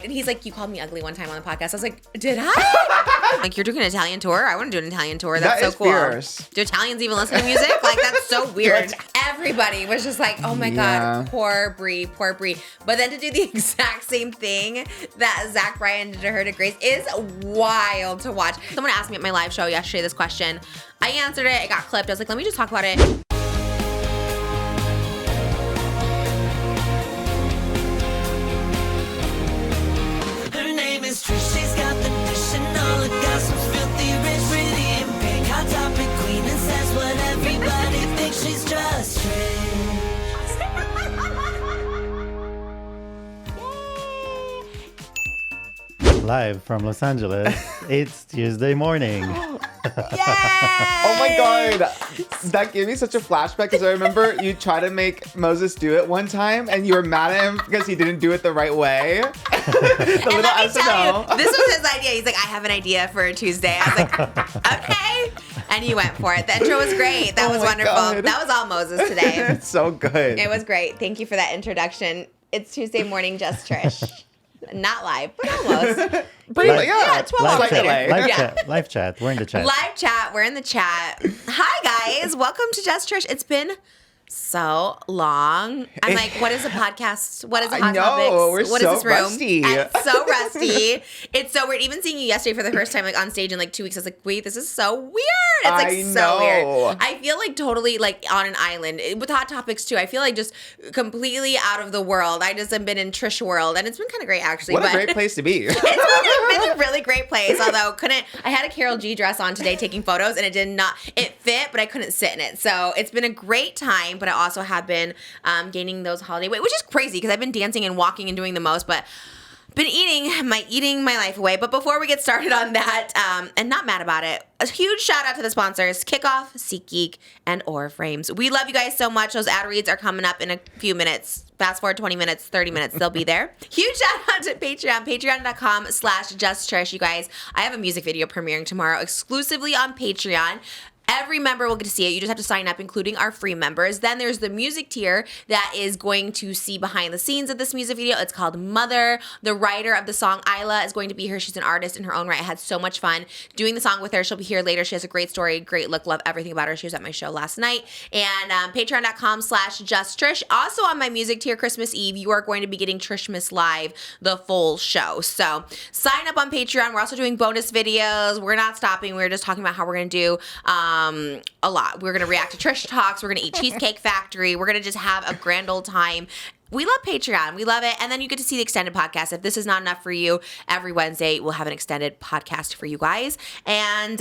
And he's like, you called me ugly one time on the podcast. I was like, did I? Like, you're doing an Italian tour? I want to do an Italian tour. That's so cool. Fierce. Do Italians even listen to music? Like, that's so weird. Everybody was just like, oh my God, poor Bri, poor Bri. But then to do the exact same thing that Zach Bryan did to her to Grace is wild to watch. Someone asked me at my live show yesterday this question. I answered it. It got clipped. I was like, let me just talk about it. Trish, she's got the dish and all the gossip's filthy rich, pretty and pink, hot topic queen, and says what everybody thinks. She's just Trish. Live from Los Angeles, it's Tuesday morning. Oh my God. That gave me such a flashback because I remember you tried to make Moses do it one time and you were mad at him because he didn't do it the right way. The and let me tell you, this was his idea. He's like, I have an idea for a Tuesday. I was like, okay. And he went for it. The intro was great. That was wonderful. God. That was all Moses today. It's so good. It was great. Thank you for that introduction. It's Tuesday morning, just Trish. Not live, but almost. Yeah, 12 hours later. Live chat. We're in the chat. Live chat. We're in the chat. Hi, guys. Welcome to Just Trish. It's been so long. I'm like, what is a podcast? What is a Hot Topics? What is this room? Rusty. I'm so rusty. It's so weird. Even seeing you yesterday for the first time, like on stage in like 2 weeks, I was like, wait, this is so weird. It's like so weird. I feel like totally like on an island with Hot Topics too. I feel like just completely out of the world. I just have been in Trish world, and it's been kind of great actually. What a great place to be. It's been a really great place. Although I had a Carol G dress on today taking photos, and it fit, but I couldn't sit in it. So it's been a great time. But I also have been gaining those holiday weight, which is crazy because I've been dancing and walking and doing the most, but been eating my life away. But before we get started on that, and not mad about it, a huge shout out to the sponsors, Kickoff, SeatGeek, and Aura Frames. We love you guys so much. Those ad reads are coming up in a few minutes. Fast forward 20 minutes, 30 minutes, they'll be there. Huge shout out to Patreon, patreon.com/justtrish. You guys, I have a music video premiering tomorrow exclusively on Patreon. Every member will get to see it. You just have to sign up, including our free members. Then there's the music tier that is going to see behind the scenes of this music video. It's called Mother. The writer of the song, IYLA, is going to be here. She's an artist in her own right. I had so much fun doing the song with her. She'll be here later. She has a great story, great look, love everything about her. She was at my show last night. And patreon.com/justtrish. Also on my music tier, Christmas Eve, you are going to be getting Trishmas Live, the full show. So sign up on Patreon. We're also doing bonus videos. We're not stopping. We're just talking about how we're going to do a lot. We're going to react to Trish Talks. We're going to eat Cheesecake Factory. We're going to just have a grand old time. We love Patreon. We love it. And then you get to see the extended podcast. If this is not enough for you, every Wednesday we'll have an extended podcast for you guys. And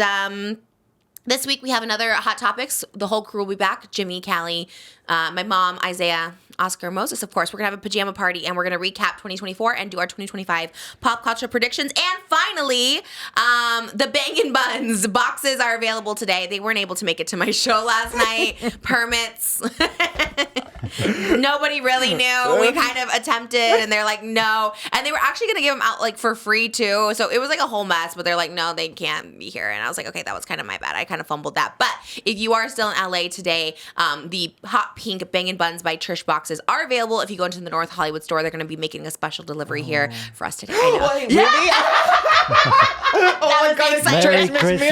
this week we have another Hot Topics. The whole crew will be back. Jimmy, Callie, my mom, Isaiah, Oscar, Moses, of course. We're going to have a pajama party, and we're going to recap 2024 and do our 2025 pop culture predictions. And finally, the Bangin' Buns boxes are available today. They weren't able to make it to my show last night. Permits. Nobody really knew. We kind of attempted, and they're like, no. And they were actually going to give them out like for free too. So it was like a whole mess, but they're like, no, they can't be here. And I was like, okay, that was kind of my bad. I kind of fumbled that. But if you are still in LA today, the hot pink Bangin' Buns by Trish boxes are available. If you go into the North Hollywood store, they're going to be making a special delivery here for us today. I know. Wait, really? Oh my God, it's a Christmas miracle!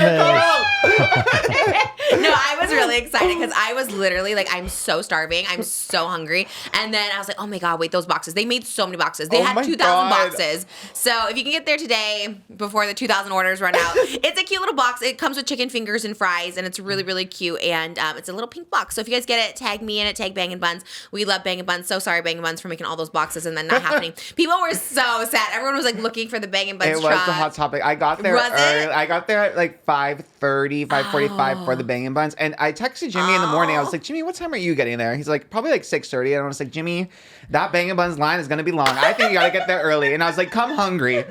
No, I was really excited because I was literally like, I'm so starving. I'm so hungry. And then I was like, oh my God, wait, those boxes. They made so many boxes. They had 2,000 boxes. So if you can get there today before the 2,000 orders run out, it's a cute little box. It comes with chicken fingers and fries, and it's really, really cute. And it's a little pink box. So if you guys get it, tag me in it, tag Bangin' Buns. We love Bangin' Buns. So sorry, Bangin' Buns, for making all those boxes and then not happening. People were so sad. Everyone was like looking for the Bangin' Buns truck. It was the Hot Topic. I got there early. I got there at like 5:30, 5:45 for the Bangin' Buns. And I texted Jimmy in the morning. I was like, Jimmy, what time are you getting there? He's like, probably like 6:30. And I was like, Jimmy, that Bangin' Buns line is going to be long. I think you got to get there early. And I was like, come hungry. No.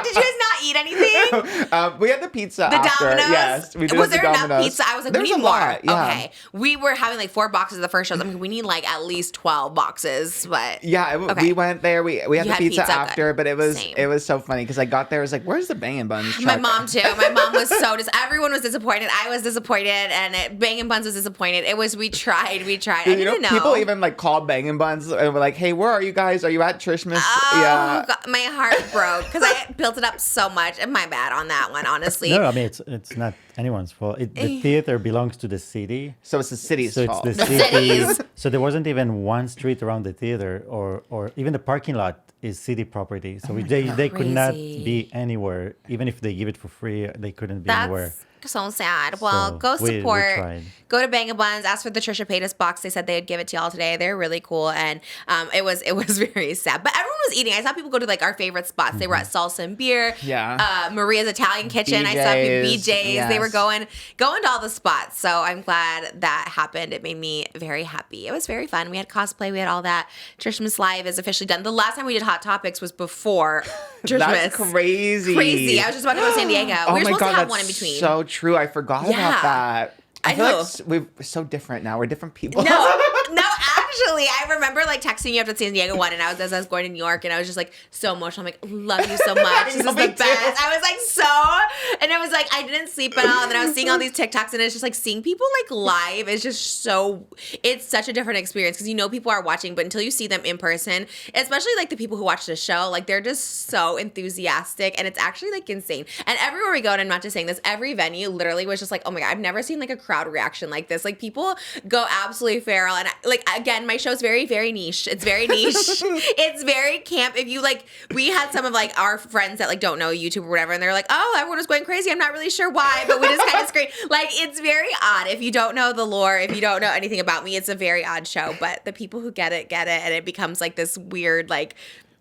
Did you guys not eat eat anything? We had the pizza The after. Domino's? Yes, we did Was the there enough Domino's. pizza? I was like, There's we need a more. lot, yeah. Okay. We were having like 4 boxes the first shows. I mean, we need like at least 12 boxes, but Yeah, Okay. we went there. We had You the had pizza pizza, after, good. but it was Same. so funny because I got there. I was like, "Where's the Bangin' Buns?" Truck? My mom too. My mom was so everyone was disappointed. I was disappointed, and Bangin' Buns was disappointed. We tried. I didn't know. People even like called Bangin' Buns and were like, "Hey, where are you guys? Are you at Trishmas?" Oh, God, my heart broke because I built it up so much. And my bad on that one, honestly. No, I mean it's not anyone's fault. The theater belongs to the city. So it's the city's So fault. it's the cities. city. So there wasn't even one street around the theater, or even the parking lot is city property. So they could not Crazy. be anywhere. Even if they give it for free, they couldn't be anywhere. That's so sad. Well, So go we support. tried. Go to Bang Buns. Ask for the Trisha Paytas box. They said they'd give it to y'all today. They're really cool, and it was very sad. But everyone was eating. I saw people go to like our favorite spots. They were at Salsa and Beer. Yeah. Maria's Italian Kitchen. I saw people BJ's, BJ's. They were yes. going to all the spots. So I'm glad that happened. It made me very happy. It was very fun. We had cosplay. We had all that. Trishmas Live is officially done. The last time we did Hot Topics was before Trishmas. That's crazy. Crazy. I was just about to go to San Diego. Oh We were my supposed God, to have that's one in between. so true. I forgot Yeah. about that. I feel know. like we're so different now. We're different people. No, actually, I remember like texting you after the San Diego one, and as I was going to New York, and I was just like so emotional. I'm like, love you so much. This is the me best. too. I was like and it was like I didn't sleep at all, and then I was seeing all these TikToks, and it's just like seeing people like live is just it's such a different experience because people are watching, but until you see them in person, especially like the people who watch the show, like they're just so enthusiastic, and it's actually like insane. And everywhere we go, and I'm not just saying this, every venue literally was just like, oh my God, I've never seen like a crowd reaction like this. Like people go absolutely feral, and like again, my show's very, very niche. It's very niche. It's very camp. If you like, we had some of like our friends that like don't know YouTube or whatever, and they're like, oh, everyone was going crazy. I'm not really sure why, but we just kind of scream. Like it's very odd. If you don't know the lore, if you don't know anything about me, it's a very odd show. But the people who get it, and it becomes like this weird like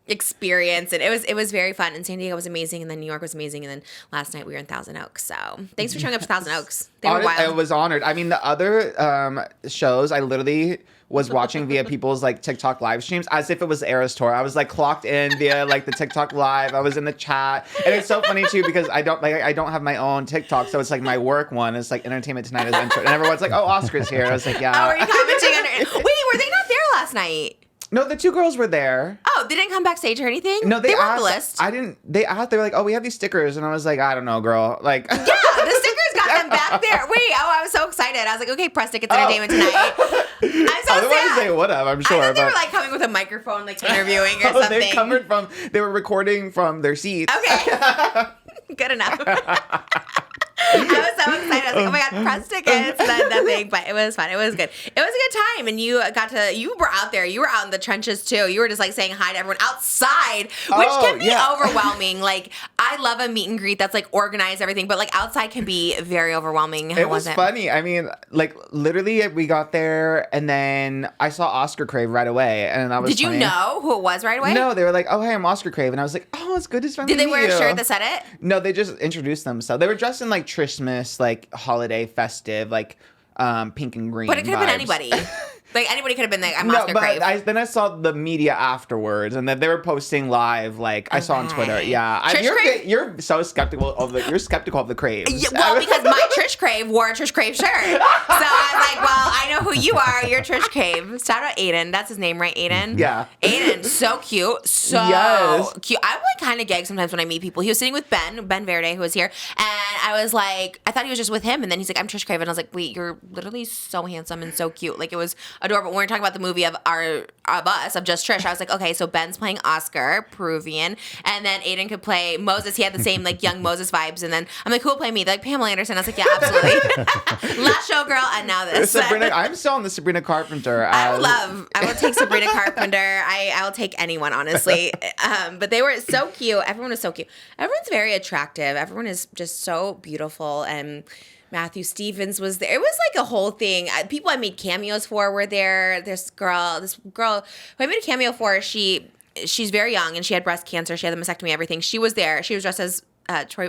experience, and it was very fun. And San Diego was amazing, and then New York was amazing, and then last night we were in Thousand Oaks. So thanks for showing up to Thousand Oaks. They were wild. I was honored. I mean, the other shows, I literally was watching via people's like TikTok live streams as if it was Eras Tour. I was like clocked in via like the TikTok live. I was in the chat, and it's so funny too because I don't have my own TikTok, so it's like my work one. It's like Entertainment Tonight is entered, and everyone's like, "Oh, Oscar's here." I was like, "Yeah." Oh, were you commenting under? Wait, were they not there last night? No, the 2 girls were there. Oh, they didn't come backstage or anything? No, they were on asked. the list. I didn't. They asked. They were like, "Oh, we have these stickers," and I was like, "I don't know, girl." Like, Yeah, the stickers got them back there. Wait, I was so excited. I was like, okay, press tickets entertainment tonight. I'm so otherwise sad. they would have, I'm sure. I thought they but- were like coming with a microphone, like interviewing or Oh, something. they were recording from their seats. Okay. Good enough. I was so excited. I was like, oh my God, press tickets. And then nothing. But it was fun. It was good. It was a good time. And you were out there. You were out in the trenches too. You were just like saying hi to everyone outside, which can be overwhelming. Like, I love a meet and greet that's like organized, everything. But like outside can be very overwhelming. How It was funny. I mean, like literally we got there and then I saw Oscar Crave right away. And that was Did you funny. know who it was right away? No, they were like, "Oh, hey, I'm Oscar Crave." And I was like, "Oh, it's good to finally Did they meet wear a you." shirt that said it? No, they just introduced themselves. They were dressed in like Trishmas, like holiday festive, like pink and green. But it could have been vibes. anybody. Like anybody could have been like, I'm No, Oscar but Crave. then I saw the media afterwards, and then they were posting live. Like I saw on Twitter. Okay. Yeah, Trish Crave? you're so skeptical of the Craves. Yeah, well, because my Trish Crave wore a Trish Crave shirt. So I was like, well, I know who you are. You're Trish Crave. Shout out Aiden. That's his name, right? Aiden? Yeah. Aiden, so cute. So Yes. cute. I'm like kind of gagged sometimes when I meet people. He was sitting with Ben Verde, who was here. And I was like, I thought he was just with him. And then he's like, I'm Trish Crave. And I was like, wait, you're literally so handsome and so cute. Like, it was adorable. When we were talking about the movie of us, of just Trish, I was like, okay, so Ben's playing Oscar, Peruvian, and then Aiden could play Moses. He had the same like young Moses vibes, and then I'm like, who will play me? They're like, Pamela Anderson. I was like, yeah, absolutely. Last showgirl, and now this. Sabrina, I'm still on the Sabrina Carpenter. I will take Sabrina Carpenter. I will take anyone, honestly. But they were so cute. Everyone was so cute. Everyone's very attractive. Everyone is just so beautiful, and Matthew Stevens was there. It was like a whole thing. People I made cameos for were there. This girl who I made a cameo for, she's very young and she had breast cancer. She had the mastectomy, everything. She was there. She was dressed as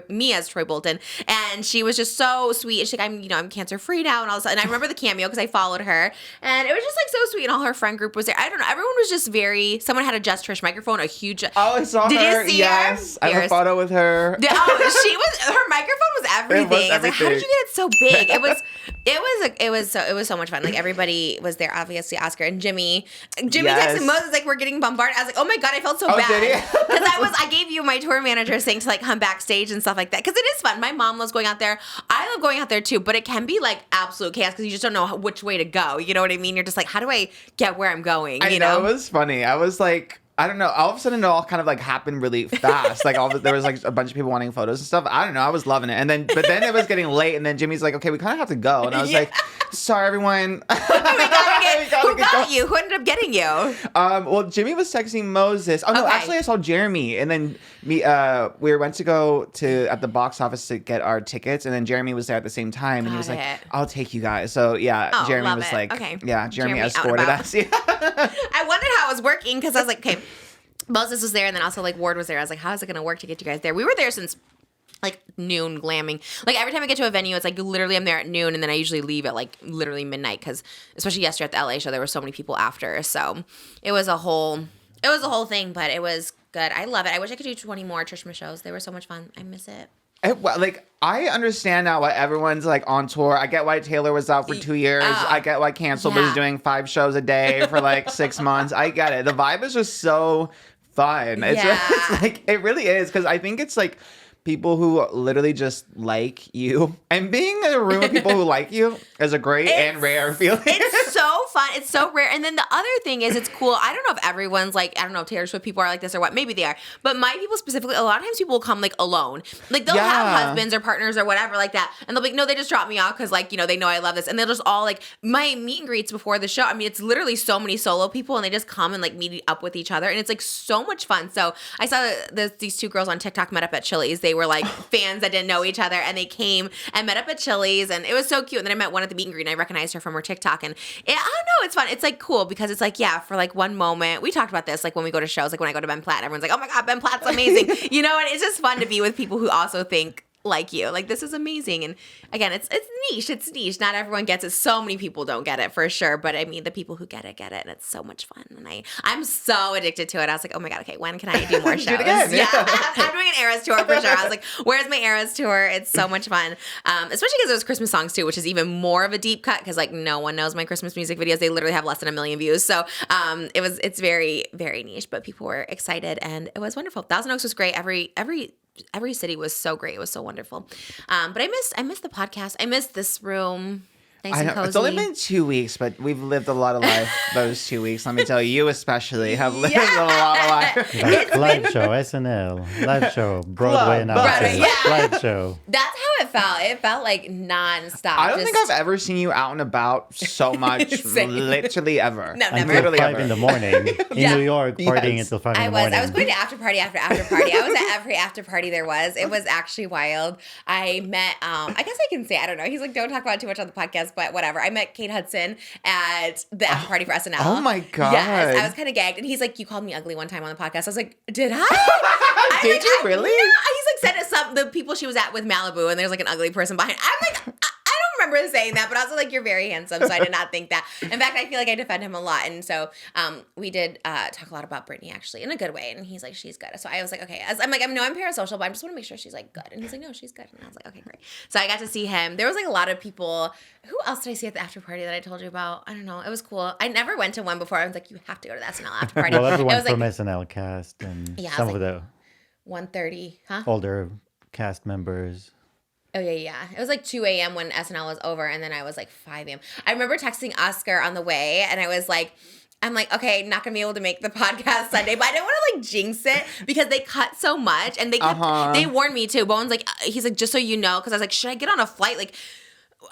me as Troy Bolton, and she was just so sweet. And she's like, I'm cancer free now, and all this. And I remember the cameo because I followed her, and it was just like so sweet. And all her friend group was there. I don't know. Everyone was just very. Someone had a Just Trish microphone, a huge. Oh, I saw Did her. you see yes, her? I have a photo with her. Oh, she was. Her microphone was everything. I was like, how did you get it so big? It was so much fun. Like everybody was there. Obviously, Oscar and Jimmy. Yes. Texted Moses like, we're getting bombarded. I was like, oh my god, I felt so bad did he? because I gave you my tour manager saying to like come backstage and stuff like that because it is fun. My mom loves going out there. I love going out there too, but it can be like absolute chaos because you just don't know which way to go. You know what I mean? You're just like, how do I get where I'm going? I know, it was funny. I was like, I don't know. All of a sudden, it all kind of like happened really fast. Like there was like a bunch of people wanting photos and stuff. I don't know. I was loving it. But then it was getting late, and then Jimmy's like, "Okay, we kind of have to go." And I was like, "Sorry, everyone." Who got you? Who ended up getting you? Well, Jimmy was texting Moses. Oh no, Okay. actually, I saw Jeremy, and then we went to go at the box office to get our tickets, and then Jeremy was there at the same time, and he was like, "I'll take you guys." So yeah, Oh, Jeremy love was it. like, Okay. yeah, Jeremy Jeremy out and escorted about. us. Yeah. I wondered how it was working because I was like, okay, Moses was there, and then also like Ward was there. I was like, how is it going to work to get you guys there? We were there since like noon glamming. Like every time I get to a venue, it's like literally I'm there at noon, and then I usually leave at like literally midnight because especially yesterday at the LA show, there were so many people after. So it was a whole thing, but it was good. I love it. I wish I could do 20 more Trishmas shows. They were so much fun. I miss it. Like I understand now why everyone's like on tour. I get why Taylor was out for 2 years. I get why Cancel was doing 5 shows a day for like 6 months. I get it. The vibe is just so fun. It's like it really is because I think it's like people who literally just like you, and being in a room with people who like you is a great and rare feeling. It's so fun. It's so rare. And then the other thing is it's cool. I don't know if everyone's like, I don't know if Taylor Swift people are like this or what. Maybe they are. But my people specifically, a lot of times people will come like alone. Like they'll have husbands or partners or whatever like that. And they'll be like, no, they just dropped me off because like, they know I love this. And they'll just all like, my meet and greets before the show. I mean, it's literally so many solo people and they just come and like meet up with each other. And it's like so much fun. So I saw these 2 girls on TikTok met up at Chili's. They were like fans that didn't know each other and they came and met up at Chili's and it was so cute. And then I met one at the meet and greet and I recognized her from her TikTok. And I don't know, it's fun. It's like cool because it's like, yeah, for like one moment, we talked about this, like when we go to shows, like when I go to Ben Platt, everyone's like, oh my God, Ben Platt's amazing. And it's just fun to be with people who also think like you. Like this is amazing. And again, it's niche. It's niche. Not everyone gets it. So many people don't get it for sure. But I mean, the people who get it. And it's so much fun. And I'm so addicted to it. I was like, oh my God, okay, when can I do more shows? Do it again. Yeah. I'm doing an Eras tour for sure. I was like, where's my Eras tour? It's so much fun. Especially because it was Christmas songs too, which is even more of a deep cut because like no one knows my Christmas music videos. They literally have less than 1 million views. So it's very, very niche, but people were excited and it was wonderful. Thousand Oaks was great. Every city was so great. It was so wonderful. But I missed the podcast. I missed this room. Nice and cozy. It's only been 2 weeks, but we've lived a lot of life those 2 weeks. Let me tell you, you especially have lived a lot of life. Live show, SNL, live show, Broadway announcement, live show. That's how it felt. It felt like nonstop. I don't think I've ever seen you out and about so much, literally ever. No, never. Until Literally 5 ever. in the morning in New York, partying until 5 in the morning. I was going to after party after party. I was at every after party there was. It was actually wild. I met, I guess I can say, I don't know. He's like, don't talk about it too much on the podcast, but whatever. I met Kate Hudson at the after party for SNL. Oh my God. Yes, I was kind of gagged. And he's like, you called me ugly one time on the podcast. I was like, did I? Did you really? Yeah. He's like, said the people she was at with Malibu and there's like an ugly person behind. I'm like, I don't remember saying that, but also like, you're very handsome. So I did not think that. In fact, I feel like I defend him a lot. And so we did talk a lot about Brittany actually in a good way. And he's like, she's good. So I was like, okay. I'm like, I'm parasocial, but I just want to make sure she's like good. And he's like, no, she's good. And I was like, okay, great. So I got to see him. There was like a lot of people. Who else did I see at the after party that I told you about? I don't know. It was cool. I never went to one before. I was like, you have to go to the SNL after party. Well, everyone it was from like, SNL cast and Yeah, some it was of the 1:30, huh? older cast members. Oh, yeah. It was like 2 a.m. when SNL was over, and then I was like 5 a.m. I remember texting Oscar on the way, and I was like, I'm like, okay, not going to be able to make the podcast Sunday, but I didn't want to like jinx it because they cut so much, and they warned me too. Bowen's like, he's like, just so you know, because I was like, should I get on a flight? Like,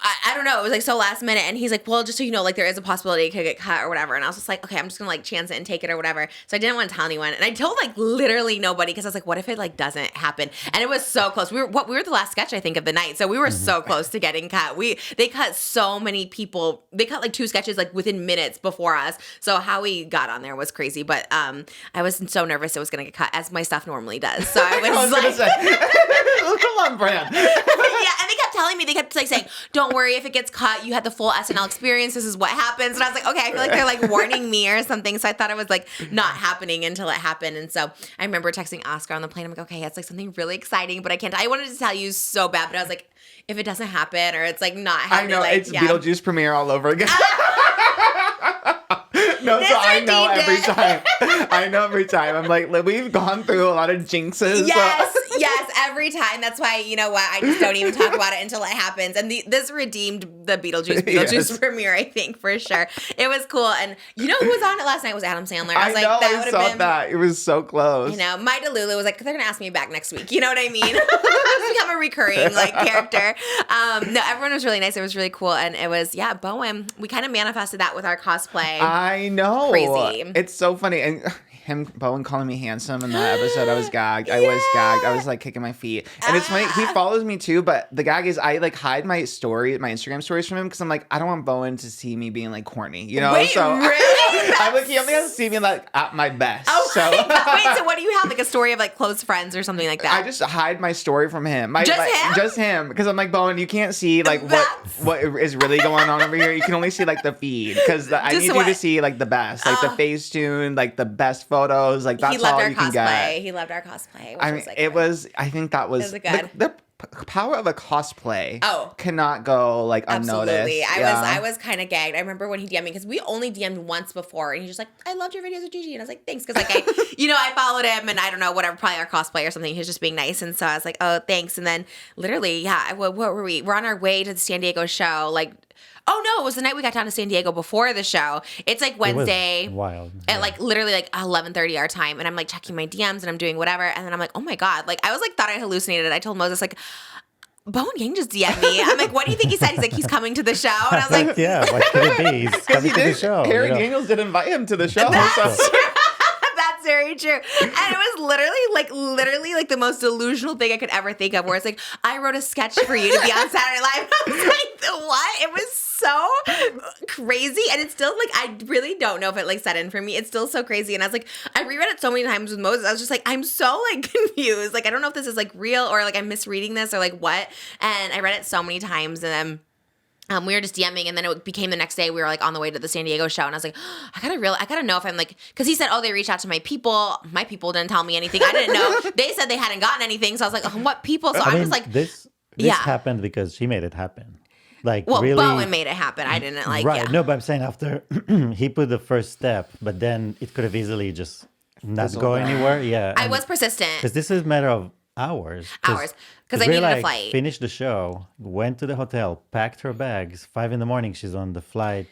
I don't know. It was like so last minute. And he's like, well, just so you know, like there is a possibility it could get cut or whatever. And I was just like, okay, I'm just going to like chance it and take it or whatever. So I didn't want to tell anyone. And I told like literally nobody because I was like, what if it like doesn't happen? And it was so close. We were the last sketch, I think, of the night. So we were so close to getting cut. They cut so many people. They cut like 2 sketches like within minutes before us. So how we got on there was crazy. But I was so nervous it was going to get cut, as my stuff normally does. So I was like, come on, Brand. yeah, and they kept telling me, they kept like saying, don't worry, if it gets cut, you had the full SNL experience, this is what happens. And I was like, okay, I feel like they're like warning me or something. So I thought it was like not happening until it happened. And so I remember texting Oscar on the plane. I'm like, okay, it's like something really exciting, but I wanted to tell you so bad, but I was like, if it doesn't happen or it's like not happening. I know, like, it's Beetlejuice premiere all over again. No, This so I know redeemed every it. time. I know every time. I'm like, we've gone through a lot of jinxes. Yes, every time. That's why, you know what, I just don't even talk about it until it happens. And this redeemed the Beetlejuice Yes. premiere, I think, for sure. It was cool. And you know who was on it last night was Adam Sandler. I was like, know, that I would saw have been that. It was so close. You know, my Delulu was like, they're gonna ask me back next week. You know what I mean? It's become a recurring like character. No, everyone was really nice. It was really cool, and it was BOWEN. We kind of manifested that with our cosplay. I know. Crazy. It's so funny. And BOWEN calling me handsome in that episode, I was gagged. I was gagged. I was like kicking my feet. And it's funny, he follows me too, but the gag is I like hide my Instagram stories from him because I'm like, I don't want BOWEN to see me being like corny, you know? Wait, so really? I'm like, he only has to see me like at my best. Oh, so wait, so what do you have? Like a story of like close friends or something like that? I just hide my story from him. Just Just him. Because I'm like, BOWEN, you can't see like what is really going on over here. You can only see like the feed. Because I need you to see like the best. Like the Facetune, like the best photos. Like that's all you can get. He loved our cosplay. Which I mean, was like it was, I think that was, It was good. the power of a cosplay Oh. cannot go like unnoticed. Absolutely. Yeah. I was kind of gagged. I remember when he DM'd me because we only DM'd once before and he's just like, I loved your videos with Gigi. And I was like, thanks. Because like I followed him and I don't know, whatever, probably our cosplay or something. He was just being nice. And so I was like, oh, thanks. And then literally, what were we? We're on our way to the San Diego show. Like, oh no, it was the night we got down to San Diego before the show. It's like Wednesday. It was wild. At like literally like 11:30 our time. And I'm like checking my DMs and I'm doing whatever. And then I'm like, oh my God. Like I was like, thought I hallucinated. I told Moses like, BOWEN Yang just DM'd me. I'm like, what do you think he said? He's like, he's coming to the show. And I was like, yeah, what could it be? He's coming to the show. Harry you know? Daniels did invite him to the show. That's very true. And it was literally like the most delusional thing I could ever think of, where it's like, I wrote a sketch for you to be on Saturday Night Live. I was like, what? It was so crazy. And it's still like, I really don't know if it like set in for me. It's still so crazy. And I was like, I reread it so many times with Moses. I was just like, I'm so like confused. Like, I don't know if this is like real or like I'm misreading this or like what. And I read it so many times and then we were just DMing, and then it became the next day. We were like on the way to the San Diego show, and I was like, I gotta know if I'm like, because he said, oh, they reached out to my people. My people didn't tell me anything. I didn't know. They said they hadn't gotten anything, so I was like, oh, what people? So I'm just like, this happened because she made it happen. Like, well, really, BOWEN made it happen. I didn't like, right? yeah. No, but I'm saying after he put the first step, but then it could have easily just not go anywhere. Yeah, I was persistent. because this is a matter of hours. Because I we, needed like, a flight. Finished the show, went to the hotel, packed her bags. 5 a.m, she's on the flight.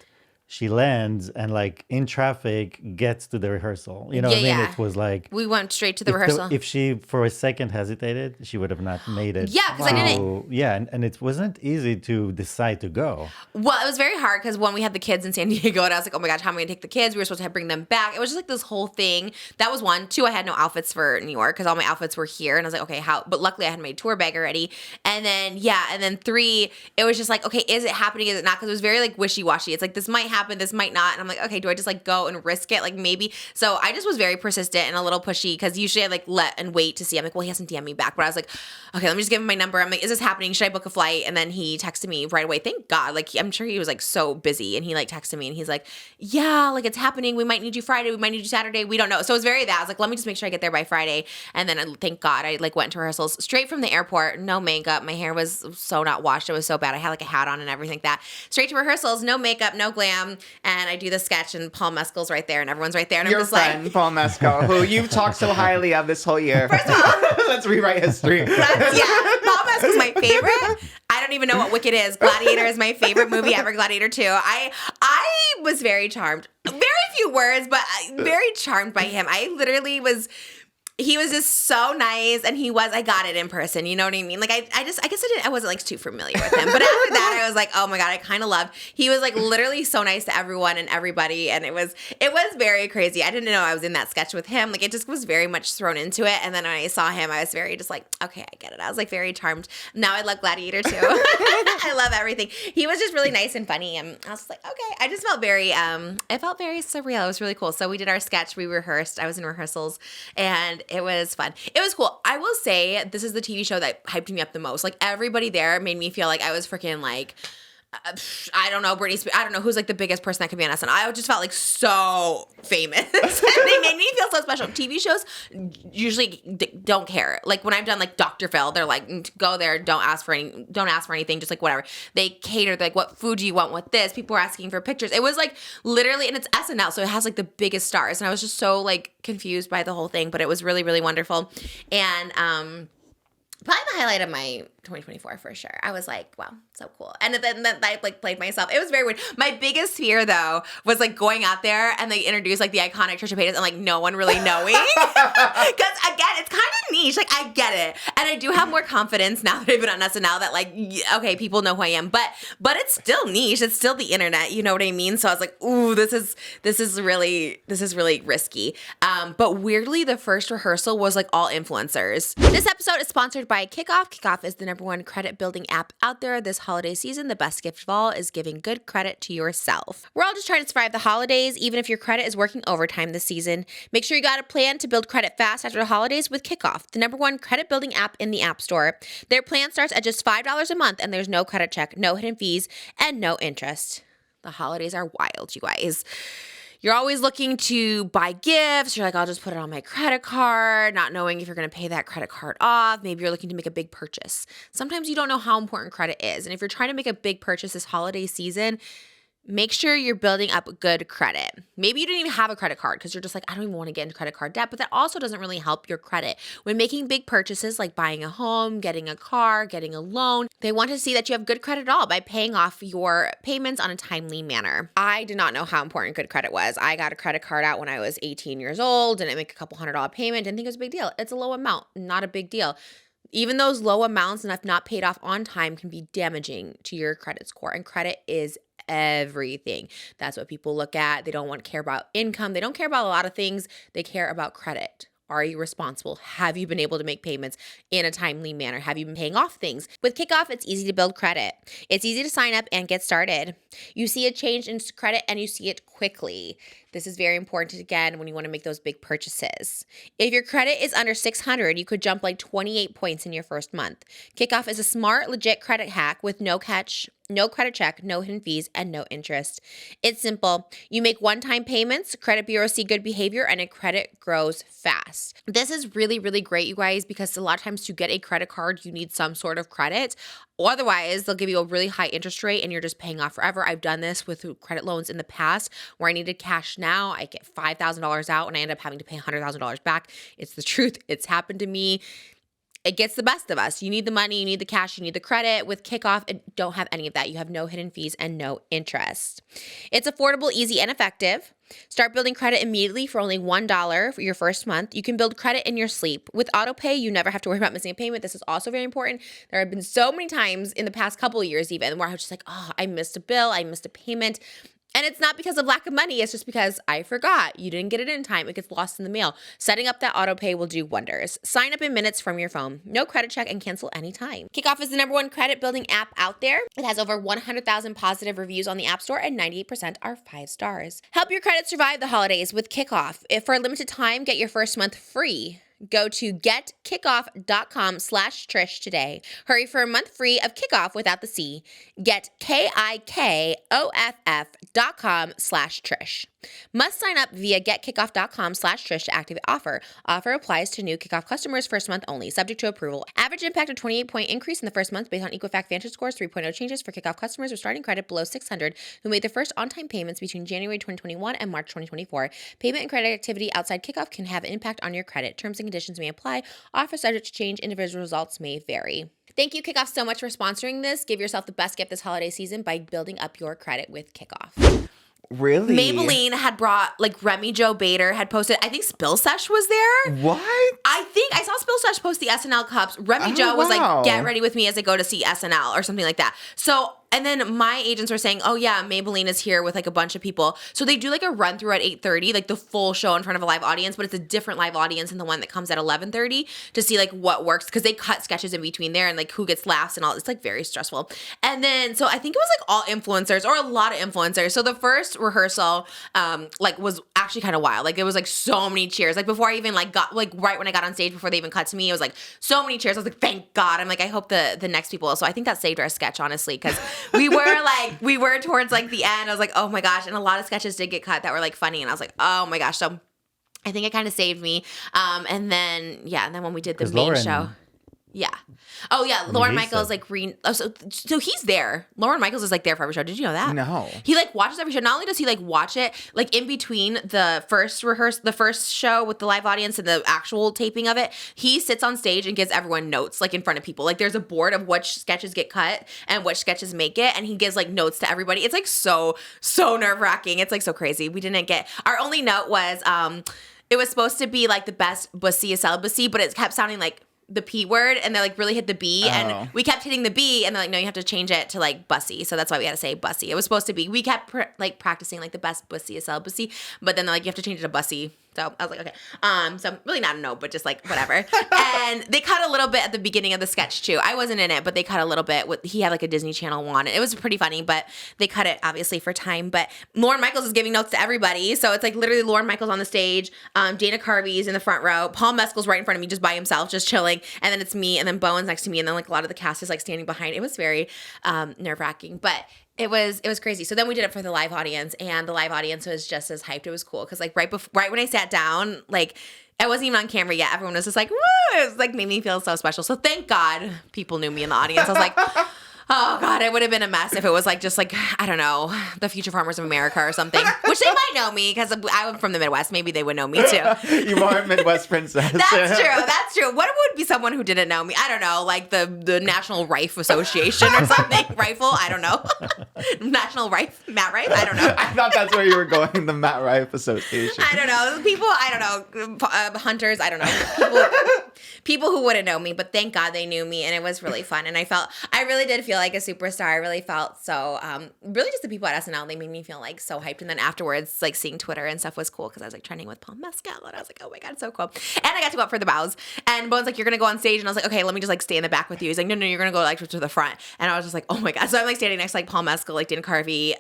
She lands and like in traffic gets to the rehearsal. You know what I mean? It was like we went straight to the rehearsal. If she for a second hesitated, she would have not made it. Yeah, because I didn't. Yeah, and it wasn't easy to decide to go. Well, it was very hard because when we had the kids in San Diego, and I was like, oh my gosh, how am I gonna take the kids? We were supposed to bring them back. It was just like this whole thing. That was 1. 2, I had no outfits for New York because all my outfits were here, and I was like, okay, how? But luckily, I had my tour bag already. And then 3, it was just like, okay, is it happening? Is it not? Because it was very like wishy washy. It's like this might happen, this might not. And I'm like, okay, do I just like go and risk it? Like maybe. So I just was very persistent and a little pushy because usually I like let and wait to see. I'm like, well, he hasn't DM'd me back. But I was like, okay, let me just give him my number. I'm like, is this happening? Should I book a flight? And then he texted me right away. Thank God. Like, I'm sure he was like so busy. And he like texted me and he's like, yeah, like it's happening. We might need you Friday. We might need you Saturday. We don't know. So it was very that. I was like, let me just make sure I get there by Friday. And then thank God I like went to rehearsals straight from the airport. No makeup. My hair was so not washed. It was so bad. I had like a hat on and everything like that. Straight to rehearsals. No makeup, no glam. And I do the sketch and Paul Mescal's right there and everyone's right there. And Your I'm just friend, like, Paul Mescal, who you've talked so highly of this whole year. First of all, let's rewrite history. Paul Mescal's my favorite. I don't even know what Wicked is. Gladiator is my favorite movie ever. Gladiator 2. I was very charmed. Very few words, but very charmed by him. I literally was he was just so nice, and I got it in person, you know what I mean? Like, I guess I wasn't like too familiar with him, but after that, I was like, oh my God, I kind of loved, he was like literally so nice to everyone and everybody, and it was very crazy. I didn't know I was in that sketch with him. Like, it just was very much thrown into it, and then when I saw him, I was very just like, okay, I get it. I was like very charmed. Now I love Gladiator too. I love everything. He was just really nice and funny, and I was just like, okay. I just felt very, it felt very surreal. It was really cool. So we did our sketch, we rehearsed, I was in rehearsals, and it was fun. It was cool. I will say this is the TV show that hyped me up the most. Like, everybody there made me feel like I was freaking like, I don't know, Britney Spears. I don't know who's like the biggest person that could be on SNL. I just felt like so famous. And they made me feel so special. TV shows usually don't care. Like, when I've done like Dr. Phil, they're like, go there, don't ask for anything, just like whatever. They cater. They're like, what food do you want with this? People were asking for pictures. It was like literally, and it's SNL, so it has like the biggest stars. And I was just so like confused by the whole thing, but it was really, really wonderful. And probably the highlight of my 2024 for sure. I was like, wow, so cool. And then I like played myself. It was very weird. My biggest fear though was like going out there and they introduce like the iconic Trisha Paytas and like no one really knowing. Because again, it's kind of niche. Like, I get it. And I do have more confidence now that I've been on SNL that like, okay, people know who I am. But it's still niche. It's still the internet. You know what I mean? So I was like, ooh, this is really risky. But weirdly, the first rehearsal was like all influencers. This episode is sponsored by Kickoff. Kickoff is the #1 credit building app out there this holiday season. The best gift of all is giving good credit to yourself. We're all just trying to survive the holidays, even if your credit is working overtime this season. Make sure you got a plan to build credit fast after the holidays with Kickoff, the #1 credit building app in the App Store. Their plan starts at just $5 a month, and there's no credit check, no hidden fees, and no interest. The holidays are wild, you guys. You're always looking to buy gifts. You're like, I'll just put it on my credit card, not knowing if you're going to pay that credit card off. Maybe you're looking to make a big purchase. Sometimes you don't know how important credit is. And if you're trying to make a big purchase this holiday season, make sure you're building up good credit. Maybe you didn't even have a credit card because you're just like, I don't even want to get into credit card debt, but that also doesn't really help your credit. When making big purchases like buying a home, getting a car, getting a loan, they want to see that you have good credit at all by paying off your payments on a timely manner. I did not know how important good credit was. I got a credit card out when I was 18 years old and I make a couple $100 payment. Didn't think it was a big deal. It's a low amount, not a big deal. Even those low amounts and if not paid off on time can be damaging to your credit score, and credit is everything. That's what people look at. They don't care about income. They don't care about a lot of things. They care about credit. Are you responsible? Have you been able to make payments in a timely manner? Have you been paying off things? With Kickoff, it's easy to build credit. It's easy to sign up and get started. You see a change in credit and you see it quickly. This is very important, again, when you want to make those big purchases. If your credit is under 600, you could jump like 28 points in your first month. Kickoff is a smart, legit credit hack with no catch, no credit check, no hidden fees, and no interest. It's simple. You make one-time payments, credit bureaus see good behavior, and a credit grows fast. This is really, really great, you guys, because a lot of times to get a credit card, you need some sort of credit. Otherwise, they'll give you a really high interest rate and you're just paying off forever. I've done this with credit loans in the past where I needed cash now. I get $5,000 out and I end up having to pay $100,000 back. It's the truth. It's happened to me. It gets the best of us. You need the money, you need the cash, you need the credit. With Kickoff, it don't have any of that. You have no hidden fees and no interest. It's affordable, easy, and effective. Start building credit immediately for only $1 for your first month. You can build credit in your sleep. With AutoPay, you never have to worry about missing a payment. This is also very important. There have been so many times in the past couple of years even where I was just like, oh, I missed a bill, I missed a payment. And it's not because of lack of money. It's just because I forgot. You didn't get it in time. It gets lost in the mail. Setting up that AutoPay will do wonders. Sign up in minutes from your phone. No credit check and cancel anytime. Kickoff is the #1 credit building app out there. It has over 100,000 positive reviews on the App Store and 98% are 5 stars. Help your credit survive the holidays with Kickoff. If for a limited time, get your first month free. Go to getkickoff.com/Trish today. Hurry for a month free of Kickoff without the C. Get KIKOFF.com/Trish. Must sign up via getkickoff.com/Trish to activate offer. Offer applies to new Kickoff customers first month only, subject to approval. Average impact of 28-point increase in the first month based on Equifax Vantage scores. 3.0 changes for Kickoff customers with starting credit below 600 who made their first on-time payments between January 2021 and March 2024. Payment and credit activity outside Kickoff can have an impact on your credit. Terms and conditions may apply. Offer subject to change. Individual results may vary. Thank you, Kickoff, so much for sponsoring this. Give yourself the best gift this holiday season by building up your credit with Kickoff. Really? Maybelline had brought, like, Remy Jo Bader had posted, I think Spill Sesh was there. What? I think I saw Spill Sesh post the SNL cups. Remy Jo was like, get ready with me as I go to see SNL or something like that. So, and then my agents were saying, oh yeah, Maybelline is here with like a bunch of people. So they do like a run through at 8:30, like the full show in front of a live audience, but it's a different live audience than the one that comes at 11:30 to see like what works, because they cut sketches in between there and like who gets laughs and all. It's like very stressful. And then, so I think it was like all influencers or a lot of influencers. So the first rehearsal like was actually kind of wild. Like it was like so many cheers. Like before I even like got, like right when I got on stage before they even cut to me, it was like so many cheers. I was like, thank God. I'm like, I hope the next people. So I think that saved our sketch, honestly, because we were towards like the end. I was like, oh my gosh. And a lot of sketches did get cut that were like funny. And I was like, oh my gosh. So I think it kind of saved me. And then when we did the main show. Yeah. Oh yeah. Lauren Michaels so he's there. Lauren Michaels is like there for every show. Did you know that? No. He like watches every show. Not only does he like watch it, like in between the first show with the live audience and the actual taping of it, he sits on stage and gives everyone notes like in front of people. Like there's a board of which sketches get cut and which sketches make it, and he gives like notes to everybody. It's like so nerve-wracking. It's like so crazy. We didn't get, our only note was it was supposed to be like the best bussy is celibacy, but it kept sounding like the P word, and they like really hit the B, and we kept hitting the B, and they're like, no, you have to change it to like bussy. So that's why we had to say bussy. It was supposed to be, we kept practicing like the best bussy is celibacy, but then they're like, you have to change it to bussy. So I was like, okay. So really not a no, but just like whatever. And they cut a little bit at the beginning of the sketch too. I wasn't in it, but they cut a little bit. He had like a Disney Channel one. It was pretty funny, but they cut it obviously for time. But Lauren Michaels is giving notes to everybody. So it's like literally Lauren Michaels on the stage. Dana Carvey's in the front row. Paul Mescal's right in front of me just by himself, just chilling. And then it's me, and then Bowen's next to me. And then like a lot of the cast is like standing behind. It was very nerve-wracking, but it was crazy. So then we did it for the live audience, and the live audience was just as hyped. It was cool because like right when I sat down, like I wasn't even on camera yet. Everyone was just like, woo! It was like made me feel so special. So thank God people knew me in the audience. I was like, oh God, it would have been a mess if it was like just like, I don't know, the Future Farmers of America or something, which they might know me because I'm from the Midwest. Maybe they would know me too. You are a Midwest princess. That's true. What would be someone who didn't know me? I don't know, like the National Rife Association or something. Rifle? I don't know. National Rife? Matt Rife? I don't know. I thought that's where you were going, the Matt Rife Association. I don't know. People, I don't know. Hunters, I don't know. People who wouldn't know me, but thank God they knew me, and it was really fun. And I really did feel like a superstar. I really felt so, really just the people at SNL, they made me feel like so hyped. And then afterwards, like seeing Twitter and stuff was cool because I was like trending with Paul Mescal, and I was like, oh my God, so cool. And I got to go up for the bows, and Bowen's like, you're going to go on stage. And I was like, okay, let me just like stay in the back with you. He's like, no, you're going to go like to the front. And I was just like, oh my God. So I'm like standing next to like Paul Mescal, like Dana Carvey,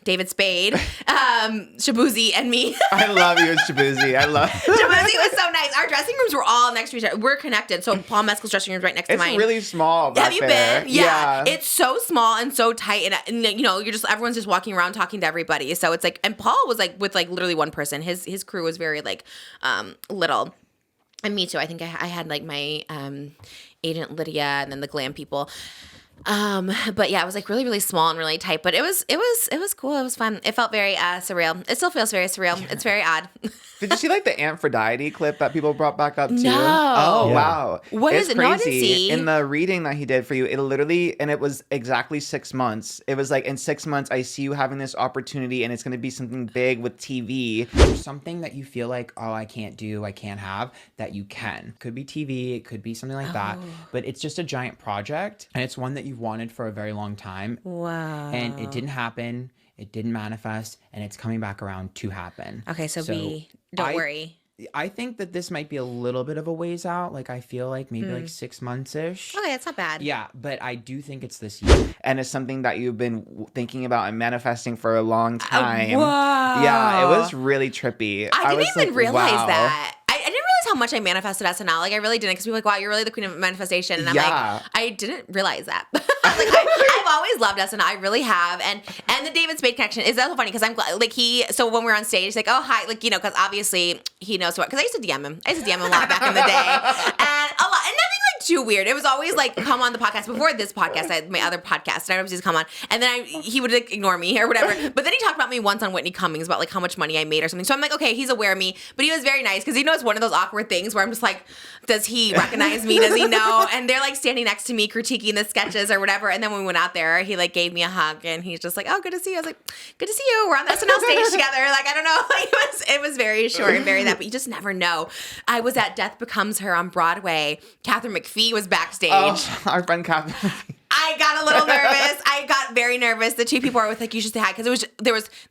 David Spade, Shabuzi, and me. I love you, Shabuzi. Shabuzi was so nice. Our dressing rooms were all next to each other. We're connected. So Paul Mescal's dressing room is right next to mine. It's really small. Have you there. been? Yeah. It's so small and so tight, and you know, everyone's just walking around talking to everybody. So it's like, and Paul was like with like literally one person. His crew was very like little. And me too. I think I had like my agent Lydia, and then the glam people. But yeah, it was like really, really small and really tight, but it was cool. It was fun. It felt very surreal. It still feels very surreal. It's very odd. Did you see like the Amphitrite clip that people brought back up too? No. Oh, Yeah. wow. What is it? Crazy. No, I didn't see. In the reading that he did for you, it literally, and it was exactly 6 months. It was like, in 6 months, I see you having this opportunity, and it's going to be something big with TV. There's something that you feel like, oh, I can't do, I can't have, that you can. Could be TV, it could be something like that, but it's just a giant project, and it's one that you've wanted for a very long time. Wow. And it didn't happen, it didn't manifest, and it's coming back around to happen. Okay, so don't worry. I think that this might be a little bit of a ways out. Like, I feel like maybe like 6 months-ish. Okay, that's not bad. Yeah, but I do think it's this year. And it's something that you've been thinking about and manifesting for a long time. Wow. Yeah, it was really trippy. I didn't was even like, realize wow. that. I didn't realize how much I manifested SNL. Like, I really didn't, because people were like, wow, you're really the queen of manifestation. And I'm like, I didn't realize that. I've always loved SNL. I really have. And the David Spade connection is so funny because I'm glad, like, so when we were on stage, he's like, oh, hi, like, you know, because obviously he knows what, because I used to DM him. A lot back in the day. And a lot, and nothing like too too weird. It was always like, come on the podcast. Before this podcast, I had my other podcast, and I would just come on, and then he would like, ignore me or whatever. But then he talked about me once on Whitney Cummings about like how much money I made or something. So I'm like, okay, he's aware of me. But he was very nice because it's one of those awkward things where I'm just like, does he recognize me? Does he know? And they're like standing next to me critiquing the sketches or whatever. And then when we went out there, he like gave me a hug, and he's just like, oh, good to see you. I was like, good to see you. We're on the SNL stage together. Like, I don't know. Like, it was very short and very that, but you just never know. I was at Death Becomes Her on Broadway. Catherine McPhee was backstage. Oh, our friend Catherine. I got a little nervous. I got very nervous. The two people were with like, you should say hi, because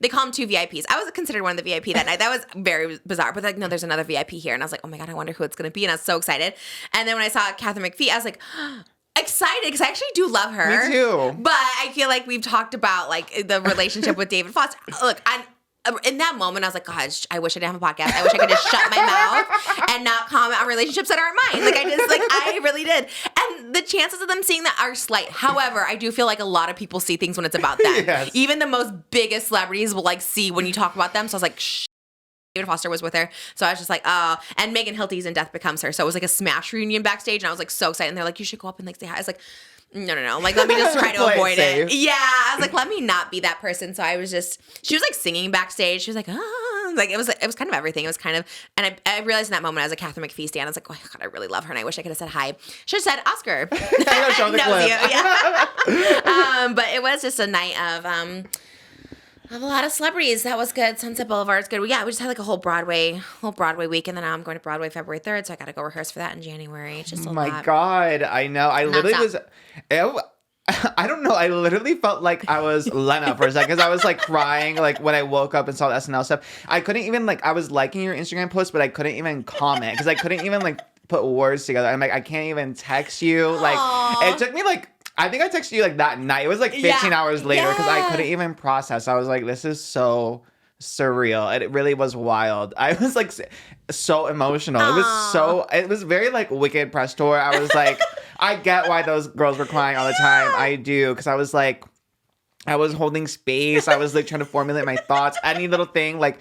they call them two VIPs. I was considered one of the VIP that night. That was very bizarre. But like, no, there's another VIP here, and I was like, oh my god, I wonder who it's gonna be, and I was so excited. And then when I saw Catherine McPhee, I was like, excited, because I actually do love her. Me too. But I feel like we've talked about like the relationship with David Foster. Look, in that moment, I was like, gosh, I wish I didn't have a podcast. I wish I could just shut my mouth and not comment on relationships that aren't mine. Like, I really did. And the chances of them seeing that are slight. However, I do feel like a lot of people see things when it's about them. Yes. Even the most biggest celebrities will like see when you talk about them. So I was like, shh. David Foster was with her. So I was just like, oh. And Megan Hilty's in Death Becomes Her. So it was like a Smash reunion backstage. And I was like so excited. And they're like, you should go up and like say hi. I was like, no. Like, let me just try to avoid it. Yeah. I was like, let me not be that person. So I was she was like singing backstage. She was like, ah. Like, it was kind of everything. It was kind of, and I realized in that moment, as a Catherine McPhee stan, I was like, oh my God, I really love her. And I wish I could have said hi. Should have said Oscar. I show the clip. Yeah. But it was just a night of a lot of celebrities. That was good. Sunset Boulevard's good. We just had like a whole Broadway week, and then I'm going to Broadway February 3rd, so I got to go rehearse for that in January. It's just a lot. My God, I know. I literally was. I don't know. I literally felt like I was Lena for a second, because I was like crying like when I woke up and saw the SNL stuff. I couldn't even like. I was liking your Instagram post, but I couldn't even comment because I couldn't even like put words together. I'm like, I can't even text you. Like, it took me like. I think I texted you like that night. It was like 15 hours later because I couldn't even process. I was like, this is so surreal. It really was wild. I was like so emotional. It was very like Wicked press tour. I was like, I get why those girls were crying all the time. I do, because I was like, I was holding space. I was like trying to formulate my thoughts. Any little thing, like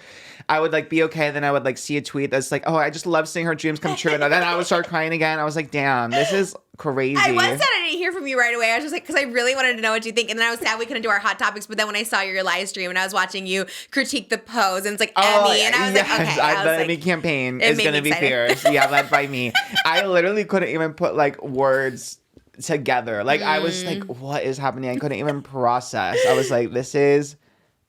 I would like be okay. Then I would like see a tweet that's like, oh, I just love seeing her dreams come true. And then I would start crying again. I was like, damn, this is crazy. I was sad I didn't hear from you right away. I was just like, because I really wanted to know what you think. And then I was sad we couldn't do our hot topics. But then when I saw your live stream and I was watching you critique the pose, and it's like Emmy, and I was like, okay. The Emmy campaign is going to be fierce. Yeah, led by me. I literally couldn't even put like words together. Like I was like, what is happening? I couldn't even process. I was like, this is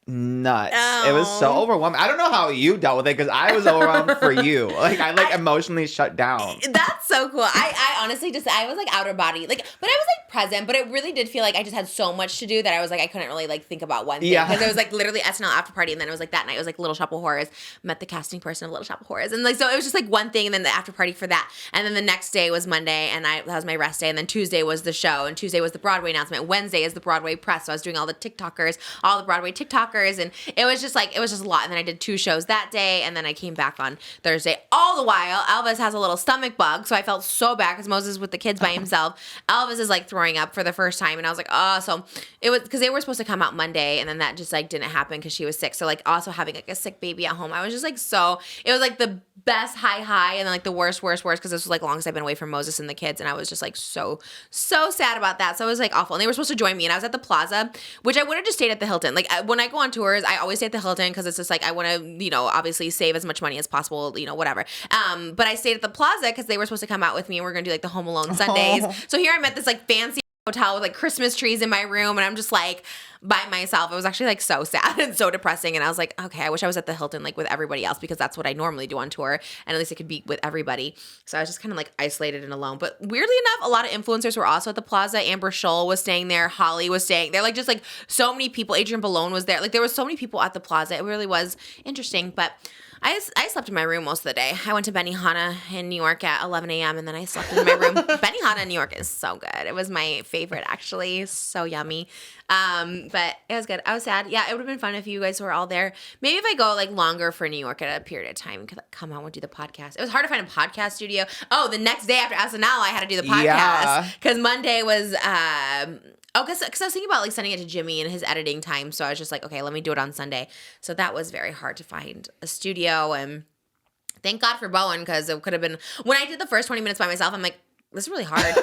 nuts. It was so overwhelming. I don't know how you dealt with it, because I was overwhelmed for you. Like I emotionally shut down. That's so cool. I honestly I was like outer body, like, but I was like present, but it really did feel like I just had so much to do that I was like, I couldn't really like think about one thing, because it was like literally SNL after party, and then it was like that night it was like Little Shop of Horrors, met the casting person of Little Shop of Horrors, and like so it was just like one thing, and then the after party for that, and then the next day was Monday, and that was my rest day, and then Tuesday was the show, and Tuesday was the Broadway announcement, Wednesday is the Broadway press, so I was doing all the Broadway TikTokers, and it was just a lot. And then I did 2 shows that day, and then I came back on Thursday. All the while, Elvis has a little stomach bug, so I felt so bad because Moses with the kids by himself. Elvis is like throwing up for the first time, and I was like, oh, so it was because they were supposed to come out Monday, and then that just like didn't happen because she was sick. So like also having like a sick baby at home, I was just like it was like the best high, and then like the worst because this was like longest I've been away from Moses and the kids, and I was just like so sad about that. So it was like awful, and they were supposed to join me, and I was at the Plaza, which I would have just stayed at the Hilton. Like when I go on tours, I always stay at the Hilton because it's just like I want to, obviously save as much money as possible, whatever. But I stayed at the Plaza because they were supposed to come out with me, and we're gonna do like the Home Alone Sundays. So here I'm at this like fancy hotel with like Christmas trees in my room, and I'm just like by myself. It was actually like so sad and so depressing, and I was like, okay, I wish I was at the Hilton like with everybody else, because that's what I normally do on tour, and at least I could be with everybody. So I was just kind of like isolated and alone. But weirdly enough, a lot of influencers were also at the Plaza. Amber Scholl was staying there, Holly was staying there, like just like so many people. Adrian Balone was there. Like there was so many people at the Plaza. It really was interesting. But I slept in my room most of the day. I went to Benihana in New York at 11 a.m. and then I slept in my room. Benihana in New York is so good. It was my favorite, actually. So yummy. But it was good. I was sad. Yeah, it would have been fun if you guys were all there. Maybe if I go like longer for New York at a period of time, could come out and do the podcast. It was hard to find a podcast studio. Oh, the next day after SNL, I had to do the podcast because Monday was because I was thinking about like sending it to Jimmy and his editing time. So I was just like, okay, let me do it on Sunday. So that was very hard to find a studio, and thank God for BOWEN, because it could have been, when I did the first 20 minutes by myself, I'm like, this is really hard.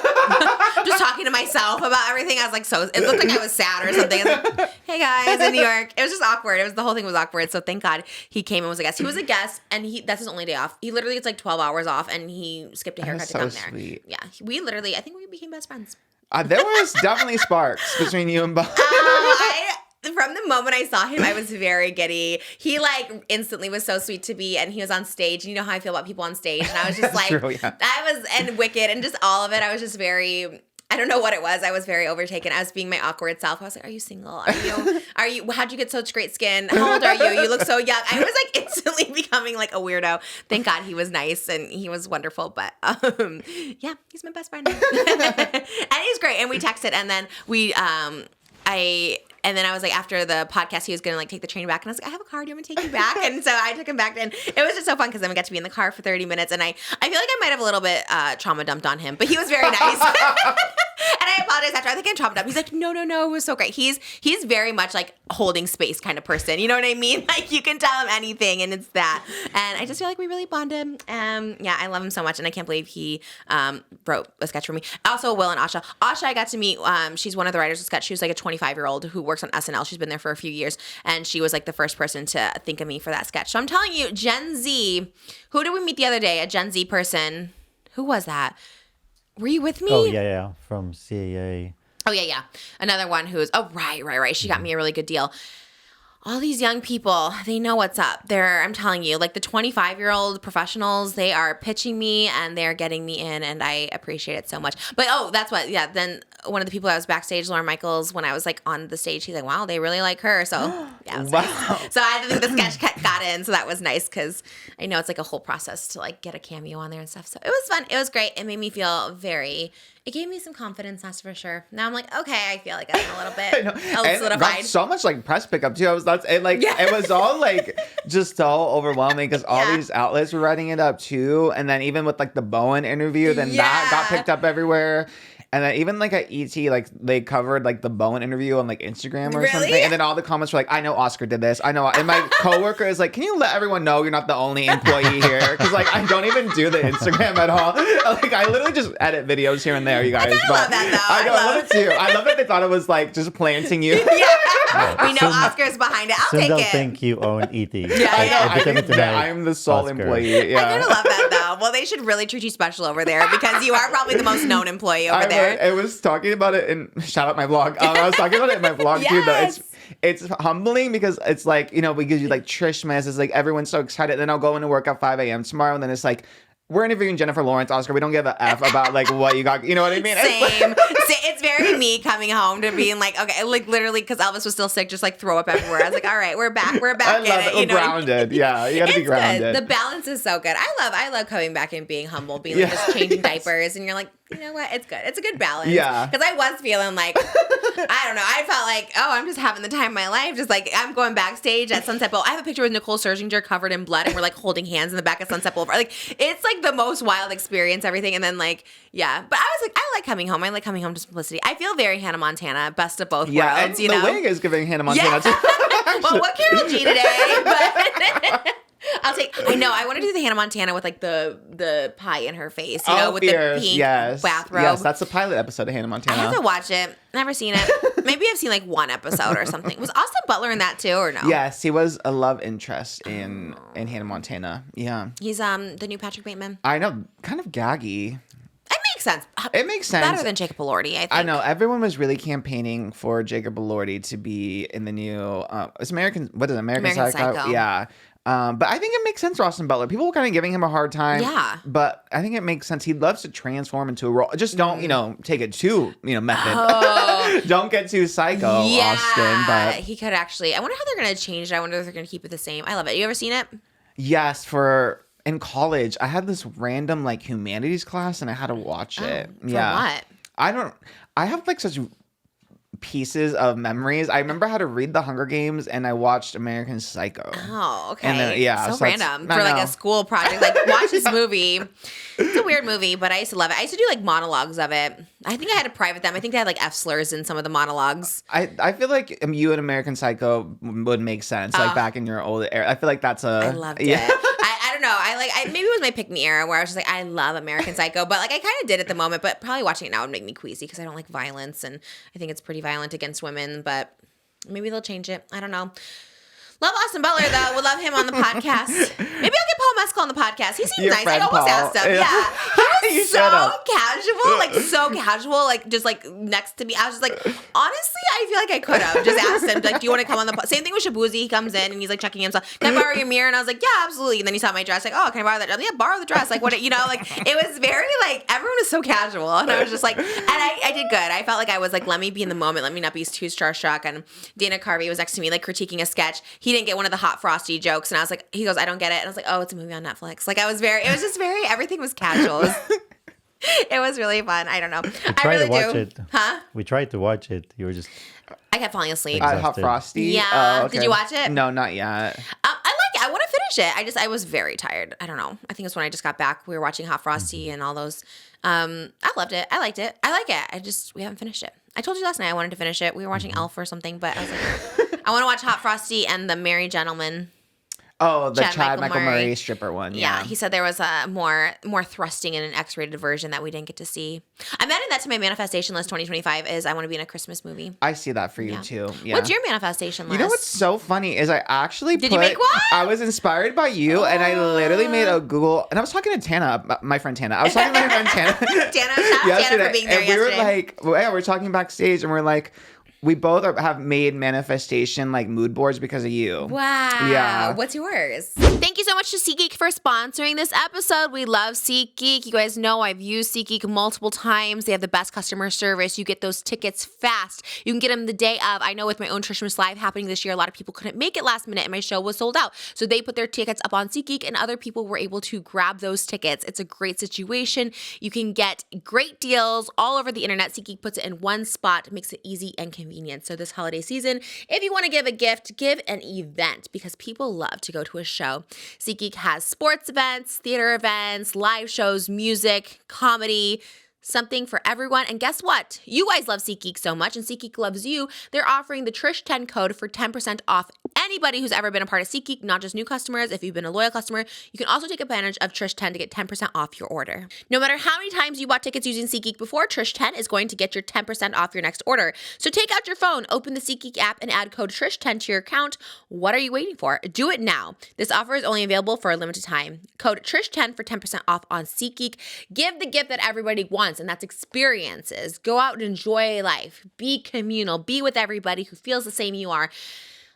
Just talking to myself about everything. I was like, it looked like I was sad or something. I was like, hey guys, in New York. It was just awkward. The whole thing was awkward. So thank God he came and was a guest. He was a guest, and that's his only day off. He literally gets like 12 hours off, and he skipped a haircut to come there. Sweet. Yeah, I think we became best friends. There was definitely sparks between you and Bowen. From the moment I saw him, I was very giddy. He like instantly was so sweet to me, and he was on stage. You know how I feel about people on stage, and I was just like, true, yeah. and Wicked, and just all of it. I was just very. I don't know what it was. I was very overtaken. I was being my awkward self. I was like, "Are you single? Are you? How'd you get such great skin? How old are you? You look so young." I was like instantly becoming like a weirdo. Thank God he was nice and he was wonderful. But yeah, he's my best friend, and he's great. And we texted, and then And then I was like, after the podcast, he was going to like take the train back. And I was like, I have a car. Do you want me to take you back? And so I took him back. And it was just so fun because then we got to be in the car for 30 minutes. And I feel like I might have a little bit trauma dumped on him. But he was very nice. And I apologize after. I think I trauma dumped. He's like, no. It was so great. He's very much like holding space kind of person. You know what I mean? Like you can tell him anything and it's that. And I just feel like we really bonded. Yeah, I love him so much. And I can't believe he wrote a sketch for me. Also, Will and Asha. Asha, I got to meet. She's one of the writers of the sketch. She was like a 25-year-old who works on SNL. She's been there for a few years, and she was like the first person to think of me for that sketch. So I'm telling you, Gen Z. Who did we meet the other day? A Gen Z person. Who was that? Were you with me? Oh yeah, from CAA. Oh yeah. Another one who's right. She got me a really good deal. All these young people, they know what's up. I'm telling you, like the 25-year-old professionals, they are pitching me and they're getting me in, and I appreciate it so much. But that's what, yeah. Then one of the people that was backstage, Lauren Michaels, when I was like on the stage, he's like, wow, they really like her. So yeah, it was nice. So I think the sketch got in, so that was nice because I know it's like a whole process to like get a cameo on there and stuff. So it was fun. It was great. It made me feel it gave me some confidence, that's for sure. Now I'm like, okay, I feel like I'm a little bit solidified. Got so much like press pickup too. It was all like just so overwhelming because all these outlets were writing it up too. And then even with like the BOWEN interview, then that got picked up everywhere. And then even like at ET, like they covered like the BOWEN interview on like Instagram or something. And then all the comments were like, I know Oscar did this. I know. And my coworker is like, can you let everyone know you're not the only employee here? Because like I don't even do the Instagram at all. Like I literally just edit videos here and there, you guys. I love that though. I love it too. I love that they thought it was like just planting you. We know Oscar's behind it. I'll take they'll it. think you own ET. I think that I'm the sole Oscar. employee. Yeah. I kind of love that though. Well, they should really treat you special over there because you are probably the most known employee over there. I was talking about it in shout out my vlog. I was talking about it in my vlog too. Though it's humbling because it's like, you know, we give you like Trishmas. It's like everyone's so excited. Then I'll go into work at 5 a.m. tomorrow, and then it's like, we're interviewing Jennifer Lawrence, Oscar. We don't give a F about like what you got. You know what I mean? Same. It's very me coming home to being like, okay, like literally because Elvis was still sick, just like throw up everywhere. I was like, all right, we're back. We're back. I love it. We're grounded. Yeah, you got to be grounded. Good. The balance is so good. I love coming back and being humble, being like just changing diapers, and you're like, you know what? It's good. It's a good balance. Yeah. Because I was feeling like, I don't know. I felt like, I'm just having the time of my life. Just like I'm going backstage at Sunset Bowl. I have a picture with Nicole Scherzinger covered in blood, and we're like holding hands in the back of Sunset Boulevard. Like it's like the most wild experience, everything. And then like, yeah. But I was like, I like coming home. I like coming home to simplicity. I feel very Hannah Montana, best of both worlds. And the wig is giving Hannah Montana too. Well, what Carol G today? But I know. I want to do the Hannah Montana with like the pie in her face, with the pink bathrobe. Yes, that's the pilot episode of Hannah Montana. I have to watch it. Never seen it. Maybe I've seen like one episode or something. Was Austin Butler in that too, or no? Yes, he was a love interest in Hannah Montana. Yeah, he's the new Patrick Bateman. I know, kind of gaggy. Sense. It makes sense. Better than Jacob Elordi, I think. I know. Everyone was really campaigning for Jacob Elordi to be in the new it's American Psycho? Yeah. But I think it makes sense for Austin Butler. People were kind of giving him a hard time. Yeah. But I think it makes sense. He loves to transform into a role. Just don't, take it too, method. Don't get too psycho, Austin. But he could actually. I wonder how they're going to change it. I wonder if they're going to keep it the same. I love it. You ever seen it? Yes, in college, I had this random like humanities class and I had to watch it. For what? I have like such pieces of memories. I remember how to read The Hunger Games and I watched American Psycho. Oh, okay. And then, so random for like a school project. Like watch this movie. It's a weird movie, but I used to love it. I used to do like monologues of it. I think I had to private them. I think they had like F slurs in some of the monologues. I feel like you and American Psycho would make sense like back in your old era. I feel like that's I loved it. I don't know. Maybe it was my pick me era where I was just like, I love American Psycho, but like I kind of did at the moment, but probably watching it now would make me queasy because I don't like violence, and I think it's pretty violent against women, but maybe they'll change it. I don't know. Love Austin Butler, though. Would love him on the podcast. Maybe I'll get Paul Mescal on the podcast. He seems nice. I almost asked him. Yeah. He was so casual, like just like next to me. I was just like, honestly, I feel like I could have just asked him, like, do you want to come on the podcast? Same thing with Shabuzi. He comes in and he's like checking himself. Can I borrow your mirror? And I was like, yeah, absolutely. And then he saw my dress, like, oh, can I borrow that dress? Yeah, borrow the dress. Like, what, like, it was very, like, everyone was so casual. And I was just like, and I did good. I felt like I was like, let me be in the moment. Let me not be too starstruck. And Dana Carvey was next to me, like, critiquing a sketch. He didn't get one of the hot frosty jokes, and I was like, he goes, I don't get it. And I was like, oh, it's a movie on Netflix. Like, it was just very, everything was casual. It was really fun. I don't know. I really do. It. Huh? We tried to watch it. You were just. I kept falling asleep. Hot Frosty. Yeah. Oh, okay. Did you watch it? No, not yet. I like it. I want to finish it. I was very tired. I don't know. I think it's when I just got back. We were watching Hot Frosty and all those. I loved it. I liked it. I like it. We haven't finished it. I told you last night I wanted to finish it. We were watching Elf or something, but I was like, I want to watch Hot Frosty and The Merry Gentleman. Oh, the Chad Michael Murray stripper one. Yeah, he said there was a more thrusting in an X-rated version that we didn't get to see. I'm adding that to my manifestation list 2025 is I want to be in a Christmas movie. I see that for you too. Yeah. What's your manifestation list? You know what's so funny is I actually Did you make one? I was inspired by you and I literally made a Google and I was talking to Tana, my friend Tana. I was talking to my friend Tana. Tana for being there yesterday. We were like, we're talking backstage and we're like, we both have made manifestation like mood boards because of you. Wow. Yeah. What's yours? Thank you so much to SeatGeek for sponsoring this episode. We love SeatGeek. You guys know I've used SeatGeek multiple times. They have the best customer service. You get those tickets fast. You can get them the day of. I know with my own Trishmas Live happening this year, a lot of people couldn't make it last minute and my show was sold out. So they put their tickets up on SeatGeek and other people were able to grab those tickets. It's a great situation. You can get great deals all over the internet. SeatGeek puts it in one spot, makes it easy and convenient. So this holiday season, if you want to give a gift, give an event because people love to go to a show. SeatGeek has sports events, theater events, live shows, music, comedy, something for everyone. And guess what? You guys love SeatGeek so much, and SeatGeek loves you. They're offering the Trish10 code for 10% off anybody who's ever been a part of SeatGeek, not just new customers. If you've been a loyal customer, you can also take advantage of Trish10 to get 10% off your order. No matter how many times you bought tickets using SeatGeek before, Trish10 is going to get your 10% off your next order. So take out your phone, open the SeatGeek app, and add code Trish10 to your account. What are you waiting for? Do it now. This offer is only available for a limited time. Code Trish10 for 10% off on SeatGeek. Give the gift that everybody wants, and that's experiences. Go out and enjoy life. Be communal. Be with everybody who feels the same you are.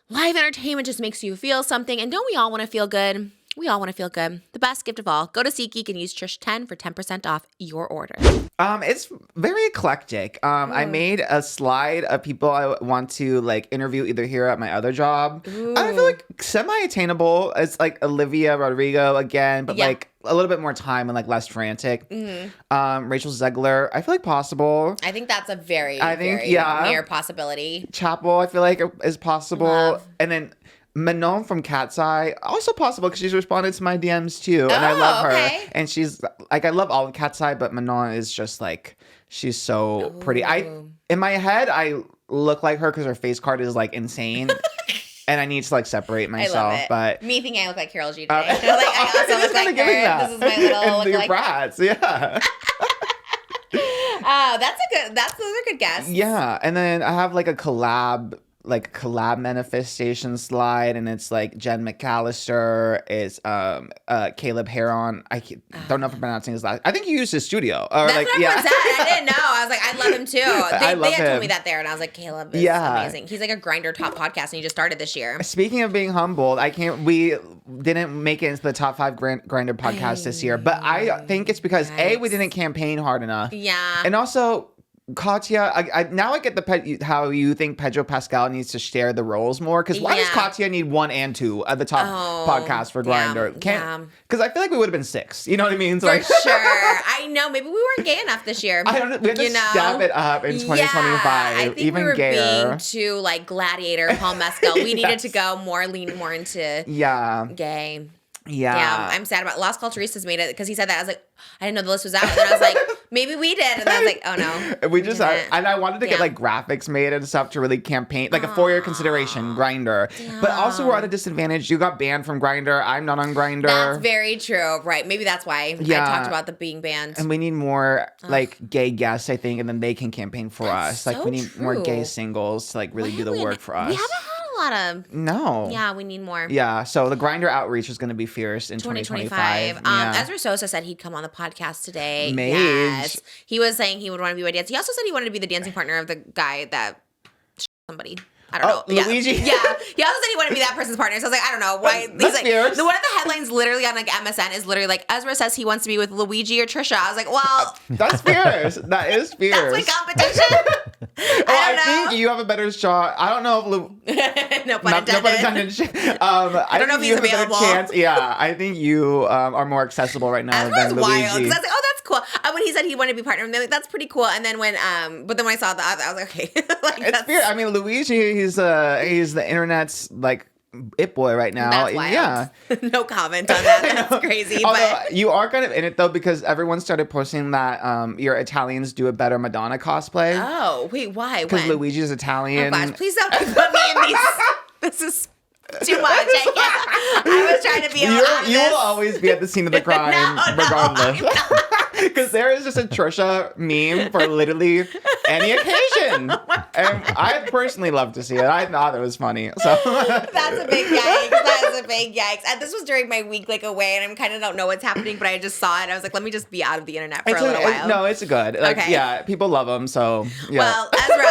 Live entertainment just makes you feel something. And don't we all want to feel good? We all want to feel good. The best gift of all. Go to SeatGeek and use Trish10 for 10% off your order. It's very eclectic. I made a slide of people I want to like interview either here at my other job. I feel like semi-attainable. It's like Olivia Rodrigo again, but like a little bit more time and like less frantic. Rachel Zegler, I feel like possible. I think that's a very near possibility. Chapel, I feel like is possible. Love. And then Manon from Cat's Eye, also possible because she's responded to my DMs too, and I love her. Okay. And she's like, I love all of Cat's Eye, but Manon is just like, she's so pretty. In my head, I look like her because her face card is like insane, and I need to like separate myself. I love it. But me thinking I look like Karol G today. I also look like her. That. This is my little and your brats, yeah. Oh, those are good guesses. Yeah, and then I have like a collab manifestation slide, and it's like Jen McAllister, it's Caleb Heron. I don't know if I'm pronouncing his last. I think he used his studio. That's what everyone said. I didn't know. I was like, I love him too. They had told me that there, and I was like, Caleb is amazing. He's like a Grindr top podcast, and he just started this year. Speaking of being humbled, we didn't make it into the top 5 Grindr podcasts this year, but I think it's because we didn't campaign hard enough. Yeah, and also Katya, now I get how you think Pedro Pascal needs to share the roles more. Because why does Katya need 1 and 2 at the top podcast for Grindr? Because I feel like we would have been 6. You know what I mean? For sure. I know. Maybe we weren't gay enough this year. I don't know. We had to step it up in 2025. I think even we were gayer. being too like Gladiator, Paul Mescal. We needed to go lean more into gay. Yeah. I'm sad about Las Culturistas made it because he said that. I was like, I didn't know the list was out. And then I was like, Maybe we did. And I was like, oh no. We just and I wanted to get like graphics made and stuff to really campaign, like a for your consideration, Grindr. But also we're at a disadvantage. You got banned from Grindr. I'm not on Grindr. That's very true. Right. Maybe that's why I talked about the being banned. And we need more like gay guests, I think, and then they can campaign for us. Like we need more gay singles to like really do the work for us. We haven't had a lot of. No. Yeah, we need more. Yeah. So the Grindr outreach is going to be fierce in 2025. Ezra Sosa said he'd come on the podcast today. Mage. Yes. He was saying he would want to be my dance. He also said he wanted to be the dancing partner of the guy that somebody. I don't know. Luigi. Yeah. He also said he wanted to be that person's partner. So I was like, I don't know. Why? That's like, fierce. one of the headlines literally on like MSN is literally like, Ezra says he wants to be with Luigi or Trisha. I was like, well. That's fierce. That is fierce. That's my competition. I think you have a better shot. I don't know if no pun intended. No pun intended. I don't know if he's available. Chance. Yeah, I think you are more accessible right now than Luigi. Wild. Because I was like, oh, that's cool. When he said he wanted to be partner, like, that's pretty cool. And then when I saw that, I was like, okay. Like, it's fair. I mean, Luigi, he's the internet's like it boy right now. That's wild. Yeah. No comment on that. That's crazy. Although but you are kind of in it though, because everyone started posting that your Italians do a better Madonna cosplay. Oh, wait, why? Because Luigi's Italian. Oh gosh, please don't put me in these. This is too much. I was trying to be You will always be at the scene of the crime, regardless. Because there is just a Trisha meme for literally any occasion. And I'd personally love to see it. I thought it was funny. So that's a big yikes. That's a big yikes. And this was during my week like away, and I kind of don't know what's happening, but I just saw it. I was like, let me just be out of the internet for a little while. No, it's good. Like, okay. Yeah, people love them. So yeah. Well, Ezra.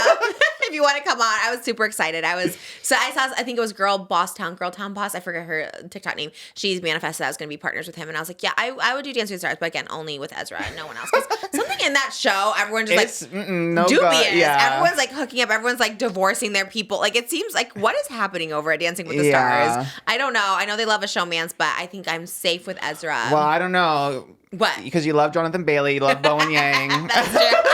If you want to come on, I was super excited. I think it was Girl Town Boss. I forget her TikTok name. She's manifested I was going to be partners with him. And I was like, yeah, I would do Dance with the Stars, but again, only with Ezra and no one else. Because something in that show, everyone just no dubious. Yeah. Everyone's like hooking up. Everyone's like divorcing their people. Like it seems like what is happening over at Dancing with the Stars? I don't know. I know they love a showmance, but I think I'm safe with Ezra. Well, I don't know. What? Because you love Jonathan Bailey, you love Bowen Yang. That's true.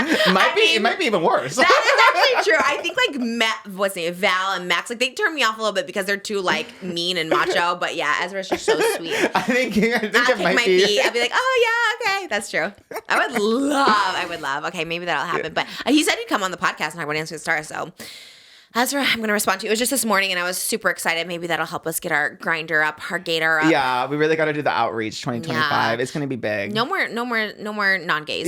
It might be even worse. That is actually true. I think like Val and Max, like they turn me off a little bit because they're too like mean and macho. But yeah, Ezra's just so sweet. I think it might be. I'd be like, oh yeah, okay, that's true. I would love. Okay, maybe that'll happen. But he said he'd come on the podcast and talk about Dance with the Stars. So Ezra, I'm going to respond to you. It was just this morning and I was super excited. Maybe that'll help us get our Grindr up, our Gator up. Yeah, we really got to do the outreach 2025. Yeah. It's going to be big. No more non-gays.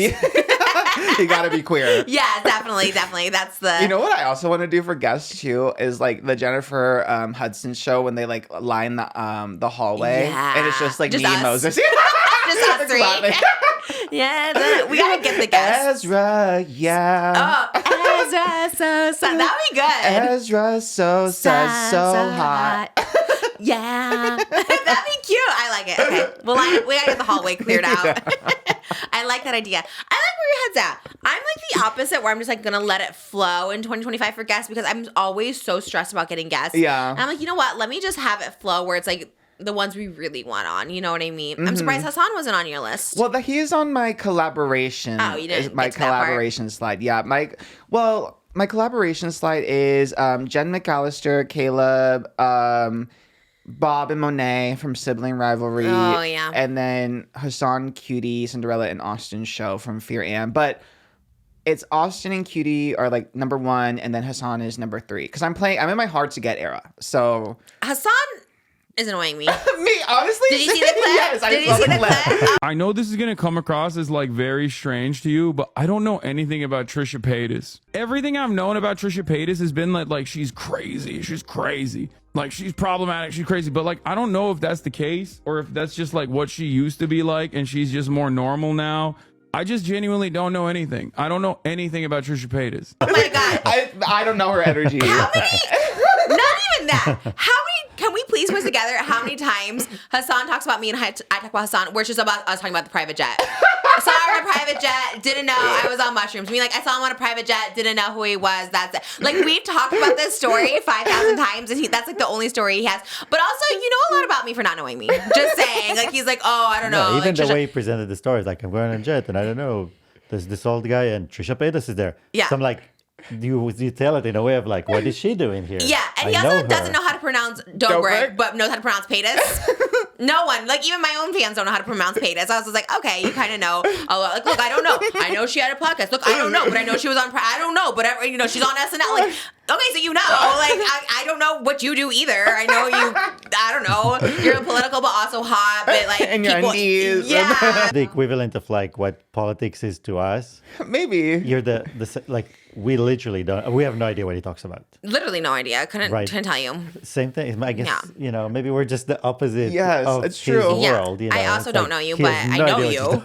You got to be queer. Yeah, definitely. That's the. You know what I also want to do for guests too is like the Jennifer Hudson show when they like line the hallway and it's just like me and Moses. Just us three. Yeah, we gotta get the guests. Ezra, yeah. Oh, Ezra, so sad. That'd be good. Ezra, so hot. Yeah, that'd be cute. I like it. Okay, well, we gotta get the hallway cleared out. I like that idea. I like where your head's at. I'm like the opposite, where I'm just like gonna let it flow in 2025 for guests because I'm always so stressed about getting guests. Yeah, and I'm like, you know what? Let me just have it flow where it's like the ones we really want on. You know what I mean? Mm-hmm. I'm surprised HASAN wasn't on your list. Well, he's on my collaboration. Oh, you didn't. My collaboration slide. Yeah, my collaboration slide is Jen McAllister, Caleb, Bob and Monet from Sibling Rivalry. Oh, yeah. And then HASAN, Cutie, Cinderella, and Austin Show from Fear Ann. But it's Austin and Cutie are like number 1, and then HASAN is number 3. Because I'm in my hard to get era. So HASAN is annoying me. Me, honestly? Did you see the clip? Yes, I saw the clip. I know this is going to come across as like very strange to you, but I don't know anything about Trisha Paytas. Everything I've known about Trisha Paytas has been like she's crazy. She's crazy. Like she's problematic. She's crazy. But like, I don't know if that's the case or if that's just like what she used to be like and she's just more normal now. I just genuinely don't know anything. I don't know anything about Trisha Paytas. Oh my God. I don't know her energy. How many? Not even that. How many? Can we please put together how many times HASAN talks about me and I talk about HASAN, where it's just about us talking about the private jet. I saw her on a private jet, didn't know I was on mushrooms. I mean, like, I saw him on a private jet, didn't know who he was. That's it. Like, we've talked about this story 5,000 times, and that's like the only story he has. But also, you know a lot about me for not knowing me. Just saying. Like, he's like, oh, I don't know. Even like, the way he presented the story, like, I'm going on a jet, and I don't know. There's this old guy, and Trisha Paytas is there. Yeah. So I'm like, you tell it in a way of like, what is she doing here? Yeah, and he I know also her. doesn't know how to pronounce Dobrik, but knows how to pronounce Paytas. No one, like even my own fans don't know how to pronounce Paytas. I was just like, okay, you kind of know. Oh, like, look, I don't know. I know she had a podcast. Look, I don't know, but I know she was on. I don't know, but she's on SNL. Like, okay, so you know, like I don't know what you do either. I know you. I don't know. You're political, but also hot. But like, And your undies. Yeah. The equivalent of like what politics is to us. Maybe. You're the like we literally don't. We have no idea what he talks about. Literally no idea. Couldn't tell you. Same thing. I guess Yeah. Maybe we're just the opposite. Yes, of it's his true. world. I also don't know you, but I know you.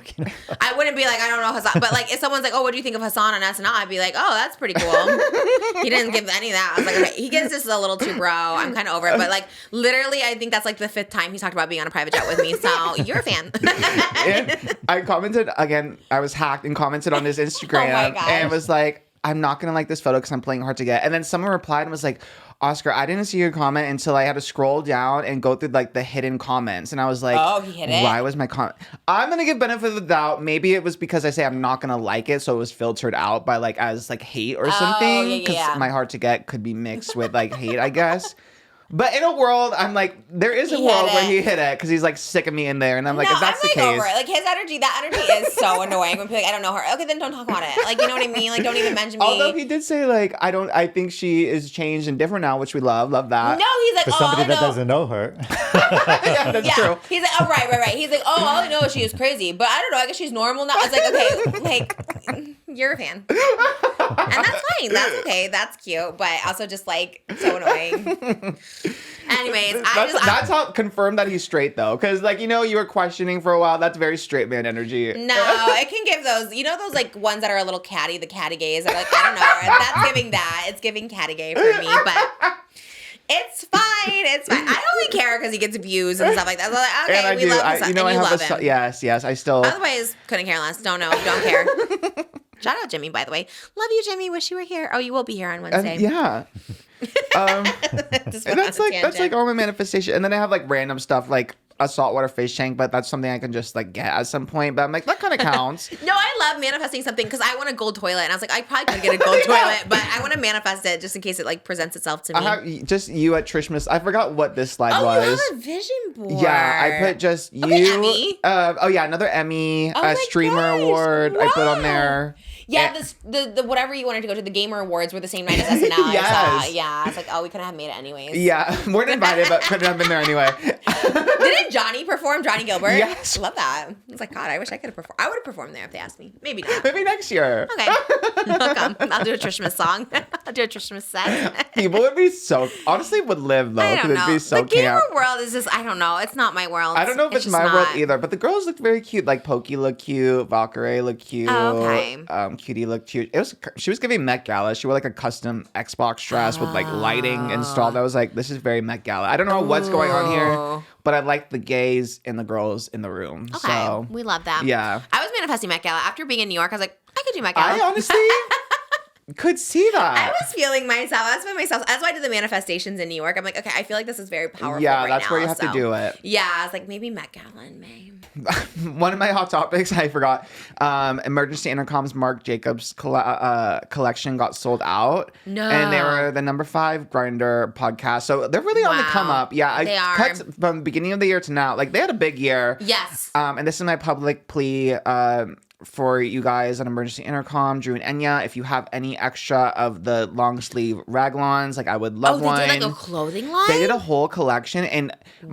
I wouldn't be like, I don't know Hasan. But like, if someone's like, oh, what do you think of Hasan on SNL? I'd be like, oh, that's pretty cool. He didn't give any of that. I was like, okay, he gets this a little too bro. I'm kind of over it. But like, literally, I think that's like the 5th time he's talked about being on a private jet with me. So you're a fan. And I commented again. I was hacked and commented on his Instagram, Oh my gosh. and was like, I'm not gonna like this photo because I'm playing hard to get. And then someone replied and was like, Oscar, I didn't see your comment until I had to scroll down and go through like the hidden comments. And I was like, Oh, he hid it? Why was my comment? I'm gonna give benefit of the doubt. Maybe it was because I say I'm not gonna like it, so it was filtered out by like as like hate or something. Because yeah. my hard to get could be mixed with like hate, I guess. But in a world, I'm like, there is a He world hit where it. he hit it because he's like sick of me in there. And I'm like, if that's I'm the like case. over it. Like his energy, that energy is so annoying when people are like, I don't know her. Okay, then don't talk about it. Like, you know what I mean? Like, don't even mention me. Although he did say like, I think she is changed and different now, which we love that. No, he's like, For oh, somebody I that know. doesn't know her. Yeah, that's true. He's like, oh, right. He's like, oh, all I know is she is crazy, but I don't know. I guess she's normal now. I was like, okay, like, you're a fan, and that's fine. That's okay. That's cute, but also just like so annoying. Anyways, That's how confirmed that he's straight though, because like you were questioning for a while. That's very straight man energy. No, it can give those, those like ones that are a little catty, the catty gays are like, I don't know. That's giving that. It's giving catty gay for me, but it's fine. It's fine. I only care because he gets views and stuff like that. So like, okay, And I we do. love him. And you love him. Yes. I still. Otherwise, couldn't care less. Don't know. Don't care. Shout out Jimmy, by the way. Love you, Jimmy. Wish you were here. Oh, you will be here on Wednesday. Yeah. Just And went on a that's like tangent. all my manifestation. And then I have like random stuff like a saltwater fish tank, but that's something I can just like get at some point. But I'm like, that kind of counts. No, I love manifesting something because I want a gold toilet. And I was like, I probably could get a gold toilet, but I want to manifest it just in case it like presents itself to me. I have just you at Trishmas. I forgot what this slide Oh, was. you have a vision board. Yeah, I put just you. Okay, Emmy. Another Emmy, Oh a my streamer gosh, award. I put on wow. there. Yeah, And- the whatever you wanted to go to, the Gamer Awards were the same night as SNL. Yes. Yeah, it's like, oh, we couldn't have made it anyways. Yeah, weren't invited, but couldn't have been there anyway. Didn't Johnny perform? Johnny Gilbert? Yes. I love that. I was like, God, I wish I could have performed. I would have performed there if they asked me. Maybe not. Maybe next year. Okay. I'll come. I'll do a Trishmas song. I'll do a Trishmas set. People would be so honestly would live though I because don't it'd know. be so The gamer camp. world is just, I don't know. It's not my world. I don't know if it's just my world not. either, but the girls looked very cute. Like Pokey looked cute, Valkyrie looked cute. Oh, okay. Cutie looked cute. She was giving Met Gala. She wore like a custom Xbox dress with like lighting installed. I was like, this is very Met Gala. I don't know what's going on Ooh. here, but I like the gays and the girls in the room. Okay. So We love that. yeah. I was manifesting Met Gala. After being in New York, I was like, I could do Met Gala. I honestly could see I that. was feeling myself. That's why I did the manifestations in New York. I'm like, okay, I feel like this is very powerful. Yeah, right that's now, where you have to so. do it. Yeah, I was like, maybe Met Gala in May. One of my hot topics, I forgot. Emergency Intercom's Marc Jacobs collection got sold out. No. And they were the number 5 Grindr podcast. So they're really on the Wow. come up. Yeah, They I are. cut from the beginning of the year to now. Like they had a big year. Yes. And this is my public plea for you guys on Emergency Intercom, Drew and Enya. If you have any extra of the long sleeve raglons, like I would love one. They did like a clothing line? They did a whole collection, and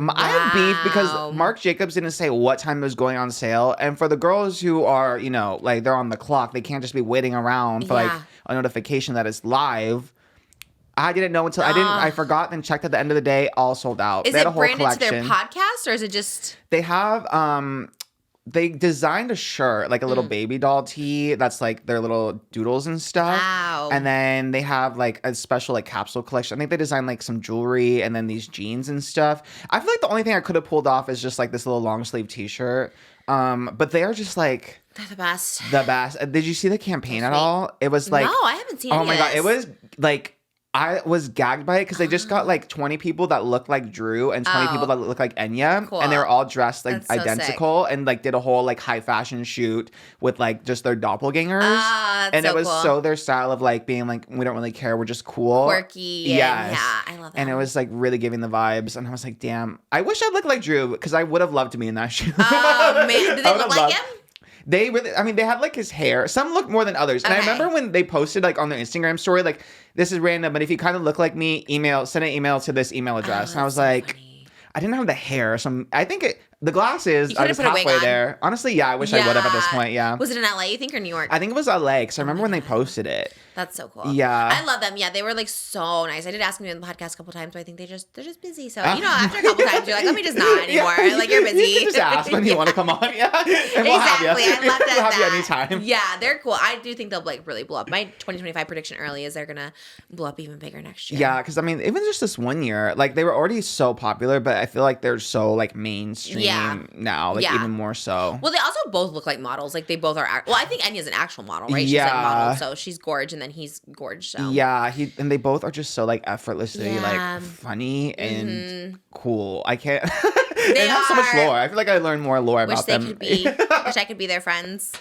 I have beef Wow. because Marc Jacobs didn't say what time it was going on sale. And for the girls who are, like they're on the clock, they can't just be waiting around for like Yeah. a notification that it's live. I didn't know until I forgot and checked at the end of the day, all sold out. Is They had it a whole branded collection. to their podcast or is it just... They have they designed a shirt, like a little baby doll tee that's like their little doodles and stuff. Wow. And then they have like a special like capsule collection. I think they designed like some jewelry and then these jeans and stuff. I feel like the only thing I could have pulled off is just like this little long sleeve t-shirt. But they are just like They're the best. the best. Did you see the campaign at sweet. all? It was like No, I haven't seen oh any my of god, this. it was like I was gagged by it because they just got like 20 people that look like Drew and 20 people that look like Enya. Cool. And they were all dressed like That's so identical and like did a whole like high fashion shoot with like just their doppelgangers. That's and so it was cool. so their style of like being like, we don't really care. We're just cool. Quirky. And, Yes. yeah, I love that. And it was like really giving the vibes. And I was like, damn, I wish I looked like Drew because I would have loved to be in that shoot. Oh, man. Did they I look would've like loved- him? They really, I mean, they had like his hair. Some look more than others. And I Okay. remember when they posted like on their Instagram story, like, this is random, but if you kind of look like me, send an email to this email address. And I was like, I didn't have the hair. So I think the glasses, You I could've was put a wig halfway on. there. Honestly, yeah, I wish I would have at this point. Yeah. Was it in LA, you think, or New York? I think it was LA because I remember when they posted it. That's so cool. Yeah. I love them. Yeah, they were like so nice. I did ask them in the podcast a couple times, but I think they're just busy. So after a couple times, you're like, let me just not anymore. Yeah, like you're busy. You can just ask when you want to come on. Yeah. And we'll have you. Exactly. I love We'll have you that. anytime. Yeah, they're cool. I do think they'll like really blow up. My 2025 prediction early is they're gonna blow up even bigger next year. Yeah, because I mean, even just this one year, like they were already so popular, but I feel like they're so like mainstream now, like Yeah. even more so. Well, they also both look like models. Like they both are. Well, I think Enya's an actual model, right? She's Yeah. like model, so she's gorge, and then he's gorge. So Yeah, and they both are just so like effortlessly Yeah. like funny and cool. I can't. They They have so much are. lore. I feel like I learned more lore wish about they them. could be. Wish I could be their friends.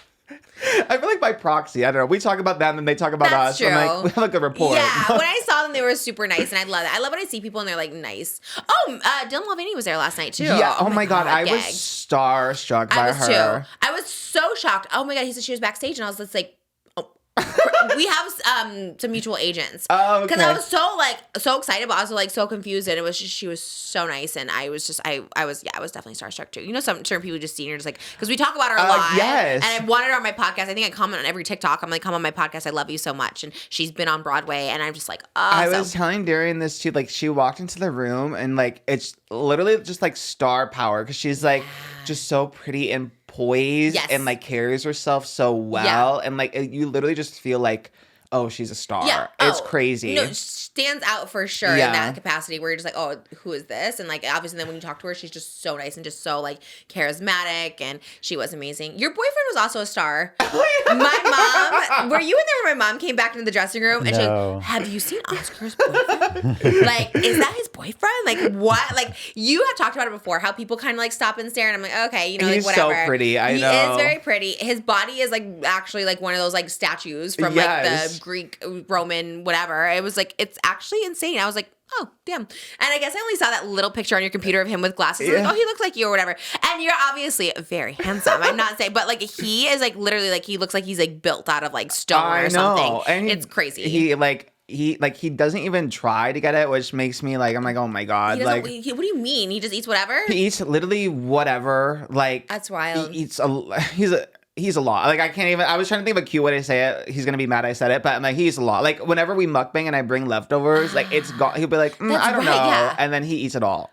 I feel like by proxy, I don't know. We talk about them and they talk about That's us. I'm true. like, we have a good rapport. Yeah, when I saw them, they were super nice, and I love it. I love when I see people and they're like nice. Oh, Dylan Mulvaney was there last night too. Yeah. Oh my god, I was gagged. starstruck by I was her. too. I was so shocked. Oh my god, he said she was backstage, and I was just like, oh. We have some mutual agents. Oh, Because I okay. was so excited, but also like so confused, and it was just she was so nice, and I was definitely starstruck too. You know, some certain people just see and you're just like, because we talk about her a lot. yes. And I wanted her on my podcast. I think I comment on every TikTok. I'm like, come on my podcast. I love you so much, and she's been on Broadway, and I'm just like, oh. I was telling Darian this too. Like, she walked into the room and like it's literally just like star power because she's like just so pretty and poised Yes. and like carries herself so well, and like you literally just feel like, oh, she's a star. Yeah. It's Oh, crazy. No, stands out for sure in Yeah. that capacity where you're just like, oh, who is this? And like, obviously, then when you talk to her, she's just so nice and just so like charismatic, and she was amazing. Your boyfriend was also a star. My mom, were you in there when my mom came back into the dressing room and she's No. like, have you seen Oscar's boyfriend? Like, is that his boyfriend? Like, what? Like, you have talked about it before, how people kind of like stop and stare, and I'm like, okay, you know, He's like so whatever. pretty, I He know. is very pretty. His body is like actually like one of those like statues from like Yes. the Greek, Roman, whatever. It was like, it's actually insane. I was like, oh, damn. And I guess I only saw that little picture on your computer of him with glasses. I was Yeah. like, oh, he looks like you or whatever. And you're obviously very handsome. I'm not saying, but like he is like literally like he looks like he's like built out of like stone I or know. something. And It's crazy. He doesn't even try to get it, which makes me like, I'm like, oh my god, He like doesn't, what do you mean? He just eats whatever? he eats literally whatever. Like That's wild. He eats he's a lot. Like I can't even. I was trying to think of a cute way to say it. He's gonna be mad I said it, but I'm like, he's a lot. Like whenever we mukbang and I bring leftovers, like it's gone. He'll be like, That's I don't right, know, yeah. and then he eats it all.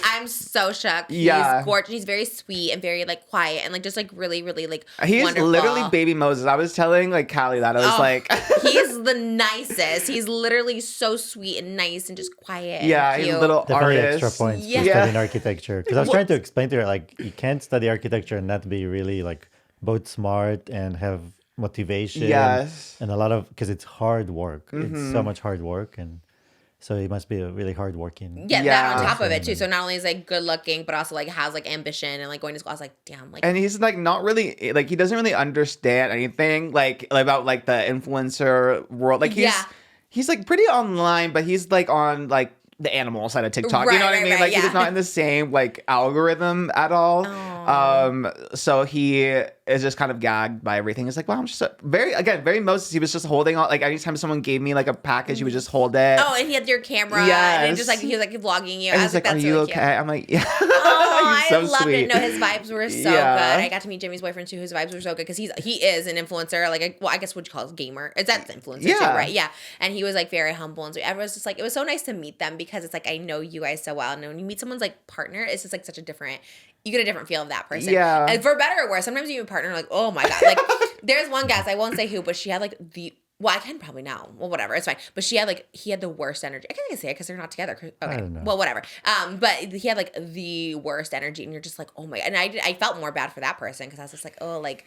I'm so shocked. Yeah. He's gorgeous. He's very sweet and very like quiet and like just like really, really like He's wonderful. literally baby Moses. I was telling like Callie that I was Oh, like, he's the nicest. He's literally so sweet and nice and just quiet. yeah, and he's cute. a little Definitely artist. extra points Yeah. for Yeah. studying architecture. Because I was trying to explain to her, like, you can't study architecture and not be really, like, both smart and have motivation. Yes. And a lot of, because it's hard work. It's so much hard work. And so he must be a really hard working. Yeah, that Yeah. on top of it too. So not only is like good looking, but also like has like ambition and like going to school. I was like, damn, like And he's like not really like he doesn't really understand anything like about like the influencer world. Like Yeah. he's like pretty online, but he's like on like the animal side of TikTok. You Right, know what I right, mean? right, Like yeah. he's not in the same like algorithm at all. So he is just kind of gagged by everything. He's like, wow, I'm just very Moses. He was just holding on. Like anytime someone gave me like a package, he would just hold it. oh, and he had your camera. And Yes. he just like he was like vlogging you. and I he's was like, like, are that's you really okay? cute. I'm like, yeah. Oh, He's so I loved sweet. it. No, his vibes were so Yeah. good. I got to meet Jimmy's boyfriend too. His vibes were so good because he is an influencer. Like, well, I guess what you call it, gamer. Is that influencer too, Yeah. right? Yeah. And he was like very humble and so everyone's just like it was so nice to meet them because it's like I know you guys so well, and when you meet someone's like partner, it's just like such a different. You get a different feel of that person. Yeah. And for better or worse, sometimes you have a partner like, oh my god, like there's one guest I won't say who, but she had like the. Well, I can probably now. Well, whatever, it's fine. But she had like he had the worst energy. I can't say it because they're not together. Okay, don't know. well, whatever. But he had like the worst energy, and you're just like, oh my. And I felt more bad for that person because I was just like, oh, like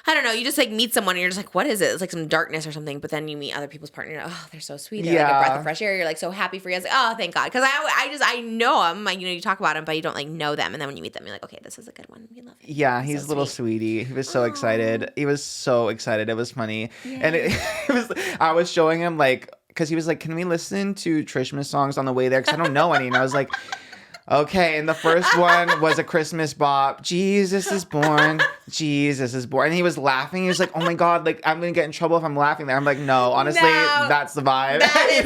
I don't know, you just like meet someone and you're just like, what is it? It's like some darkness or something. But then you meet other people's partner. And oh, they're so sweet. They're like a breath of fresh air. You're like so happy for you. I was like, oh, thank God. Because I know them. Like, you talk about them, but you don't like know them. And then when you meet them, you're like, okay, this is a good one. We love him. Yeah, he's a little sweetie. He was so excited. He was so excited. It was funny. Yeah. And it was. I was showing him like, because he was like, can we listen to Trishmas songs on the way there? Because I don't know any. And I was like, okay, and the first one was a Christmas bop. Jesus is born. Jesus is born. And he was laughing. He was like, oh my God, like, I'm going to get in trouble if I'm laughing there. I'm like, no, honestly, that's the vibe. That is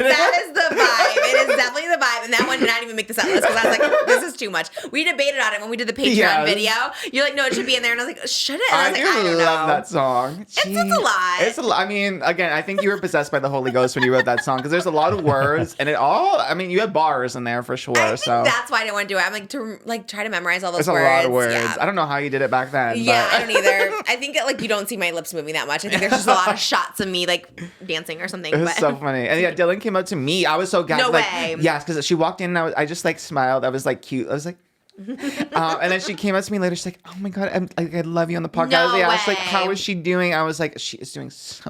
the vibe. It is definitely the vibe. And that one did not even make the set list because I was like, this is too much. We debated on it when we did the Patreon video. You're like, no, it should be in there. And I was like, should it? And I was like, I don't love know. that song. It's a lot. It's a lot. I mean, again, I think you were possessed by the Holy Ghost when you wrote that song because there's a lot of words and you had bars in there for sure. I think that's why I didn't want to do it. I'm like, to like try to memorize all those words. There's a lot of words. Yeah. I don't know how you did it back then. Yeah, but. I don't either. I think like you don't see my lips moving that much. I think there's just a lot of shots of me like dancing or something. It was so funny. And yeah, Dylan came up to me. I was so gagged. No like, way. Yes, because she walked in and I just like smiled. I was like cute. I was like, and then she came up to me later. She's like, "Oh my God, I love you on the podcast." No I was like, way. "How is she doing?" I was like, "She is doing so."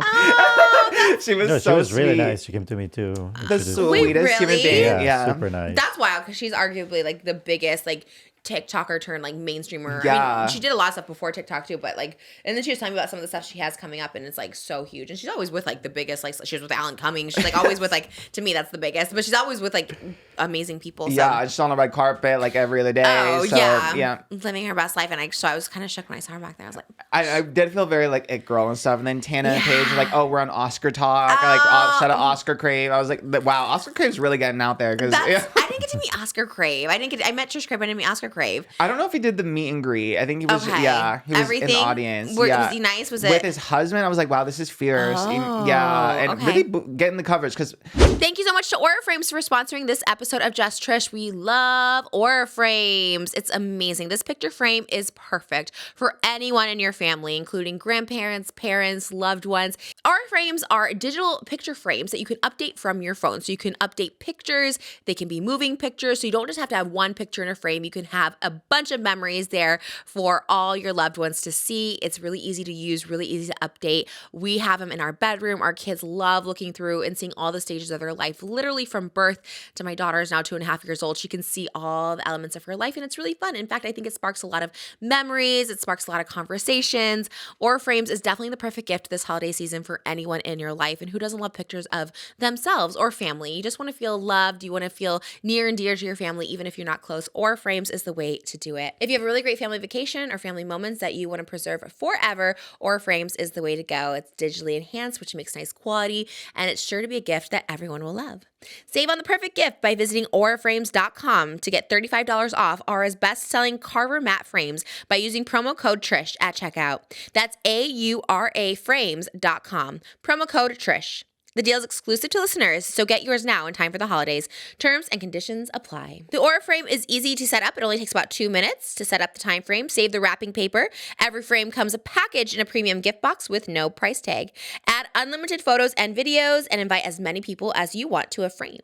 She was No, so she was sweet. really nice. She came to me too. The sweetest human really? being. Yeah, super nice. That's wild because she's arguably like the biggest like TikToker turned like mainstreamer. I Yeah. mean, she did a lot of stuff before TikTok too, but like, and then she was telling me about some of the stuff she has coming up, and it's like so huge. And she's always with like the biggest, like she was with Alan Cumming. She's like always with like, to me that's the biggest, but she's always with like amazing people. So. Yeah, just on the red carpet like every other day. Oh so, yeah, living her best life. And I was kind of shook when I saw her back there. I was like, I did feel very like it girl and stuff. And then Tana and Paige were like, "Oh, we're on Oscar Talk." Like, shout out Oscar Crave. I was like, "Wow, Oscar Crave's really getting out there." Because I didn't get to meet Oscar Crave. I met Trish Crave, but I didn't meet Oscar Crave. I don't know if he did the meet and greet. I think he was, he was in the audience. Was he nice? Was it? With his husband, I was like, wow, this is fierce. And really getting the coverage. Because thank you so much to Aura Frames for sponsoring this episode of Just Trish. We love Aura Frames. It's amazing. This picture frame is perfect for anyone in your family, including grandparents, parents, loved ones. Aura Frames are digital picture frames that you can update from your phone. So you can update pictures. They can be moving pictures. So you don't just have to have one picture in a frame. You can have a bunch of memories there for all your loved ones to see. It's really easy to use, really easy to update. We have them in our bedroom. Our kids love looking through and seeing all the stages of their life, literally from birth to my daughter is now 2.5 years old. She can see all the elements of her life, and it's really fun. In fact, I think it sparks a lot of memories. It sparks a lot of conversations. Aura Frames is definitely the perfect gift this holiday season for anyone in your life. And who doesn't love pictures of themselves or family? You just want to feel loved. You want to feel near and dear to your family, even if you're not close. Aura Frames is the way to do it. If you have a really great family vacation or family moments that you want to preserve forever, Aura Frames is the way to go. It's digitally enhanced, which makes nice quality, and it's sure to be a gift that everyone will love. Save on the perfect gift by visiting auraframes.com to get $35 off Aura's best-selling Carver matte frames by using promo code TRISH at checkout. That's auraframes.com. Promo code TRISH. The deal is exclusive to listeners, so get yours now in time for the holidays. Terms and conditions apply. The Aura frame is easy to set up. It only takes about 2 minutes to set up the time frame. Save the wrapping paper. Every frame comes packaged in a premium gift box with no price tag. Add unlimited photos and videos and invite as many people as you want to a frame.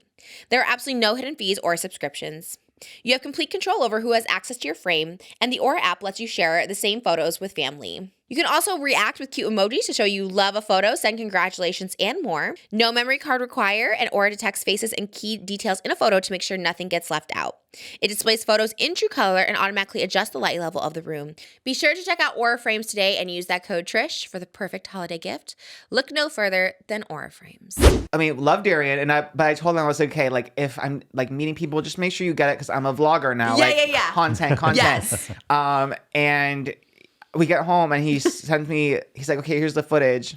There are absolutely no hidden fees or subscriptions. You have complete control over who has access to your frame, and the Aura app lets you share the same photos with family. You can also react with cute emojis to show you love a photo, send congratulations, and more. No memory card required, and Aura detects faces and key details in a photo to make sure nothing gets left out. It displays photos in true color and automatically adjusts the light level of the room. Be sure to check out Aura Frames today and use that code TRISH for the perfect holiday gift. Look no further than Aura Frames. I mean, love Darian, but I told him I was like, okay, like if I'm like meeting people, just make sure you get it because I'm a vlogger now. Yeah. Content. Yes. And we get home and he sends me, he's like, okay, here's the footage.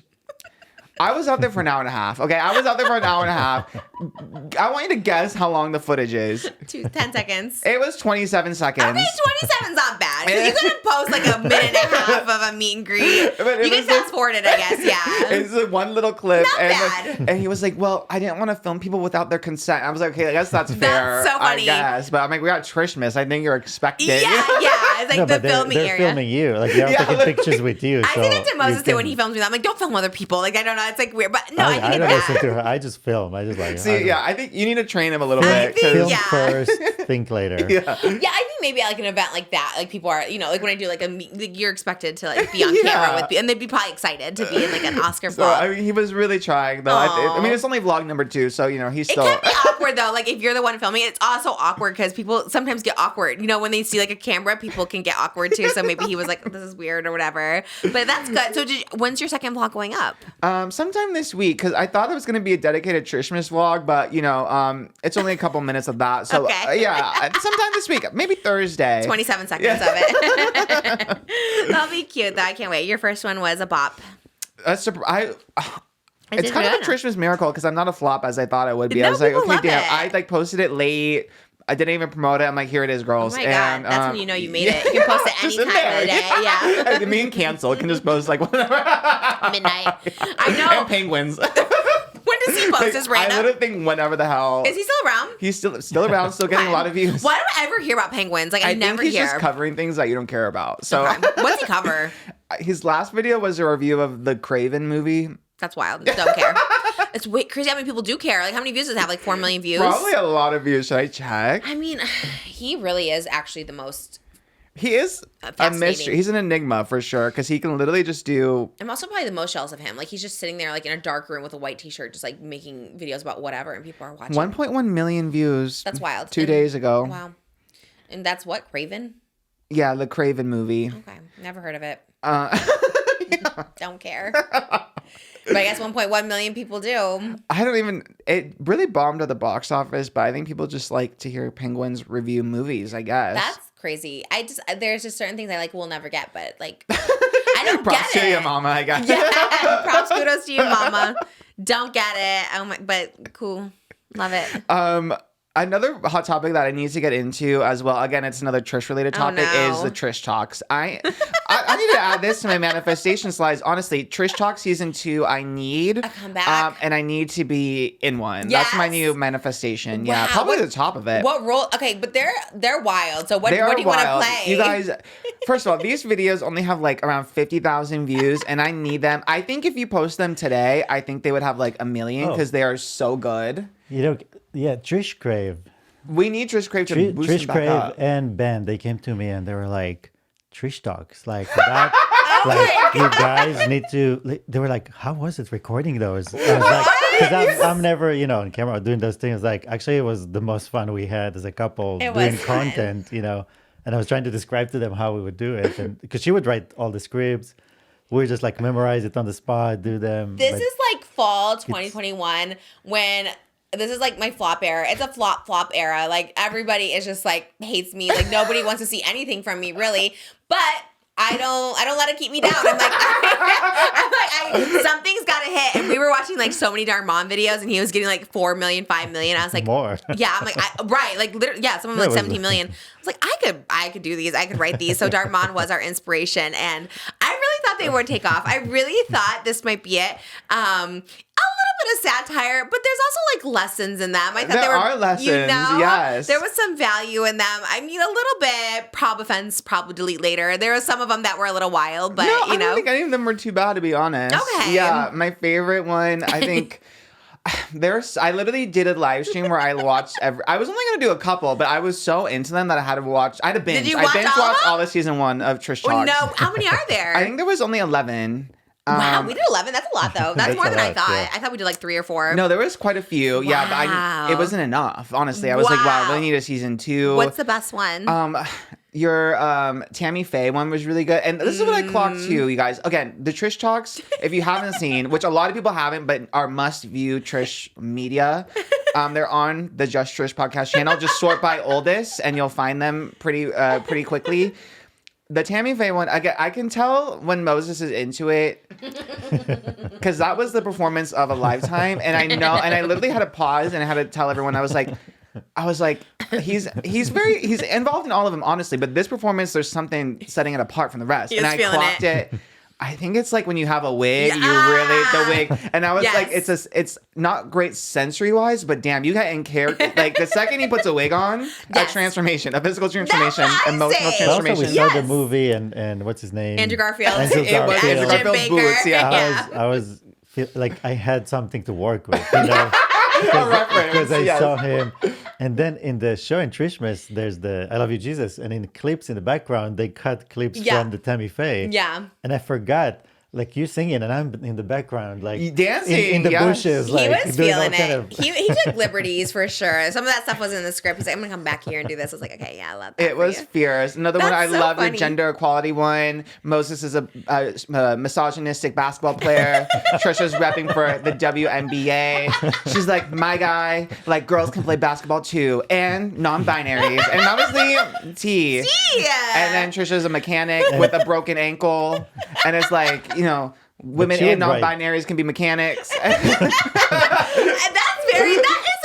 I was out there for an hour and a half. Okay, I was out there for an hour and a half. I want you to guess how long the footage is. 10 seconds. It was 27 seconds. Okay, 27's not bad. You could post like a minute and a half of a meet and greet. You can fast forward it, I guess, yeah. It's like one little clip. Not bad. And he was like, well, I didn't want to film people without their consent. I was like, okay, I guess that's fair. That's so funny. I guess. But I'm like, we got Trishmas. I think you're expecting. Yeah. It's like the filming they're area. filming you. Like they're taking pictures with you. I say that to Moses too when he films me. I'm like, don't film other people. Like, I don't know. It's like weird. But no, I think don't it's listen bad. to her. I just film. I just like. See, I think you need to train him a little bit. think, Film yeah. first, think later. Yeah. Yeah, I think maybe at like an event like that, like people are, you know, like when I do like like you're expected to like be on Yeah. camera with, and they'd be probably excited to be in like an Oscar So, vlog. I mean, he was really trying, though. I mean, it's only vlog number 2, so, you know, he's It still... can be awkward though. Like if you're the one filming, it's also awkward because people sometimes get awkward. You know, when they see like a camera, people can get awkward too. So maybe he was like, "This is weird" or whatever. But that's good. So when's your second vlog going up? Sometime this week, because I thought it was going to be a dedicated Trishmas vlog, but, you know, it's only a couple minutes of that. So, Okay. sometime this week, maybe Thursday. 27 seconds of it. That'll be cute though. I can't wait. Your first one was a bop. It's kind of a good? Trishmas miracle because I'm not a flop as I thought I would be. No, I was like, people okay, love damn. it. I like posted it late. I didn't even promote it. I'm like, here it is, Oh girls. my God. And, That's when you know you made it. You can post it any just in time of the there. day. Yeah. Like, me and cancel can just post like whatever. Midnight. I know. And penguins. When does he post his I random? literally think whenever the hell. Is he still around? He's still around, still getting a lot of views. Why do I ever hear about penguins? Like I never think he's hear. just covering things that you don't care about. So Okay. What's he cover? his last video was a review of the Craven movie. That's wild. Don't care. It's crazy how many people do care. Like how many views does it have? Like 4 million views? Probably a lot of views. Should I check? I mean, he really is actually the most. He is a Fascinating. mystery. He's an enigma for sure because he can literally just do. I'm also probably the most jealous of him. Like he's just sitting there like in a dark room with a white t-shirt, just like making videos about whatever, and people are watching. 1.1 million views. That's wild. 2 days ago. Wow. And that's what, Craven? Yeah, the Craven movie. Okay. Never heard of it. Yeah. Don't care. But I guess 1.1 million people do. I don't even. It really bombed at the box office, but I think people just like to hear penguins review movies. I guess That's crazy. There's just certain things I like will never get, but like I don't props get to it. you, mama. I guess. Yeah. Props, kudos to you, mama. Don't get it. Oh my, but cool. Love it. Another hot topic that I need to get into as well. Again, it's another Trish related topic. no. Is the Trish talks. I need to add this to my manifestation slides. Honestly, Trish Talk season 2. I need A comeback. and I need to be in one. That's my Yes. new manifestation. Yeah, Wow. probably What- the top of it. What role? Okay, but they're wild. So what They are do you want to wild. play? You guys, first of all, these videos only have like around 50,000 views, and I need them. I think if you post them today, I think they would have like 1 million because they are so good. You know, yeah, Trish Crave. We need Trish Crave to boost Trish them back Crave up. and Ben, they came to me and they were like, Trish Talks. Like, that, like you guys need to, they were like, how was it recording those? I was like, because I'm never, you know, on camera doing those things. Like, actually, it was the most fun we had as a couple It doing was fun. content, you know. And I was trying to describe to them how we would do it. And because she would write all the scripts. We would just like memorize it on the spot, do them. This but- is like fall 2021 when this is like my flop era. It's a flop era. Like everybody is just like hates me. Like nobody wants to see anything from me really. But I don't let it keep me down. Something's got to hit. And we were watching like so many Darmon videos, and he was getting like 4 million, 5 million. I was like, More. Yeah, I'm like, right, like literally, yeah, some of them like 17 million. I was like, I could do these. I could write these. So Darmon was our inspiration, and I really thought they would take off. I really thought this might be it. A little bit of satire, but there's also like lessons in them. I thought There are lessons, yes. there was some value in them. I mean, a little bit. Prob offense, probably delete later. There were some of them that were a little wild, but No, I you know, don't think any of them were too bad, to be honest. Okay. Yeah, my favorite one, I think. I literally did a live stream where I watched I was only gonna do a couple, but I was so into them that I had to watch. I had to binge. Did you I watch binge all of watched them? all of season 1 of Trish Oh, Talks. no. How many are there? I think there was only 11. Wow, we did 11. That's a lot, though. That's That's more a than I lot, thought. yeah. I thought we did like 3 or 4. No, there was quite a few. Yeah, Wow. but it wasn't enough. Honestly, I was like, wow, I really need a season 2. What's the best one? Your Tammy Faye one was really good. And this is what I clocked too, you guys. Again, the Trish Talks, if you haven't seen, which a lot of people haven't, but are must-view Trish media, they're on the Just Trish podcast channel. Just sort by oldest, and you'll find them pretty quickly. The Tammy Faye one, I can tell when Moses is into it, because that was the performance of a lifetime. And I literally had to pause and I had to tell everyone, I was like, he's involved in all of them, honestly. But this performance, there's something setting it apart from the rest. He And was I feeling clocked it. I think it's like when you have a wig, Yeah. the wig. And I was like, Yes. it's not great sensory wise, but damn, you got in character. Like the second he puts a wig on, a Yes. transformation, a physical transformation, what I emotional say. But also, transformation. we saw the Yes. movie and what's his name? Andrew Garfield. Andrew It was Garfield. Andrew Jim Garfield's Baker. boots, yeah. Yeah. I was like I had something to work with, you know, A reference, because I yes. saw him. And then in the show in Trishmas, there's the I Love You Jesus, and in clips in the background, they cut clips from the Tammy Faye. Yeah. And I forgot, like you singing, and I'm in the background, like dancing in the bushes. He like, was doing all feeling kind it. of- He took liberties for sure. Some of that stuff wasn't in the script. He's like, I'm gonna come back here and do this. I was like, okay, yeah, I love that. It was fierce. Another one I That's so love, the funny. gender equality one. Moses is a misogynistic basketball player. Trisha's repping for the WNBA. She's like, my guy, like girls can play basketball too, and non-binaries. And that was the tea. And then Trisha's a mechanic with a broken ankle, and it's like, you know, women she and would write. non-binaries can be mechanics. That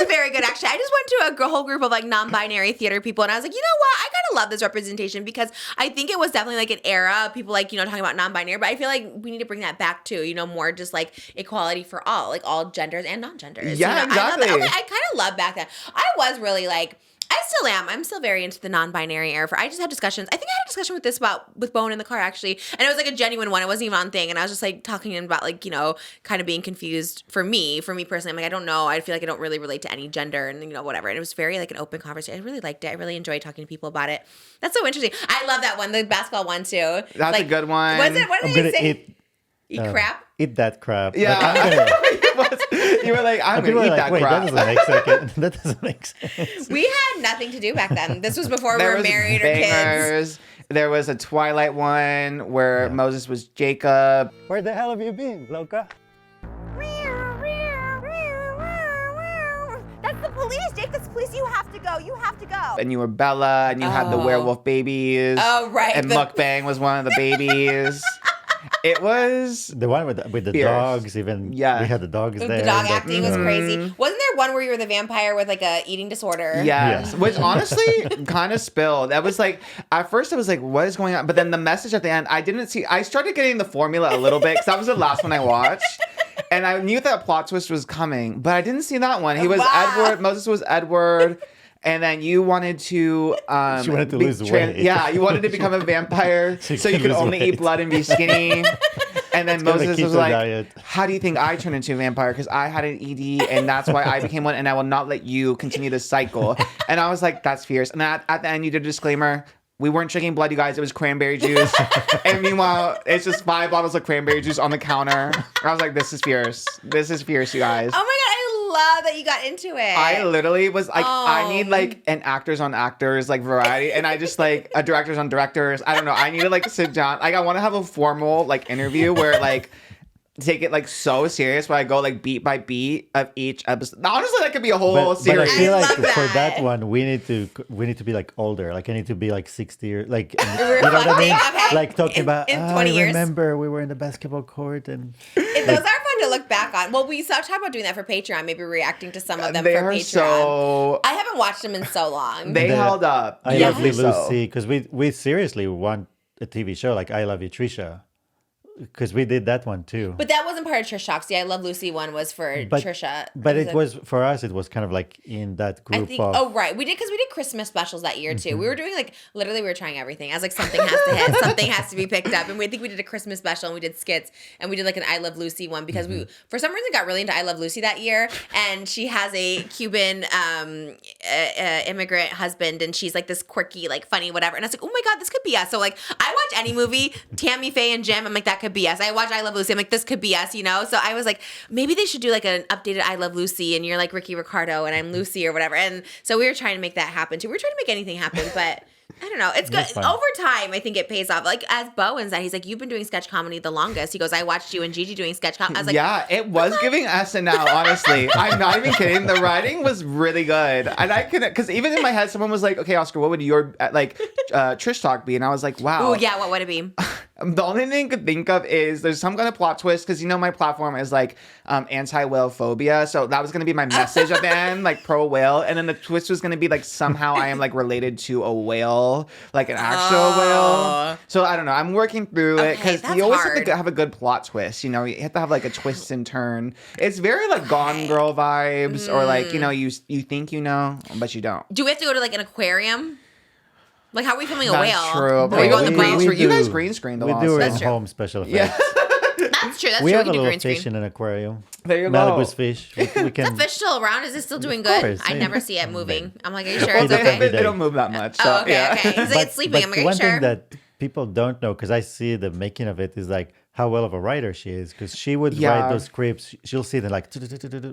is a very good, actually. I just went to a whole group of like non-binary theater people, and I was like, you know what? I kind of love this representation because I think it was definitely like an era of people like, you know, talking about non-binary, but I feel like we need to bring that back too, you know, more just like equality for all, like all genders and non-genders. Yeah, you know? exactly. I kind of love back then. I was really like, I still am. I'm still very into the non-binary era. I just had discussions. I think I had a discussion with BOWEN in the car actually, and it was like a genuine one. It wasn't even on thing, and I was just like talking about like, you know, kind of being confused for me personally. I'm like, I don't know. I feel like I don't really relate to any gender, and you know, whatever. And it was very like an open conversation. I really liked it. I really enjoyed talking to people about it. That's so interesting. I love that one, the basketball one too. That's a good one. Was it? What I'm did gonna he say? eat Eat crap. Eat that crap. Yeah. Like, I'm gonna, You were like, I'm people going to are eat like, that wait, crap. that doesn't make sense. That doesn't make sense. We had nothing to do back then. This was before we There were was married or kids. bangers. There was a Twilight one where Moses was Jacob. Where the hell have you been, Loca? That's the police, Jake. That's the police. You have to go. You have to go. And you were Bella, and you had the werewolf babies. Oh, right. And Mukbang was one of the babies. It was... The one with the fierce. dogs, even. Yeah. We had the dogs there. The dog but- acting was crazy. Wasn't there one where you were the vampire with like a eating disorder? Yes. Yeah. Which honestly kind of spilled. That was like, at first I was like, what is going on? But then the message at the end, I started getting the formula a little bit because that was the last one I watched. And I knew that plot twist was coming, but I didn't see that one. He was Edward. Moses was Edward. And then you wanted to... She wanted to lose weight. Yeah, you wanted to become a vampire so you could lose only weight. eat blood and be skinny. And then gonna Moses keep was the like, diet. how do you think I turned into a vampire? Because I had an ED and that's why I became one and I will not let you continue this cycle. And I was like, that's fierce. And at the end, you did a disclaimer. We weren't drinking blood, you guys. It was cranberry juice. And meanwhile, it's just 5 bottles of cranberry juice on the counter. I was like, this is fierce. This is fierce, you guys. Oh my god, I love that you got into it. I literally was like, I Oh. need like an actors on actors like variety, and I just like a directors on directors. I don't know. I need to like sit down. Like I want to have a formal like interview where like take it like so serious where I go like beat by beat of each episode. Honestly, that could be a whole But I series. feel I like love for that. that one, we need to be like older. Like I need to be like 60 or like, you know what I mean? Okay. Like talking about, in 20 I years. remember we were in the basketball court and Those are fun to look back on. Well, we talked about doing that for Patreon, maybe reacting to some of them They for are Patreon. so. I haven't watched them in so long. They held up. I Yeah. Love You So. Lucy, because we seriously want a TV show like I Love You Trisha, because we did that one too. But that wasn't part of Trish Talks. The I Love Lucy one was for Trisha. But it was for us. It was kind of like in that I group think. of. Oh right, we did because we did Christmas specials that year too. We were doing like literally we were trying everything. I was like something has to hit, something has to be picked up, and I think we did a Christmas special and we did skits and we did like an I Love Lucy one because we for some reason got really into I Love Lucy that year. And she has a Cuban immigrant husband and she's like this quirky like funny whatever. And I was like, oh my god, this could be us. So like I watch any movie, Tammy Faye and Jim. I'm like that could be us. I watch I Love Lucy. I'm like this could be us. You know. So I was like maybe they should do like an updated I Love Lucy and you're like Ricky Ricardo and I'm Lucy or whatever. And so we were trying to make that happen too. We were trying to make anything happen, but I don't know. It's good. That's fun. Over time, I think it pays off. Like as BOWEN's that he's like, you've been doing sketch comedy the longest. He goes, I watched you and Gigi doing sketch comedy. I was like, Yeah, it was giving SNL, honestly. I'm not even kidding. The writing was really good. And I couldn't, because even in my head, someone was like, okay, Oscar, what would your, like, Trish talk be? And I was like, wow. oh yeah, what would it be? The only thing I could think of is there's some kind of plot twist, because, you know, my platform is, like, anti-whale phobia. So that was going to be my message at the end, like, pro-whale. And then the twist was going to be, like, somehow I am, like, related to a whale, like an actual whale. So I don't know. I'm working through it, Okay, because that's you always hard. have to have a good plot twist. You know, you have to have, like, a twist and turn. It's very, like, Gone Girl vibes, or, like, you know, you think you know, but you don't. Do we have to go to like an aquarium? Like how are we filming a That's wheel? true. Or we go on the We- boat? we You guys do- green screen the We law. do That's in true. home special Yeah. effects. That's It's true. That's We true. have We a can do little green fish screen. in an aquarium. There you go. Malibu's fish. We can. The fish still around? Is it still doing good? course, I yeah. never see it moving. I'm like, are you sure Well, it's does okay? every they day. don't move that much. So, Oh, okay, yeah. okay. He's like, it's sleeping. I'm like, are you one sure? thing that people don't know, because I see the making of it, is like how well of a writer she is. Because she would Yeah. write those scripts. She'll see them like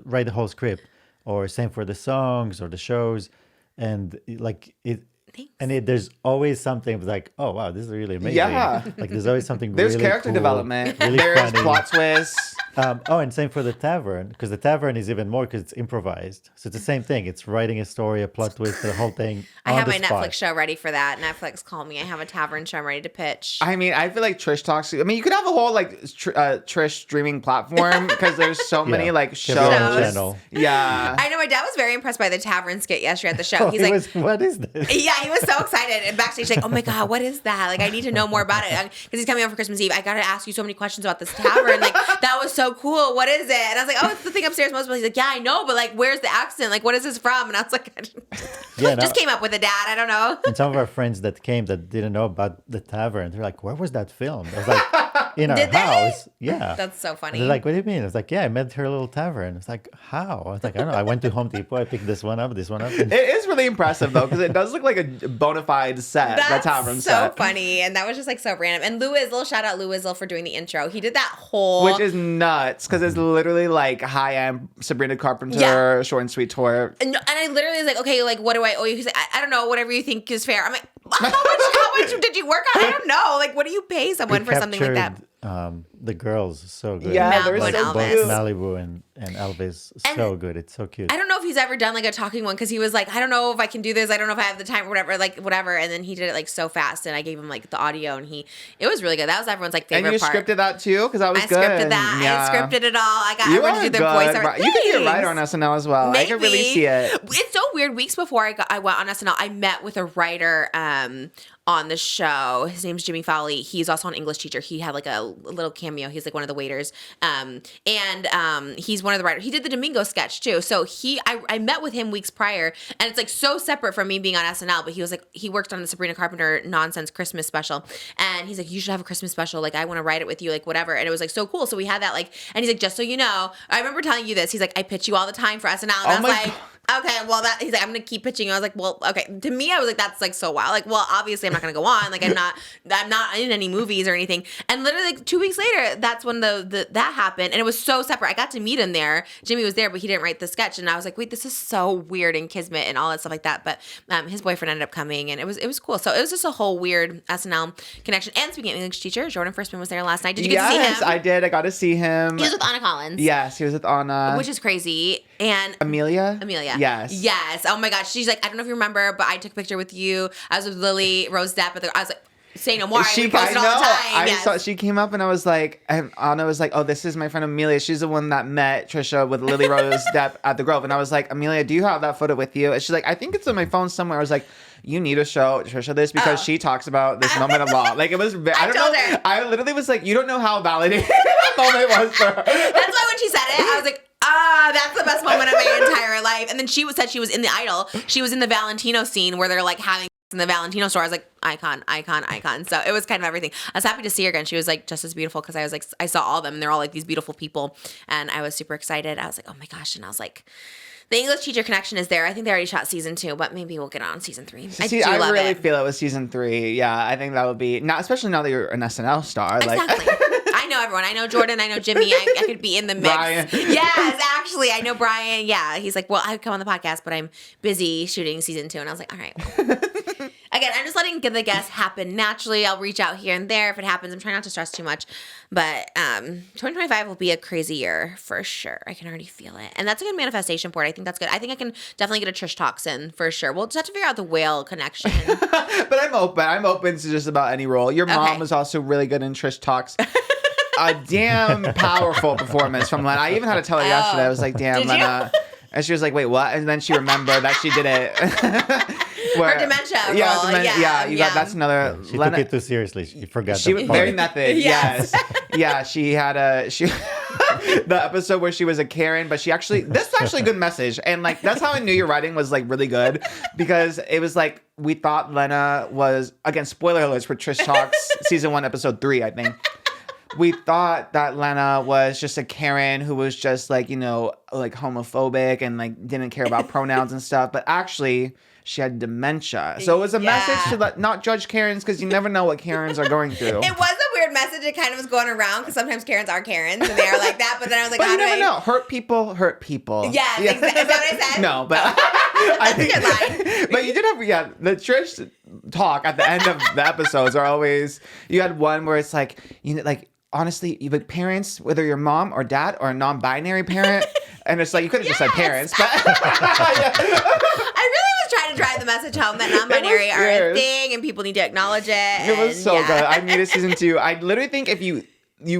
write the whole script, or same for the songs or the shows, and like it. Thanks. And there's always something like, oh wow, this is really amazing. Yeah. Like there's always something. There's really character cool, development. Really There's funny. plot twists. And same for the tavern, because the tavern is even more because it's improvised. So it's the same thing. It's writing a story, a plot twist, the whole thing. I on have the my spot. Netflix show ready for that. Netflix called me. I have a tavern show I'm ready to pitch. I mean, I feel like Trish talks. I mean, you could have a whole like Trish streaming platform because there's so many Yeah. like She has her own shows. channel. Yeah. I know my dad was very impressed by the tavern skit yesterday at the show. Oh, He's he like, was, what is this? yeah, he was so excited. And backstage, like, oh my God, what is that? Like, I need to know more about it. Because he's coming over for Christmas Eve. I got to ask you so many questions about this tavern. Like, that was so cool. What is it? And I was like, oh, it's the thing upstairs. Most He's like, yeah, I know, but like, where's the accent? Like, what is this from? And I was like, Yeah, no. just came up with it, Dad. I don't know. And some of our friends that came that didn't know about the tavern, they're like, where was that filmed? I was like, in our Did they? house. Yeah. That's so funny. They're like, what do you mean? I was like, yeah, I met her little tavern. I was like, how? I was like, I don't know. I went to Home Depot. I picked this one up, this one up. And It is really impressive though, because it does look like a bona fide set. That's the tavern so set. funny. And that was just like so random. And Lou Izzle, shout out Lou Izzle for doing the intro. He did that whole. Which is nuts because it's literally like high end Sabrina Carpenter Yeah. short and sweet tour. And I literally was like, okay, like, what do I owe you? He's like, I don't know, whatever you think is fair. I'm like, how much did you work on? I don't know. Like, what do you pay someone for something like that? The girls so good. Yeah, they're Malibu so and Both Elvis. Malibu and Elvis, so good. It's so cute. I don't know if he's ever done like a talking one because he was like, I don't know if I can do this. I don't know if I have the time or whatever, like whatever. And then he did it like so fast, and I gave him like the audio, and it was really good. That was everyone's like And favorite you part. scripted that too? Because that was I good. scripted that. Yeah. I scripted it all. I got You everyone are to do the good. voiceover. You could be a Thanks. writer on SNL as well. I could really see it. It's so weird. Weeks before I went on SNL, I met with a writer on the show. His name's Jimmy Fowley. He's also an English teacher. He had like a little cameo. He's like one of the waiters. He's one of the writers. He did the Domingo sketch too. So I met with him weeks prior, and it's like so separate from me being on SNL, but he was like, he worked on the Sabrina Carpenter nonsense Christmas special. And he's like, you should have a Christmas special. Like, I want to write it with you, like whatever. And it was like so cool. So we had that like, and he's like, just so you know, I remember telling you this. He's like, I pitch you all the time for SNL. And I was my like, God. okay, well, he's like, I'm gonna keep pitching you. I was like, well, okay. To me, I was like, that's like so wild. Like, well, obviously, I'm not gonna go on. Like, I'm not in any movies or anything. And literally, like 2 weeks later, that's when that happened, and it was so separate. I got to meet him there. Jimmy was there, but he didn't write the sketch, and I was like, wait, this is so weird and kismet and all that stuff like that. But his boyfriend ended up coming, and it was cool. So it was just a whole weird SNL connection. And speaking of English teacher, Jordan Firstman was there last night. Did you get to see him? Yes, I did. I got to see him. He was with Anna Collins. Yes, he was with Anna. Which is crazy. And Amelia? Yes. Yes. Yes. Oh my gosh. She's like, I don't know if you remember, but I took a picture with you. I was with Lily Rose Depp. I was like, say no more. We post it all the time. Yes. She came up and I was like, and Anna was like, oh, this is my friend Amelia. She's the one that met Trisha with Lily Rose Depp at the Grove. And I was like, Amelia, do you have that photo with you? And she's like, I think it's on my phone somewhere. I was like, you need to show Trisha this because she talks about this moment a lot. Like, it was, I don't told know. her. I literally was like, you don't know how validating that moment was for her. That's why when she said it, I was like, that's the best moment of my entire life. And then said she was in the Idol. She was in the Valentino scene where they're like having in the Valentino store. I was like, icon. So it was kind of everything. I was happy to see her again. She was like just as beautiful because I was like, I saw all of them and they're all like these beautiful people. And I was super excited. I was like, oh my gosh. And I was like, the English teacher connection is there. I think they already shot season 2, but maybe we'll get on season 3. I really feel it was season 3. Yeah, I think that would be, not especially now that you're an SNL star. Exactly. Like, I know everyone. I know Jordan. I know Jimmy. I could be in the mix. Brian. Yes, actually. I know Brian. Yeah. He's like, well, I would come on the podcast, but I'm busy shooting season 2. And I was like, all right. Well. Again, I'm just letting the guests happen naturally. I'll reach out here and there if it happens. I'm trying not to stress too much. But 2025 will be a crazy year for sure. I can already feel it. And that's a good manifestation for it. I think that's good. I think I can definitely get a Trish Talks in for sure. We'll just have to figure out the whale connection. but I'm open. I'm open to just about any role. Your mom Okay. was also really good in Trish Talks. A damn powerful performance from Lena. I even had to tell her yesterday. I was like, damn, Did you? Lena. And she was like, wait, what? And then she remembered that she did it. Her dementia role. Yeah, you got that's another. She Lena, took it too seriously. She forgot she the was part. very method. Yes. Yes. Yeah, she had the episode where she was a Karen, but this is actually a good message. And like that's how I knew your writing was like really good because it was like we thought Lena was, again, spoiler alerts for Trish Talks season 1 episode 3, I think. we thought that Lena was just a Karen who was just like, like homophobic and like didn't care about pronouns and stuff. But actually, she had dementia. So it was a message to not judge Karens because you never know what Karens are going through. It was a weird message. It kind of was going around because sometimes Karens are Karens and they are like that. But then I was like, but you never know. Hurt people hurt people. Yeah, exactly. Is that what I said? No, but I think a good line. But you did have the Trish talk at the end of the episodes are always. You had one where it's like honestly, you like parents, whether you're mom or dad or a non-binary parent, and it's like you could have just said parents, but I really was trying to drive the message home that non-binary are a thing and people need to acknowledge it. It was so good. I needed season 2. I literally think if you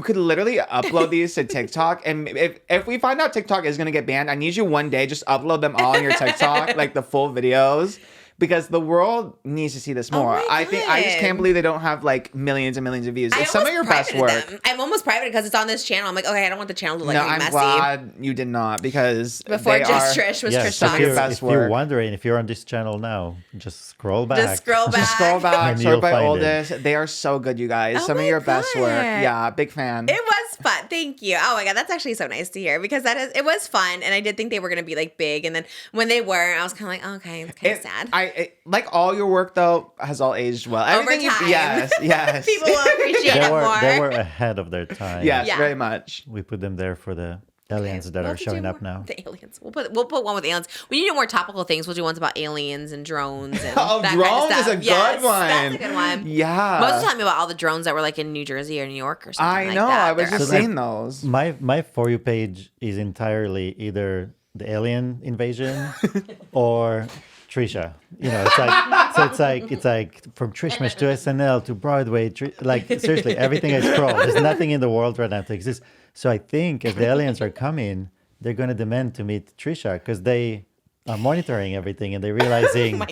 could literally upload these to TikTok, and if we find out TikTok is gonna get banned, I need you one day just upload them all on your TikTok, like the full videos. Because the world needs to see this more. I just can't believe they don't have like millions and millions of views. It's some of your best work. I'm almost private because it's on this channel. I'm like, okay, I don't want the channel to look I'm messy. glad you did not because before just Trish was Trish some of your best if work. you're wondering if you're on this channel now, just scroll back. Just scroll back. Sort by oldest. They are so good, you guys. Some of your best work. Yeah, big fan. It was fun. Thank you. Oh my god, that's actually so nice to hear because it was fun, and I did think they were gonna be like big, and then when they were, I was kind of like, oh, okay, it's kind of sad. Like all your work though has all aged well. Everything Over time. Yes. People will appreciate it more. They were ahead of their time. Yes, very much. We put them there for the aliens that are showing up now. The aliens. We'll put one with aliens. We need to do more topical things. We'll do ones about aliens and drones and drones kind of stuff. is a good one. That's a good one. Yeah. Most of the time about all the drones that were like in New Jersey or New York or something I know. like that. I was just seeing those. My For You page is entirely either the alien invasion or Trisha. It's like from Trishmas to SNL to Broadway. Like seriously, everything I scroll. There's nothing in the world right now that exists. So I think if the aliens are coming, they're going to demand to meet Trisha because they are monitoring everything and they're realizing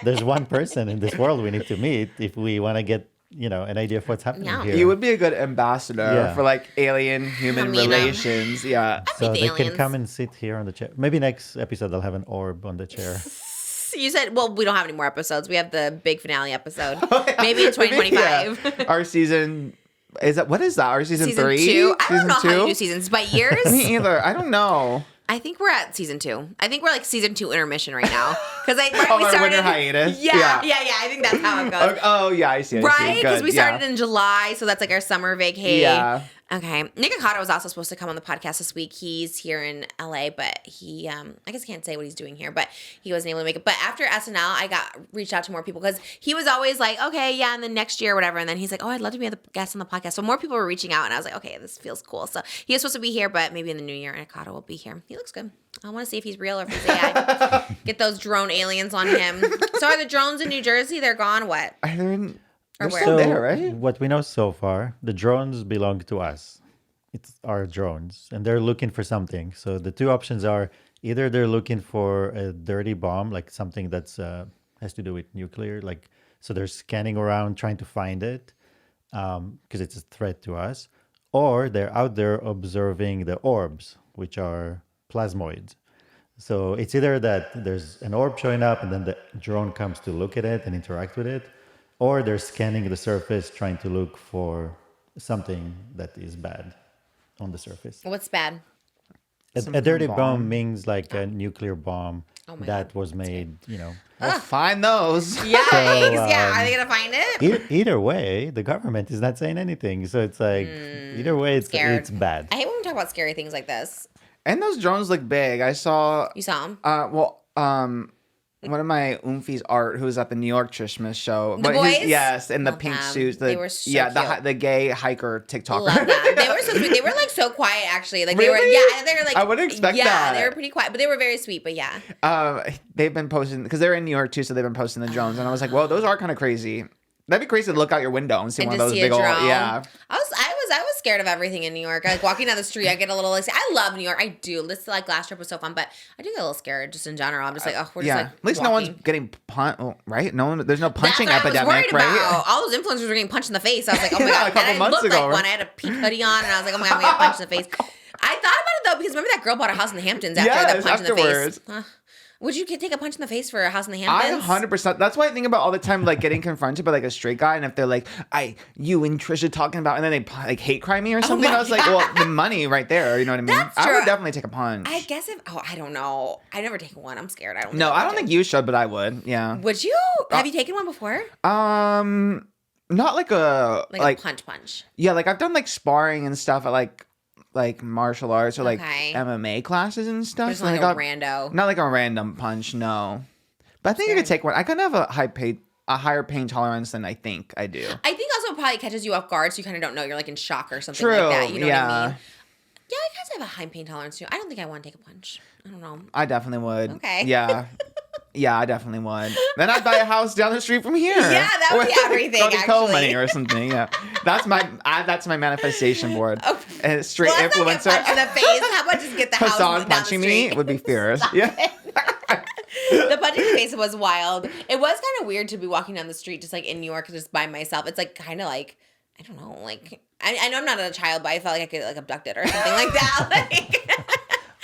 there's one person in this world we need to meet if we want to get an idea of what's happening here. You would be a good ambassador for like alien-human relations. Yeah. So they can come and sit here on the chair. Maybe next episode they'll have an orb on the chair. You said, well, we don't have any more episodes. We have the big finale episode. Maybe in 2025. Our season... What is that? Our season 3? 2? I don't know how you do seasons. By years? Me either. I don't know. I think we're at season 2. I think we're like season 2 intermission right now. Because we started winter hiatus. Yeah. I think that's how it goes. Oh yeah, I see. Right? Because we started in July, so that's like our summer vacay. Yeah. Okay. Nick Akata was also supposed to come on the podcast this week. He's here in LA, but he, I guess I can't say what he's doing here, but he wasn't able to make it. But after SNL, I reached out to more people because he was always like, okay, yeah, and then next year or whatever. And then he's like, oh, I'd love to be a guest on the podcast. So more people were reaching out, and I was like, okay, this feels cool. So he was supposed to be here, but maybe in the new year, and Akata will be here. He looks good. I want to see if he's real or if he's AI. Get those drone aliens on him. So are the drones in New Jersey? They're gone? What? They're still there, right? What we know so far, the drones belong to us. It's our drones, and they're looking for something. So the two options are either they're looking for a dirty bomb, like something that's has to do with nuclear, like so they're scanning around trying to find it because it's a threat to us, or they're out there observing the orbs, which are plasmoids. So it's either that there's an orb showing up and then the drone comes to look at it and interact with it, or they're scanning the surface trying to look for something that is bad on the surface. What's bad? A dirty bomb means like a nuclear bomb that was made, We'll find those. Yikes. Are they going to find it? Either way, the government is not saying anything. So it's like, either way, it's bad. I hate when we talk about scary things like this. And those drones look big. I saw... You saw them? One of my Oomfies art, who was at the New York Trishmas show. The boys? Yes, in the pink suits. They were so cute. The gay hiker TikToker. Love them. They were so sweet. They were like so quiet, actually. Like really? they were like. I wouldn't expect that. Yeah, they were pretty quiet, but they were very sweet. But yeah. They've been posting because they're in New York too, so they've been posting the drones, and I was like, well, those are kind of crazy. That'd be crazy to look out your window and see one of those big old. Yeah. I was scared of everything in New York. Like walking down the street, I get a little like I love New York. I do. This like last trip was so fun, but I do get a little scared just in general. I'm just like, oh, we're just like at least walking. no one's getting punched, right? There's no punching That's what epidemic, I was worried right? about. All those influencers were getting punched in the face. I was like, oh my god, a couple and months I looked ago, like right? one. I had a pink hoodie on, and I was like, oh my god, I'm gonna get punched in the face. I thought about it though because remember that girl bought a house in the Hamptons after the punch in the face. Would you take a punch in the face for a house in the I Hamptons? 100%. That's what I think about all the time, like getting confronted by like a straight guy, and if they're like, you and Trisha talking about, and then they like hate crime me or something. I was like, well, the money right there. You know what I mean? That's I true. would definitely take a punch. I guess I don't know. I never taken one. I'm scared. I don't. No, I don't think you should, but I would. Yeah. Would you? Have you taken one before? Not like a A punch. Yeah, like I've done like sparring and stuff at like martial arts or like Okay. MMA classes and stuff. But it's and not I like a rando. Not like a random punch, no. But I think I could take one. I kind of have a higher pain tolerance than I think I do. I think also it probably catches you off guard, so you kind of don't know. You're like in shock or something True. like that. You know what I Yeah. mean? Yeah, I guess I have a high pain tolerance too. I don't think I want to take a punch. I don't know. I definitely would. Okay. Yeah. Yeah, I definitely would. Then I'd buy a house down the street from here. Yeah, that would be everything, Go to actually. Co-money or something. Yeah, that's my manifestation board. Oh. And straight Well, let's not influencer. get punched in the face. How about just get the house Hassan down the punching me street? would be fierce. Yeah. The punching in the face was wild. It was kind of weird to be walking down the street just like in New York just by myself. It's like kind of like, I don't know, like I know I'm not a child, but I felt like I could like abducted or something like that. Like,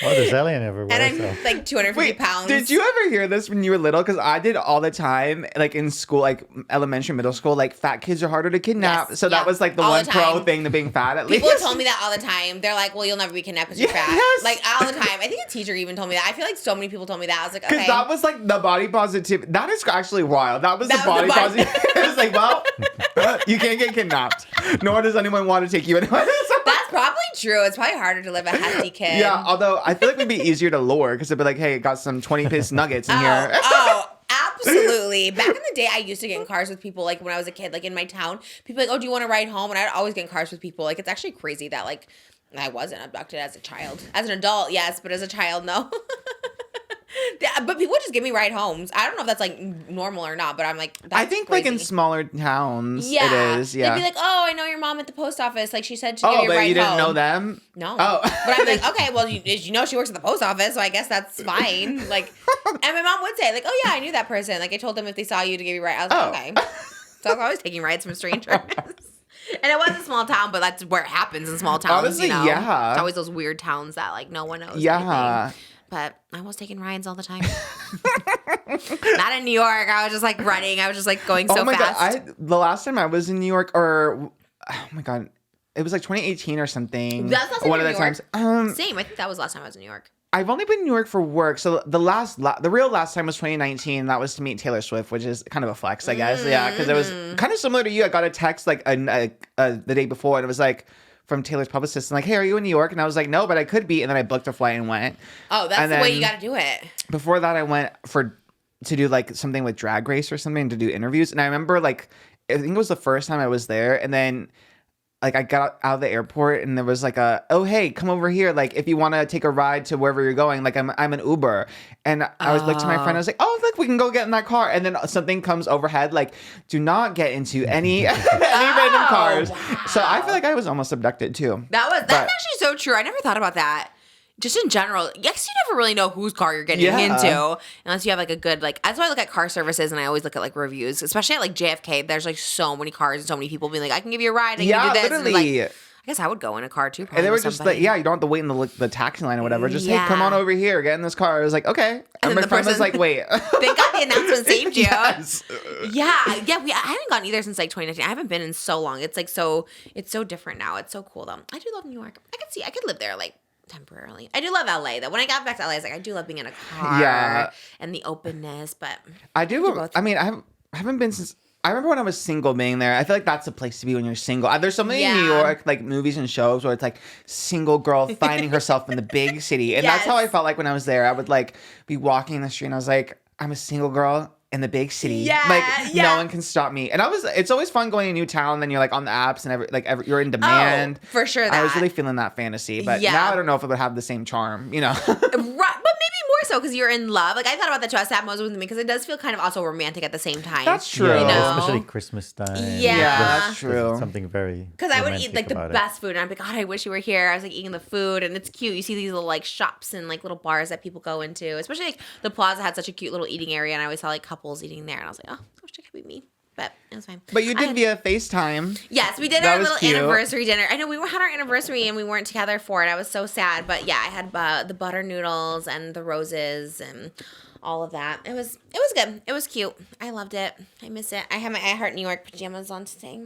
Well, there's alien everywhere. and I'm so. like 250 Wait, pounds. did you ever hear this when you were little? Because I did all the time, like in school, like elementary, middle school, like fat kids are harder to kidnap. Yes, so that yeah, was like the all one the pro time. thing to being fat at People least. told me that all the time. They're like, well, you'll never be kidnapped because you're fat. Yes. Like, all the time. I think a teacher even told me that. I feel like so many people told me that. I was like, Because okay. that was like the body positivity. That is actually wild. That was That the was body the body- positivity. It was like, well, you can't get kidnapped. Nor does anyone want to take you anyway. That's probably true. It's probably harder to live a hefty kid. Yeah, although I feel like it would be easier to lure because it'd be like, hey, got some 20-piece nuggets in here. Oh, absolutely. Back in the day, I used to get in cars with people, like, when I was a kid, like, in my town. People like, oh, do you want to ride home? And I'd always get in cars with people. Like, it's actually crazy that, like, I wasn't abducted as a child. As an adult, yes, but as a child, no. Yeah, but people just give me ride homes. I don't know if that's, like, normal or not, but I'm like, that's I think like in crazy. smaller towns, Yeah. it is. Yeah. They'd be like, oh, I know your mom at the post office. Like, she said to give oh, you a but ride you didn't home. know them? No. Oh. But I'm like, okay, well, you know she works at the post office, so I guess that's fine. Like, and my mom would say, like, oh, yeah, I knew that person. Like, I told them if they saw you to give you a ride. I was like, Oh. okay. So I was always taking rides from strangers. And it was a small town, but that's where it happens in small towns, Honestly, you know? yeah. It's always those weird towns that, like, no one knows Yeah. anything. But I was taking rides all the time. Not in New York. I was just, like, running. I was just, like, going so oh my fast. God. The last time I was in New York, or, oh my God, it was like 2018 or something. That's last time One you of were the in New times. Same. I think that was last time I was in New York. I've only been in New York for work. So the real last time was 2019. That was to meet Taylor Swift, which is kind of a flex, I guess. Yeah, because it was kind of similar to you. I got a text like the day before, and it was like from Taylor's publicist, and like, hey, are you in New York? And I was like, no, but I could be. And then I booked a flight and went. Oh, that's And the way then you got to do it. Before that, I went to do like something with Drag Race or something, to do interviews. And I remember like, I think it was the first time I was there, and then like I got out of the airport and there was like oh, hey, come over here. Like if you want to take a ride to wherever you're going, like I'm an Uber. And I was like to my friend, I was like, oh, look, we can go get in that car. And then something comes overhead, like, do not get into any random cars. Wow. So I feel like I was almost abducted too. That's actually so true. I never thought about that. Just in general, yes, you never really know whose car you're getting into unless you have like a good, like, that's why I look at car services and I always look at like reviews, especially at like JFK. There's like so many cars and so many people being like, I can give you a ride. I can do this. Literally. And, like, I guess I would go in a car too. And they were with just somebody. like, yeah, you don't have to wait in the taxi line or whatever. Just, hey, Yeah. come on over here, get in this car. I was like, okay. And then my the friend was person- like, wait. Thank God the announcement saved you. Yes. Yeah. I haven't gone either since like 2019. I haven't been in so long. It's like it's so different now. It's so cool though. I do love New York. I could live there like temporarily. I do love LA though. When I got back to LA, I was like, I do love being in a car Yeah. and the openness, but I do. both. I mean, I haven't been since. I remember when I was single being there. I feel like that's the place to be when you're single. There's so many in New Yeah. York like movies and shows where it's like single girl finding herself in the big city, and that's how I Yes. felt like when I was there. I would like be walking in the street, and I was like, I'm a single girl in the big city. Yeah, like yeah. no one can stop me. And it's always fun going to a new town. Then you're like on the apps and you're in demand. Oh, for sure I was that. really feeling that fantasy, but Yeah. now I don't know if it would have the same charm. You know. Right, but maybe more so because you're in love. Like I thought about that too. I sat with me because it does feel kind of also romantic at the same time. That's true. Yeah, You know? especially Christmas time. Yeah. that's There's true. something very Because I would eat romantic like the about it. best food, and I'd be like, God, I wish you were here. I was like eating the food, and it's cute. You see these little like shops and like little bars that people go into, especially like the Plaza had such a cute little eating area, and I always saw like couples eating there, and I was like, oh, I wish it could be me. but it was fine. But you did via FaceTime. Yes, we did That our was little cute. anniversary dinner. I know we had our anniversary and we weren't together for it. I was so sad, but yeah, I had the butter noodles and the roses and all of that. It was good. It was cute. I loved it. I miss it. I had my I Heart New York pajamas on today.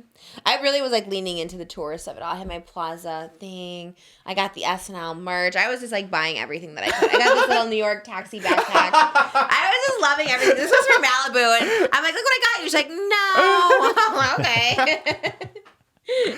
I really was like leaning into the tourist of it all. I had my Plaza thing. I got the SNL merch. I was just like buying everything that I could. I got this little New York taxi backpack. I was just loving everything. This was from Malibu, and I'm like, look what I got you. She's like, no. I'm like, okay.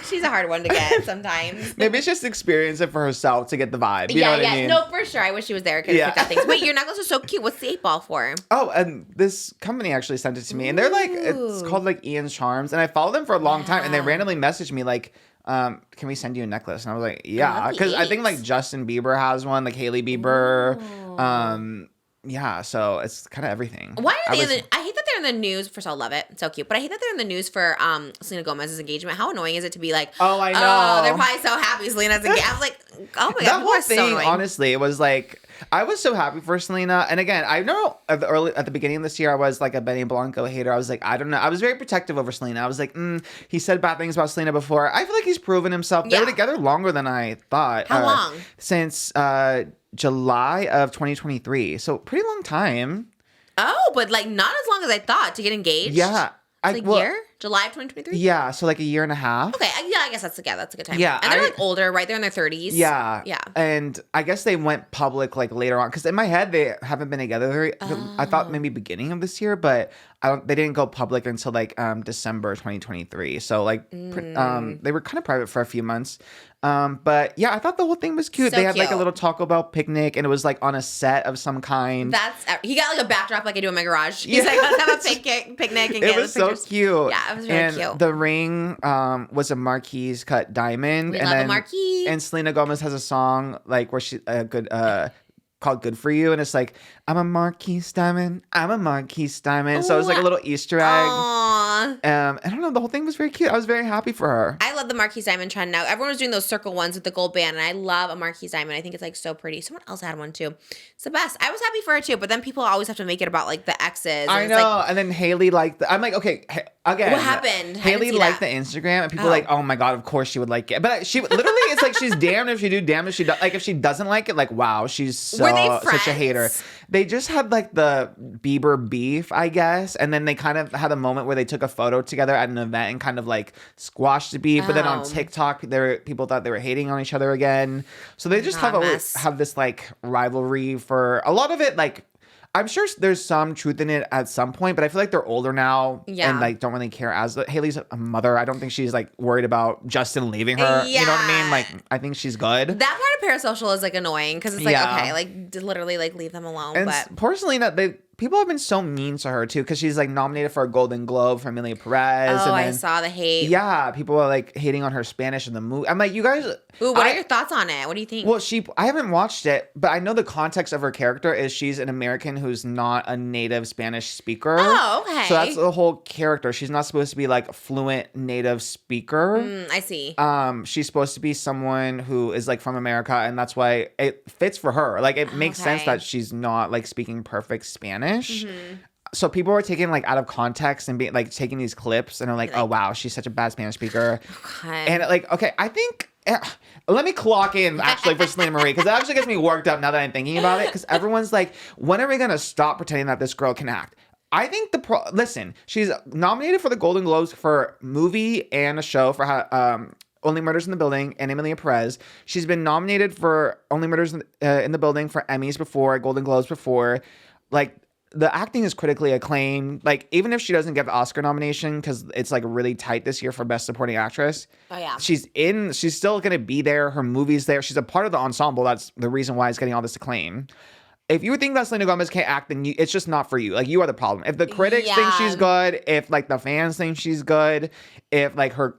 She's a hard one to get sometimes. Maybe it's just experience it for herself to get the vibe. You know what I mean? No, for sure. I wish she was there. I could have picked out things. Wait, your necklace are so cute. What's the 8-ball for? Oh, and this company actually sent it to me, and they're like, it's called like Ian's Charms, and I followed them for a long time, and they randomly messaged me like, can we send you a necklace? And I was like, yeah, because I think like Justin Bieber has one, like Hailey Bieber. Yeah, so it's kind of everything. Why are they I hate that they're in the news. First of all, love it. It's so cute. But I hate that they're in the news for Selena Gomez's engagement. How annoying is it to be like, oh, I know. Oh, they're probably so happy Selena's engaged. I was like, oh my God. That whole so thing, annoying. honestly, it was like, I was so happy for Selena. And again, I know at the beginning of this year, I was like a Benny Blanco hater. I was like, I don't know. I was very protective over Selena. I was like, he said bad things about Selena before. I feel like he's proven himself. They were together longer than I thought. How long? Since July of 2023. So pretty long time. Oh, but like not as long as I thought to get engaged. Yeah. Year? July of 2023? Yeah, so like a year and a half. Okay, yeah, I guess that's a good time. Yeah, and they're like older, right? They're in their 30s. Yeah. Yeah. And I guess they went public like later on because in my head they haven't been together. I thought maybe beginning of this year, but they didn't go public until like December 2023. So like they were kind of private for a few months. But yeah, I thought the whole thing was cute. So they had like a cute. little Taco Bell picnic, and it was like on a set of some kind. He got like a backdrop like I do in my garage. He's like, let's have a picnic and It get was the so pictures. cute. Yeah, it was really and cute. The ring was a Marquise cut diamond. We and love a then, Marquise. And Selena Gomez has a song like where she called Good For You, and it's like, I'm a Marquise diamond, I'm a Marquise diamond. So it was like a little Easter egg. Aww. I don't know, the whole thing was very cute. I was very happy for her. I love the Marquise diamond trend now. Everyone was doing those circle ones with the gold band, and I love a Marquise diamond. I think it's like so pretty. Someone else had one too. It's the best. I was happy for her too, but then people always have to make it about like the exes. I it's know. like, and then Haley liked I'm like, okay, again. What happened? I didn't Haley see liked that. the Instagram, and people were like, oh my God, of course she would like it. But she literally, it's like she's damned if she do, damned if she does. Like if she doesn't like it, like, wow, she's Were they such a friends? hater. They just had like the Bieber beef, I guess. And then they kind of had a moment where they took a photo together at an event and kind of like squashed the beef. But then on Oh. TikTok, people thought they were hating on each other again. So they just Hot mess. have this like rivalry for a lot of it. Like, I'm sure there's some truth in it at some point, but I feel like they're older now and like don't really care as Haley's a mother. I don't think she's like worried about Justin leaving her. You know what I mean? Yeah. Like, I think she's good. That part of Parasocial is like annoying because it's like, Yeah. okay, like literally like leave them alone. And but poor Selena, people have been so mean to her too because she's like nominated for a Golden Globe for Amelia Perez. oh, and I then, saw the hate. Yeah, people are like hating on her Spanish in the movie. I'm like, you guys. Ooh, what are your thoughts on it? What do you think? Well, I haven't watched it, but I know the context of her character is she's an American who's not a native Spanish speaker. Oh, okay. So that's the whole character. She's not supposed to be like a fluent native speaker. I see. She's supposed to be someone who is like from America, and that's why it fits for her. Like it makes sense Okay. that she's not like speaking perfect Spanish. So people were taking like out of context and being like taking these clips and are like, oh wow, she's such a bad Spanish speaker. Okay. And like, okay, I think let me clock in actually for Selena Marie because it actually gets me worked up now that I'm thinking about it because everyone's like, when are we gonna stop pretending that this girl can act? I think listen, she's nominated for the Golden Globes for movie and a show for Only Murders in the Building and Amelia Perez. She's been nominated for Only Murders in the Building for Emmys before, Golden Globes before. Like, the acting is critically acclaimed. Like, even if she doesn't get the Oscar nomination, because it's like really tight this year for Best Supporting Actress. Oh, yeah. She's still going to be there. Her movie's there. She's a part of the ensemble. That's the reason why it's getting all this acclaim. If you think that Selena Gomez can't act, then it's just not for you. Like, you are the problem. If the critics think she's good, if like the fans think she's good, if like Meryl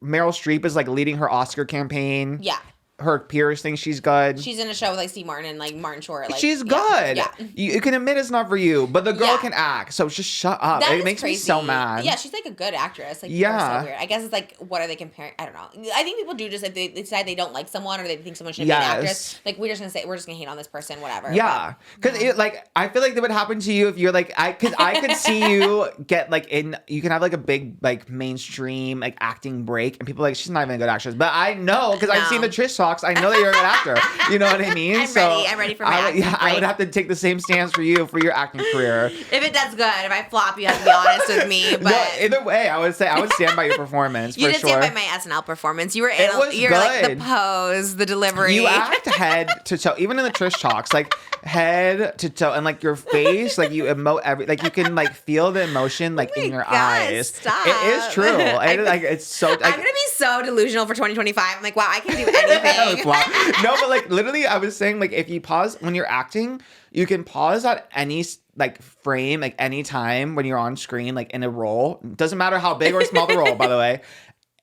Streep is like leading her Oscar campaign. Yeah. her peers think she's good. She's in a show with like Steve Martin and like Martin Short. Like, She's good. Yeah. You can admit it's not for you, but the girl Yeah. can act. So just shut up. That It is makes me crazy. so mad. Yeah, she's like a good actress. Like, Yeah. yeah. So weird. I guess it's like, what are they comparing? I don't know. I think people do just if they decide they don't like someone or they think someone should be an actress. Like, we're just gonna hate on this person, whatever. Yeah, because like I feel like that would happen to you if you're like I could see you get like you can have like a big like mainstream like acting break and people are like she's not even a good actress, but I know because I've seen the Trish talks. I know that you're a good actor. You know what I mean? I'm ready for my acting break. I would have to take the same stance for you for your acting career. If it does good, if I flop, you have to be honest with me. But No, either way, I would stand by your performance. you for did sure. stand by my SNL performance. You were It was you're like the good. pose, the delivery. You act head to toe, even in the Trish talks, like head to toe, and like your face, like you emote like you can like feel the emotion like in your eyes. Stop. It is true. Like it's so. Like, I'm gonna be so delusional for 2025. I'm like, wow, I can do anything. Wow. No, but like literally, I was saying like if you pause when you're acting, you can pause at any like frame, like any time when you're on screen, like in a role. Doesn't matter how big or small the role, by the way.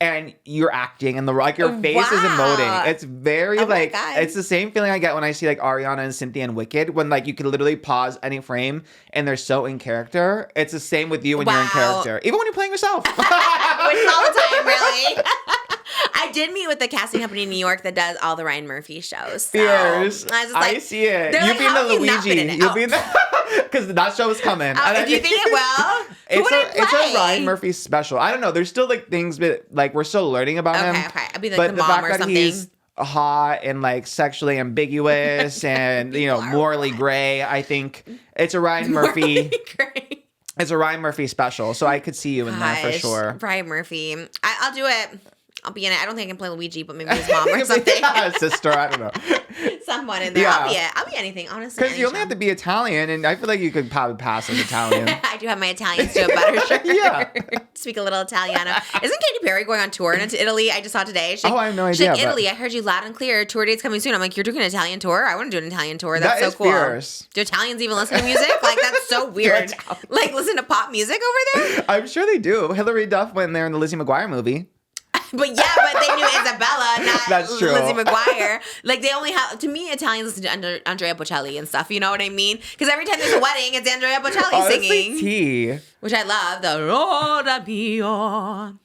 And you're acting and your face is emoting. It's very like it's the same feeling I get when I see like Ariana and Cynthia in Wicked when like you can literally pause any frame and they're so in character. It's the same with you when you're in character, even when you're playing yourself. Which is all the time, really. I did meet with the casting company in New York that does all the Ryan Murphy shows. So Fierce. I see it. They're You like, being how the have you not been in Luigi. it? You'll Oh. be in the because that show is coming. Oh, do you think it will? Who would I play? It's a Ryan Murphy special. I don't know. There's still like things that like we're still learning about him. Okay. I'll be like but the the mom fact or that something. he's hot and like sexually ambiguous and morally gray, I think it's a Ryan Murphy. Great. It's a Ryan Murphy special, so I could see you in there for Gosh, sure. Ryan Murphy. I'll do it. I'll be in it. I don't think I can play Luigi, but maybe his mom or something. Yeah, sister, I don't know. Someone in there. Yeah. I'll be anything, honestly. Because you only have to be Italian, and I feel like you could probably pass as Italian. I do have my Italians do it better, sure. Yeah. Speak a little Italiano. Isn't Katy Perry going on tour into Italy? I just saw today. She's like, I have no she's idea. like, but Italy, I heard you loud and clear. Tour date's coming soon. I'm like, you're doing an Italian tour? I want to do an Italian tour. That's That so is cool. fierce. Do Italians even listen to music? Like, that's so weird. Like, listen to pop music over there? I'm sure they do. Hilary Duff went there in the Lizzie McGuire movie. But yeah, but they knew Isabella, not That's true. Lizzie McGuire. Like, they only have, to me, Italians listen to Andrea Bocelli and stuff. You know what I mean? Because every time there's a wedding, it's Andrea Bocelli Honestly, singing. T. Which I love. The Roda Mio.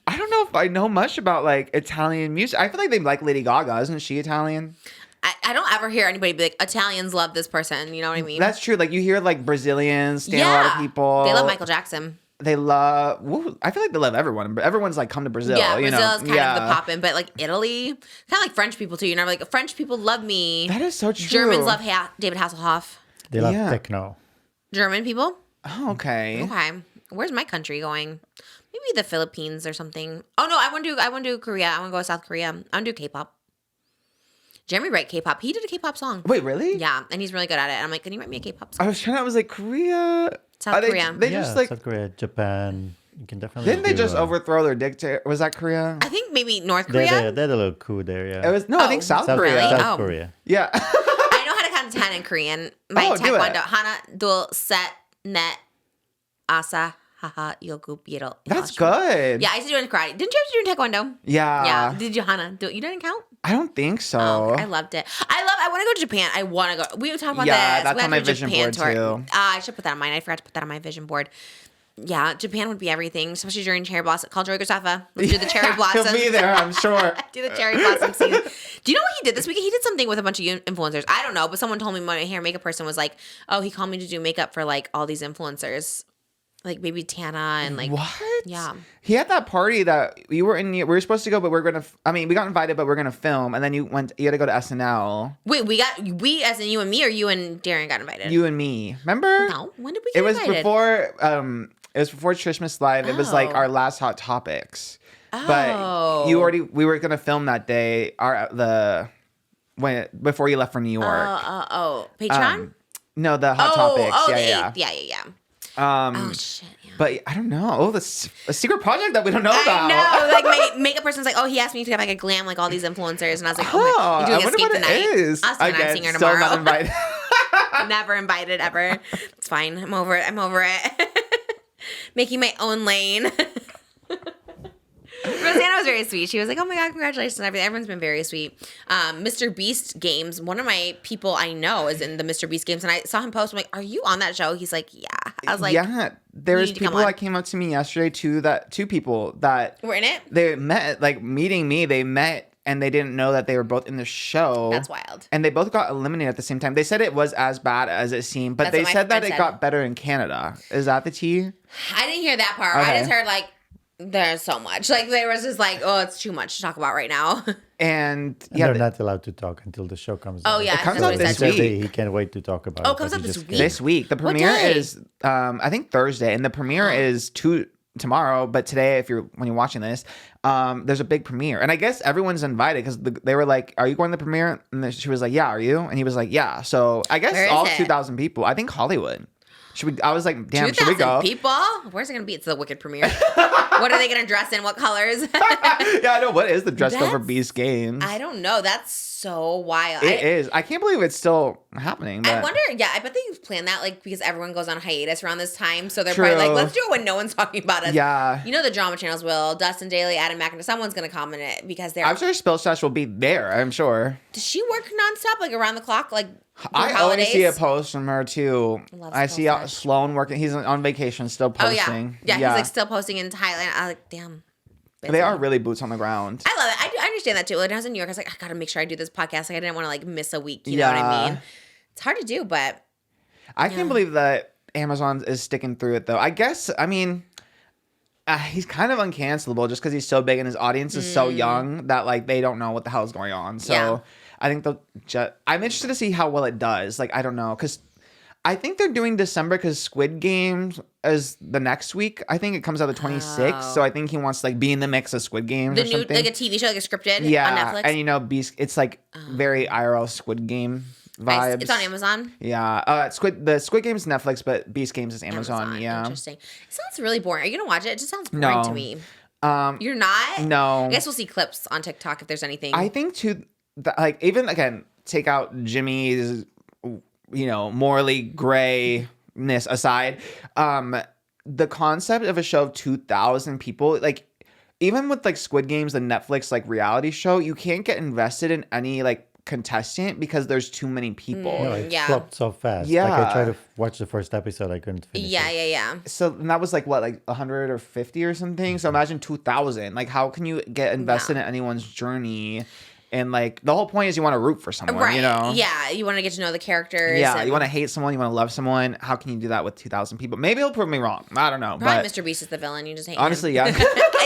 I don't know if I know much about like Italian music. I feel like they like Lady Gaga. Isn't she Italian? I don't ever hear anybody be like, Italians love this person. You know what I mean? That's true. Like you hear like Brazilians stand a lot of people. They love Michael Jackson. They love. I feel like they love everyone, but everyone's like come to Brazil. Yeah, you Brazil know? is kind of the poppin', but like Italy, kind of like French people too. You know, like French people love me. That is so true. Germans love David Hasselhoff. They love Yeah. techno. German people. Oh, okay. Okay, where's my country going? Maybe the Philippines or something. Oh no, I want to do Korea. I want to go to South Korea. I want to do K-pop. Jeremy write K-pop. He did a K-pop song. Wait, really? Yeah, and he's really good at it. And I'm like, can you write me a K-pop song? I was like Korea. South Korea. They Yeah, just like South Korea, Japan. You can definitely. didn't they do, just overthrow their dictator? Was that Korea? I think maybe North They're Korea. a little coup there. Yeah. It was no. I think South Korea. really? South Oh. Korea. Yeah. I know how to count to 10 in Korean. My Oh, do it. taekwondo. Hana, dul, set, net, asa, haha, yoku, biro. That's good. Yeah, I used to do it in karate. Didn't you have to do it in taekwondo? Yeah. Yeah. Did you, Hana? You didn't count? I don't think so. Oh, I loved it. I want to go to Japan. I want to go. We talked about Yeah, this. that's We have on to my do a vision Japan board, tour. too. I should put that on mine. I forgot to put that on my vision board. Yeah, Japan would be everything, especially during cherry blossom. Call Joey GRACEFFA. Let's do the cherry blossom. He'll be there, I'm sure. Do the cherry blossom season. Do you know what he did this week? He did something with a bunch of influencers. I don't know, but someone told me my hair and makeup person was like, oh, he called me to do makeup for like all these influencers. Like maybe Tana and like What? Yeah. He had that party that we were supposed to go, but we got invited, but we're gonna film, and then you had to go to SNL. Wait, we as in you and me, or you and Darren got invited? You and me, remember? No. When did we get It was invited? before Trishmas Live. It was like Oh. our last Hot Topics. Oh. But we were gonna film that day. Before you left for New York. Patreon? No, the Hot Topics. Oh, yeah. yeah. Oh shit. Yeah. But I don't know. Oh, this a secret project that we don't know about. I know. Like my makeup person's like, oh, he asked me to get like a glam like all these influencers, and I was like, oh, Oh, you're I doing wonder Escape what tonight. it is. I'll see when I'm seeing her still tomorrow. not invited. Never invited ever. It's fine. I'm over it. Making my own lane. Really, Rosanna was very sweet. She was like, "Oh my god, congratulations!" And everyone's been very sweet. Mr. Beast games. One of my people I know is in the Mr. Beast games, and I saw him post. I'm like, "Are you on that show?" He's like, "Yeah." I was like, "Yeah." There's need to come people on. that came up to me yesterday too. That two people that We're in it. they met, like meeting me. They met and they didn't know that they were both in the show. That's wild. And they both got eliminated at the same time. They said it was as bad as it seemed, but That's they what my said that friend it said. got better in Canada. Is that the tea? I didn't hear that part. Okay. I just heard like there's so much. Like there was just like, oh, it's too much to talk about right now. And And yeah, they're not allowed to talk until the show comes out. Oh yeah, It comes that's what out he this said. week. He can't wait to talk about it. Oh, it comes but out he this just week? can't. this week. The What premiere day? is I think Thursday, and the premiere is tomorrow. But today, when you're watching this, there's a big premiere, and I guess everyone's invited because they were like, "Are you going to the premiere?" And then she was like, "Yeah." Are you? And he was like, "Yeah." So I guess Where is all it? 2,000 people. I think Hollywood. Should we? I was like, "Damn, should we 2,000 go?" people? Where's it gonna be? It's the Wicked premiere. What are they gonna dress in? What colors? Yeah, I know. What is the dress code for That's- Beast Games? I don't know. That's so wild. It is. I can't believe it's still happening. I But wonder, yeah, I bet they plan that like because everyone goes on hiatus around this time. So they're True. probably like, let's do it when no one's talking about us. Yeah. You know the drama channels will. Dustin Daly, Adam McIntyre, someone's gonna comment it because they're I'm sure Spillstash will be there. I'm sure. Does she work nonstop, like around the clock? Like I through always see a holidays? post from her too. Love I see Spillstash. Sloan working. He's on vacation, still Oh yeah. posting. Yeah, he's like still posting in Thailand. I like, damn. They busy. are really boots on the ground. I love it. I understand that too. When I was in New York, I was like, I gotta make sure I do this podcast. Like I didn't want to like miss a week. You know what I Yeah. mean? It's hard to do, but I can't believe that Amazon is sticking through it though. I guess, I mean, he's kind of uncancelable just because he's so big and his audience is so young that like they don't know what the hell is going on. So Yeah. I think I'm interested to see how well it does. Like, I don't know. Because I think they're doing December because Squid Games is the next week. I think it comes out the 26th. So I think he wants to like be in the mix of Squid Games the or new something. like a TV show, like a scripted Yeah, on Netflix. and you know, Beast. It's like very IRL Squid Game vibes. It's on Amazon. Yeah, the Squid Games is Netflix, but Beast Games is Amazon. Yeah, Interesting. It sounds really boring. Are you gonna watch it? It just sounds boring No. to me. You're not? no. I guess we'll see clips on TikTok if there's anything. I think too, like even again, take out Jimmy's, morally grayness aside, the concept of a show of 2,000 people, like even with like Squid Games, the Netflix like reality show, you can't get invested in any like contestant because there's too many people. No, it Yeah. flopped so fast. Yeah. Like I tried to watch the first episode, I couldn't finish yeah, it. yeah. So and that was like what, like 100 or 50 or something. So imagine 2,000. Like, how can you get invested in anyone's journey? And like the whole point is you want to root for someone, Right. you know? Yeah. You want to get to know the characters. Yeah, and you want to hate someone, you want to love someone. How can you do that with 2,000 people? Maybe he'll prove me wrong. I don't know. Probably But Mr. Beast is the villain. You just hate honestly, him. yeah. Is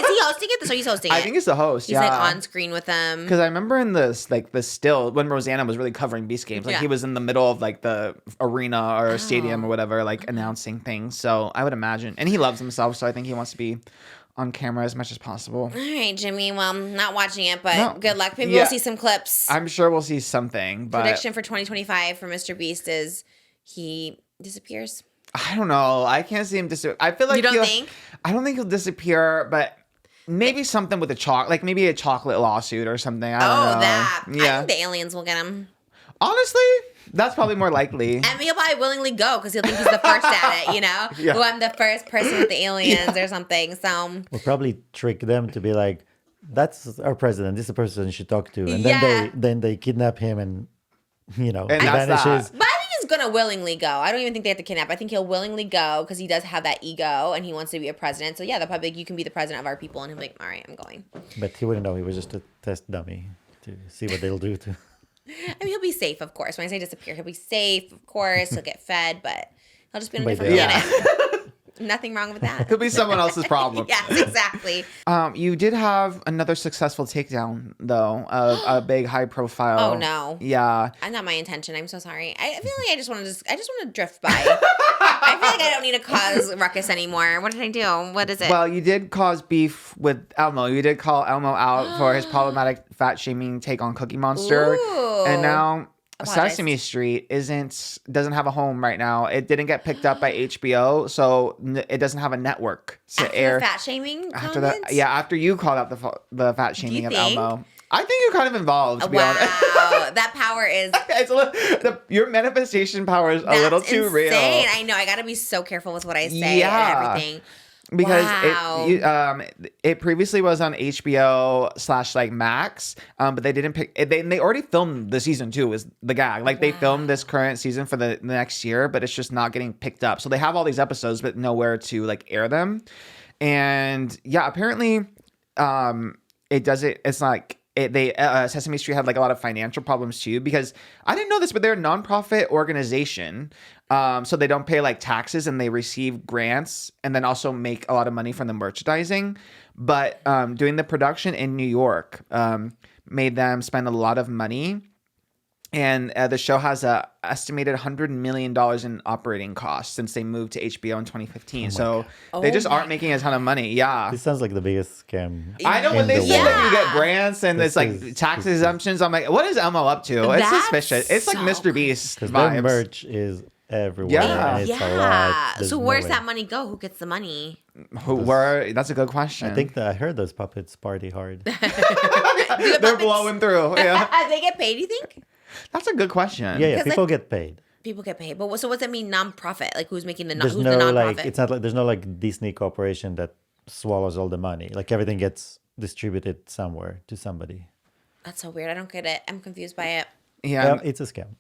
he hosting it? So he's hosting it. I think it's the host. He's yeah. like on screen with them. Because I remember in this, like the still when Rosanna was really covering Beast Games, like Yeah. he was in the middle of like the arena or stadium or whatever, Oh. like announcing things. So I would imagine, and he loves himself, so I think he wants to be on camera as much as possible. All right, Jimmy. Well, I'm not watching it, but No. good luck. Maybe Yeah. we'll see some clips. I'm sure we'll see something, but Prediction for 2025 for Mr. Beast is he disappears. I don't know. I can't see him disappear. I feel like You don't think? I don't think he'll disappear, but maybe something with like maybe a chocolate lawsuit or something. I don't know. That. I Yeah. think the aliens will get him. Honestly, that's probably more likely. And he'll probably willingly go because he'll think he's the first at it, you know? Yeah. Oh, I'm the first person with the aliens or something. So, We'll probably trick them to be like, that's our president. This is the person you should talk to. And Yeah. then they kidnap him and he And that's vanishes. that. but I think he's going to willingly go. I don't even think they have to kidnap. I think he'll willingly go because he does have that ego and he wants to be a president. So, yeah, they'll probably be like, you can be the president of our people. And he'll be like, all right, I'm going. But he wouldn't know. He was just a test dummy to see what they'll do to. I mean, he'll be safe, of course. When I say disappear, he'll be safe, of course. He'll get fed, but he'll just be on a By different the- planet. Nothing wrong with that. Could be someone else's problem. Yes, exactly. You did have another successful takedown though of a big high profile. Oh, no. Yeah. Not my intention. I'm so sorry. I feel like I just want to drift by. I feel like I don't need to cause ruckus anymore. What did I do? What is it? Well, you did cause beef with Elmo. You did call Elmo out for his problematic fat shaming take on Cookie Monster. Ooh. And now Apologize. Sesame Street doesn't have a home right now. It didn't get picked up by HBO, so it doesn't have a network to After air. the fat shaming After comments? that, yeah, after you called out the fat shaming of think? Elmo. I think you're kind of involved, to be honest. Wow, that power is It's a little, your manifestation power is a little too insane. real. I know. I got to be so careful with what I say Yeah. and everything. because Wow. it previously was on HBO / like Max, but they didn't pick. They already filmed the season 2 is the gag. Like they filmed this current season for the next year, but it's just not getting picked up. So they have all these episodes, but nowhere to like air them. And yeah, apparently, it does it. It's like. Sesame Street had like a lot of financial problems too, because I didn't know this, but they're a nonprofit organization. So they don't pay like taxes and they receive grants and then also make a lot of money from the merchandising. But doing the production in New York made them spend a lot of money. And the show has a estimated $100 million in operating costs since they moved to HBO in 2015. So they just aren't making a ton of money. Yeah. This sounds like the biggest scam. I know when they say that you get grants and it's like tax exemptions. I'm like, what is Elmo up to? It's suspicious. It's like Mr. Beast Because their vibes. merch is everywhere. Yeah. And it's a lot. There's So no where's way. that money go? Who gets the money? That's a good question. I think that I heard those puppets party hard. they're blowing through. Yeah, They get paid, you think? that's a good question. Yeah, Because, people like, get paid. People get paid. But so what's that mean, non-profit? Like who's making There's who's no the non-profit? like, it's not like there's no like Disney corporation that swallows all the money. Like everything gets distributed somewhere to somebody. That's so weird. I don't get it. I'm confused by it. Yeah. Well, it's a scam.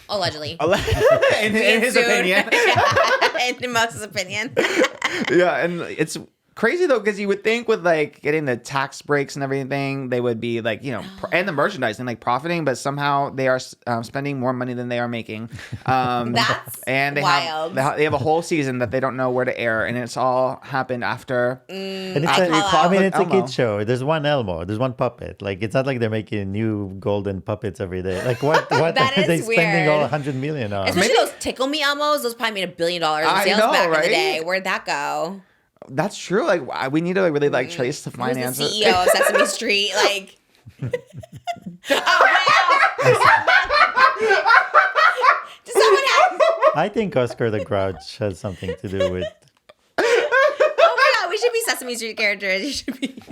Allegedly. in his Soon. opinion. In Moses' opinion. Yeah, and it's crazy though, because you would think with like getting the tax breaks and everything, they would be like, and the merchandising, like profiting, but somehow they are spending more money than they are making. That's and wild. they have a whole season that they don't know where to air, and it's all happened after. And it's After you call it's a Elmo. kid show. There's one Elmo. There's one puppet. Like it's not like they're making new golden puppets every day. Like what That are they is spending all weird. $100 million on? Especially those Tickle Me Elmos. Those probably made $1 billion in I sales know, back in right? the day. Where'd that go? That's true. Like we need to really like trace the Who's finances. the CEO of Sesame Street? Like, oh wow! Does someone have? I think Oscar the Grouch has something to do with. Oh my god, we should be Sesame Street characters. You should be.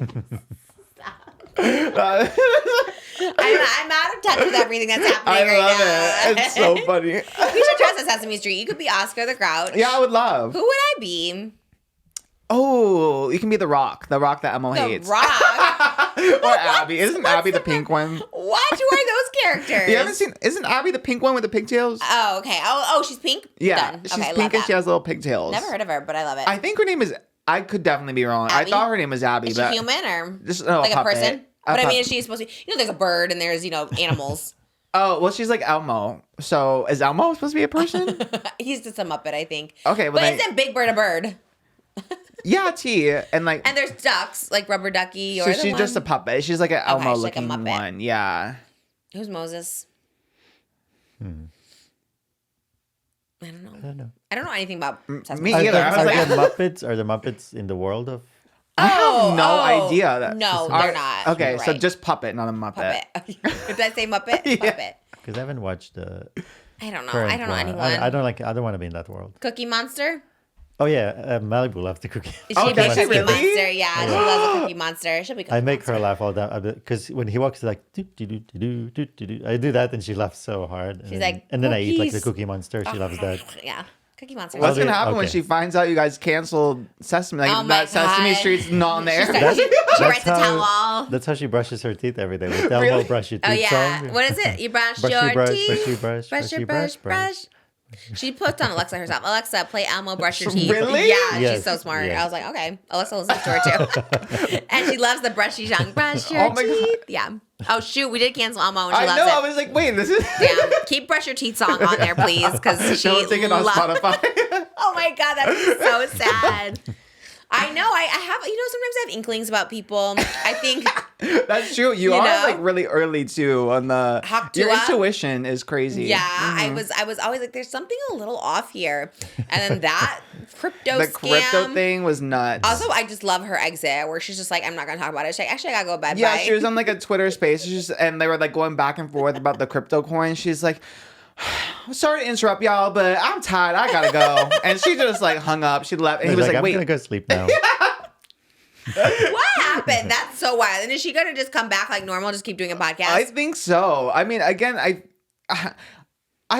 I'm out of touch with everything that's happening I right love now. it. It's so funny. We should dress as Sesame Street. You could be Oscar the Grouch. Yeah, I would love. Who would I be? Oh, you can be the Rock that Elmo The hates. Rock. Or Abby. Isn't Abby the pink one? What? Who are those characters? You haven't seen? Isn't Abby the pink one with the pigtails? Oh, okay. Oh, she's pink. Yeah, Done. she's Okay, pink love and that. she has little pigtails. Never heard of her, but I love it. I think her name is. I could definitely be wrong. Abby? I thought her name was Abby, Is she but human or Just- like a puppet. person? A But I mean, pup- is she supposed to be? There's a bird and there's animals. Oh well, she's like Elmo. So is Elmo supposed to be a person? He's just a Muppet, I think. Okay, well but then- isn't Big Bird a bird? Yeah, T and like. And there's ducks, like Rubber Ducky or So the she's one. just a puppet. She's like an Okay, Elmo she's like a looking Muppet. one. Yeah. Who's Moses? I don't know. I don't know. I don't know anything about Sesame me Street. either. I was like- Are the Muppets in the world of? I have no idea. No, Are- they're not. Okay, You're so right. just puppet, not a Muppet. Puppet. Did I say Muppet? Yeah. Puppet. Because I haven't watched the I don't know. current I don't know one. anyone. I don't want to be in that world. Cookie Monster? Oh yeah, Malibu loves the cookie. She Oh, be a does she Cookie really? Monster. Yeah, she loves a Cookie Monster. She'll be Cookie I make Monster. her laugh all the time because when he walks, like do do do do do do do. I do that and she laughs so hard. She's like, and then I eat like the "Cookies." Cookie Monster. She loves that. Yeah, Cookie Monster. What's Well, gonna happen when okay. she finds out you guys canceled Sesame? Like Oh my that Sesame God. Street's not on there. She writes a tell all. That's how she brushes her teeth every day. With Elmo Really? brush your teeth Oh yeah. song. What is it? You brush Brush your your brush, teeth. brush your brush, Brush brush your your brush, brush, brush. brush. She puts on Alexa herself. Alexa, play Elmo, brush your teeth. Really? Yeah, Yes, she's so smart. yes. I was like, okay. Alexa listens to her too. And she loves the brushy tongue. Brush your Oh my God. teeth. Yeah. Oh shoot, we did cancel Elmo and she I loves know. I it. was like, wait, this is. Damn. Keep brush your teeth song on there, please, because she Don't take it on loves. Spotify. Oh my god, that's so sad. I know. I have. Sometimes I have inklings about people. I think. That's true. You You are know? like really early too on the. Hawk Your TUAH? intuition is crazy. Yeah, I was always like, there's something a little off here, and then that crypto The scam. crypto thing was nuts. Also, I just love her exit where she's just like, I'm not gonna talk about it. She's like, actually, I gotta go to bed. Yeah, Bye. she was on like a Twitter space, and they were like going back and forth about the crypto coin. She's like, "Sorry to interrupt y'all, but I'm tired. I gotta go." And she just like hung up. She left, and he was like, I'm "Wait." gonna go sleep now. What happened? That's so wild. And is she gonna just come back like normal, just keep doing a podcast? I think so. I mean, again, I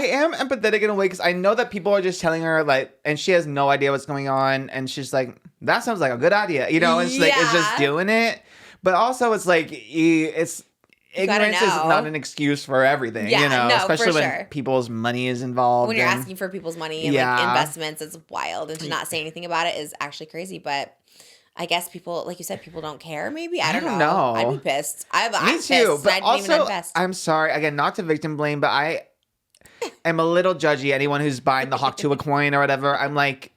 am empathetic in a way because I know that people are just telling her like, and she has no idea what's going on, and she's like, that sounds like a good idea. You know, it's like, it's just doing it. But also it's like, ignorance is not an excuse for everything, you know, especially when people's money is involved. When you're asking for people's money and like investments, it's wild. And to not say anything about it is actually crazy. But I guess people, like you said, people don't care. Maybe I don't know. I'd be pissed. I'm Me too. pissed. But I didn't also, even invest. I'm sorry again, not to victim blame, but I am a little judgy. Anyone who's buying the Hawk Tuah coin or whatever, I'm like,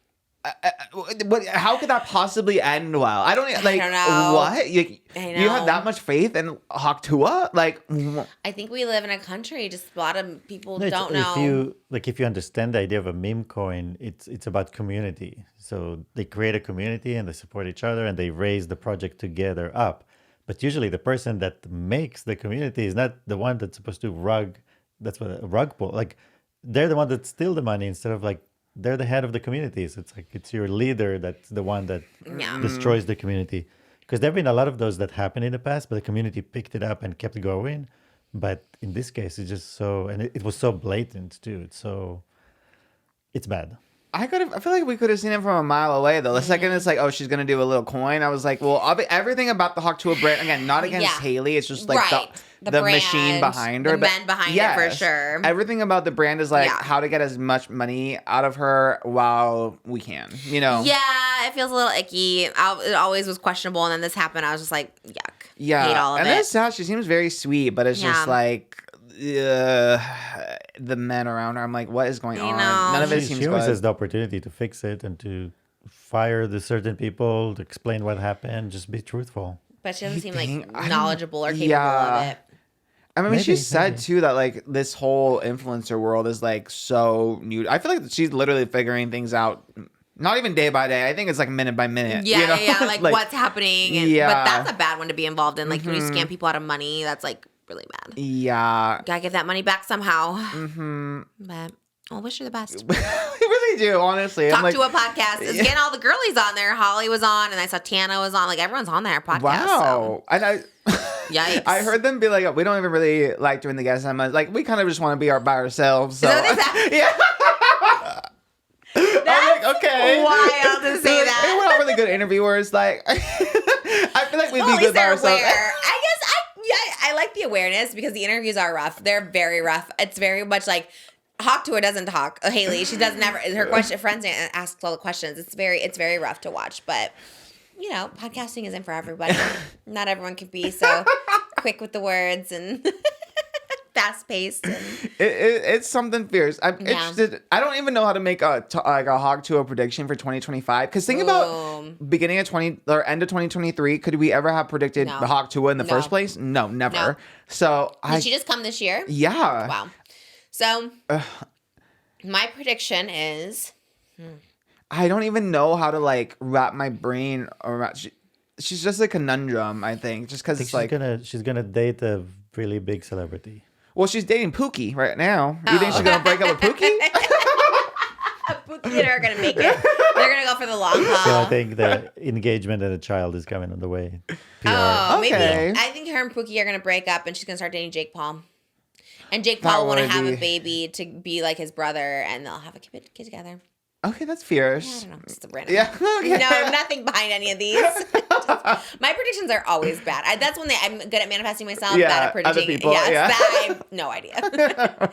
how could that possibly end well? I don't know. What? You have that much faith in Hawk Tuah? Like, I think we live in a country. Just a lot of people don't know. If you understand the idea of a meme coin, it's about community. So they create a community and they support each other and they raise the project together up. But usually the person that makes the community is not the one that's supposed to rug. That's what a rug pull. Like, they're the one that steal the money instead of like, they're the head of the community. So it's like, it's your leader that's the one that destroys the community. Because there have been a lot of those that happened in the past, but the community picked it up and kept going. But in this case, it's just so, and it was so blatant too. It's bad. I feel like we could have seen it from a mile away, though. The second it's like, oh, she's going to do a little coin, I was like, well, everything about the Hawk Tuah brand, again, not against Haley, it's just like the brand, machine behind her. The men behind it, for sure. Everything about the brand is like how to get as much money out of her while we can, you know? Yeah, it feels a little icky. It always was questionable, and then this happened. I was just like, yuck. Yeah. Hate all of and it. That's sad. She seems very sweet, but it's just like, the men around her, I'm like, what is going on? None of it seems good. She always has the opportunity to fix it and to fire the certain people, to explain what happened, just be truthful. But she doesn't seem like knowledgeable or capable of it. I mean, she said too that like this whole influencer world is like so new. I feel like she's literally figuring things out. Not even day by day. I think it's like minute by minute. Yeah, you know? yeah, like what's happening. But that's a bad one to be involved in. Like when you scam people out of money, that's like really bad. Yeah. Gotta get that money back somehow. But I wish her the best. We really do, honestly. Talk to a podcast. It's getting all the girlies on there. Holly was on, and I saw Tana was on. Like everyone's on their podcast. Wow. So. And Yikes. I heard them be like, we don't even really like doing the guests that much. Like we kind of just want to be by ourselves. So. Is that what they said? Yeah. That's like, okay. wild to say that. We're not really good interviewers. Like, I feel like we'd be good by ourselves. I like the awareness because the interviews are rough. They're very rough. It's very much like Hawk Tuah doesn't talk. Haley, she doesn't ever. Her friends ask all the questions. It's very rough to watch. But you know, podcasting isn't for everybody. Not everyone can be so quick with the words and fast paced. It's something fierce. I'm interested. I don't even know how to make a Hawk Tuah prediction for 2025. Because think about beginning of end of 2023. Could we ever have predicted the Hawk Tuah in the first place? No, never. No. So did she just come this year? Yeah. Wow. So my prediction is. I don't even know how to like wrap my brain around. She's just a conundrum. I think just because it's like she's gonna date a really big celebrity. Well, she's dating Pookie right now. You think she's gonna break up with Pookie? Pookie and her are gonna make it. They're gonna go for the long haul. So I think the engagement and a child is coming on the way. PR. Oh, maybe. I think her and Pookie are gonna break up, and she's gonna start dating Jake Paul. And Jake Paul will want to have a baby to be like his brother, and they'll have a kid together. Okay, that's fierce. Yeah, I don't know. Just a random. Yeah. Okay. No, nothing behind any of these. My predictions are always bad. That's when I'm good at manifesting myself. Bad at predicting. Other people, that I have no idea.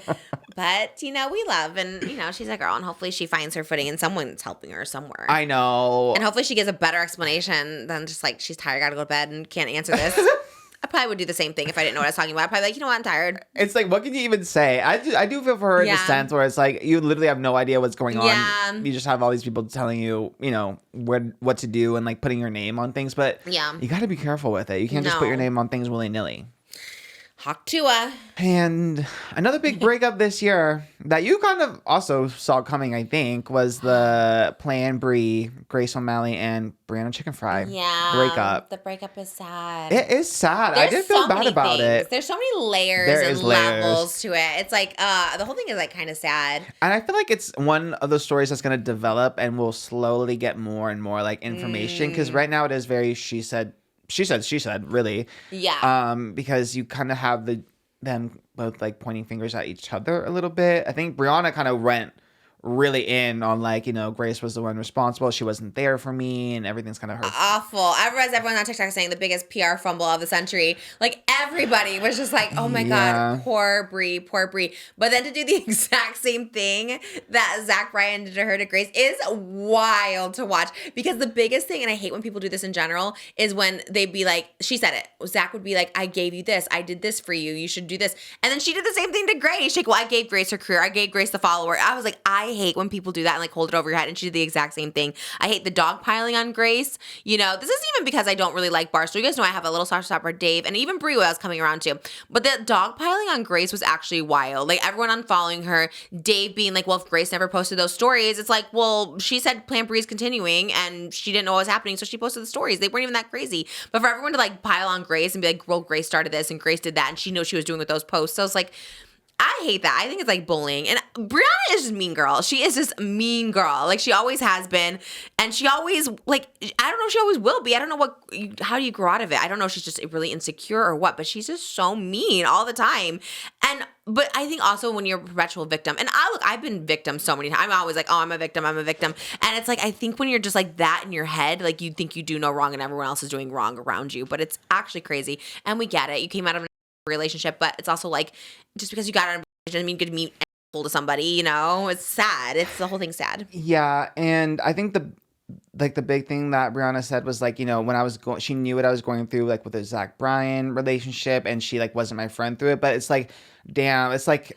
But you know, we love, and you know, she's a girl, and hopefully she finds her footing, and someone's helping her somewhere. I know. And hopefully she gives a better explanation than just like she's tired, gotta go to bed, and can't answer this. I probably would do the same thing if I didn't know what I was talking about. I'd probably be like, you know what, I'm tired. It's like, what can you even say? I do feel for her in the sense where it's like, you literally have no idea what's going on. Yeah. You just have all these people telling you, you know, what to do and like putting your name on things. But you got to be careful with it. You can't just put your name on things willy-nilly. Hawk Tuah. And another big breakup this year that you kind of also saw coming, I think, was the Plan Bri, Grace O'Malley, and Brianna Chickenfry breakup. The breakup is sad. It is sad. I did feel bad about it. There's so many layers and levels to it. It's like the whole thing is like kind of sad. And I feel like it's one of those stories that's going to develop and we'll slowly get more and more like information because right now it is very she said, really. Yeah. Because you kind of have them both like pointing fingers at each other a little bit. I think Brianna kind of went really in on like, you know, Grace was the one responsible. She wasn't there for me and everything's kind of her. Awful. I realized everyone on TikTok saying the biggest PR fumble of the century. Like everybody was just like, oh my God, poor Bri, poor Bri. But then to do the exact same thing that Zach Bryan did to her to Grace is wild to watch. Because the biggest thing, and I hate when people do this in general, is when they'd be like, she said it. Zach would be like, I gave you this. I did this for you. You should do this. And then she did the same thing to Grace. She's like, well, I gave Grace her career. I gave Grace the follower. I was like, I hate when people do that and like hold it over your head. And she did the exact same thing. I hate the dog piling on Grace. You know, this isn't even because I don't really like Barstool. You guys know I have a little soft spot for Dave and even Bri I was coming around to. But the dog piling on Grace was actually wild. Like everyone unfollowing her, Dave being like, well, if Grace never posted those stories, it's like, well, she said Plan Bri is continuing and she didn't know what was happening. So she posted the stories. They weren't even that crazy. But for everyone to like pile on Grace and be like, well, Grace started this and Grace did that. And she knows she was doing with those posts. So it's like, I hate that. I think it's like bullying. And Brianna is just mean girl. She is just mean girl. Like she always has been. And she always like, I don't know if she always will be. I don't know how do you grow out of it? I don't know if she's just really insecure or what, but she's just so mean all the time. But I think also when you're a perpetual victim, and I've been victim so many times. I'm always like, oh, I'm a victim. And it's like, I think when you're just like that in your head, like you think you do no wrong and everyone else is doing wrong around you, but it's actually crazy. And we get it. You came out of relationship, but it's also like just because you got out of a relationship doesn't mean you could meet to somebody, you know. It's sad. It's the whole thing sad. Yeah, and I think the big thing that Brianna said was like, you know, when I was going, she knew what I was going through, like with the Zach Bryan relationship, and she like wasn't my friend through it. But it's like, damn, it's like,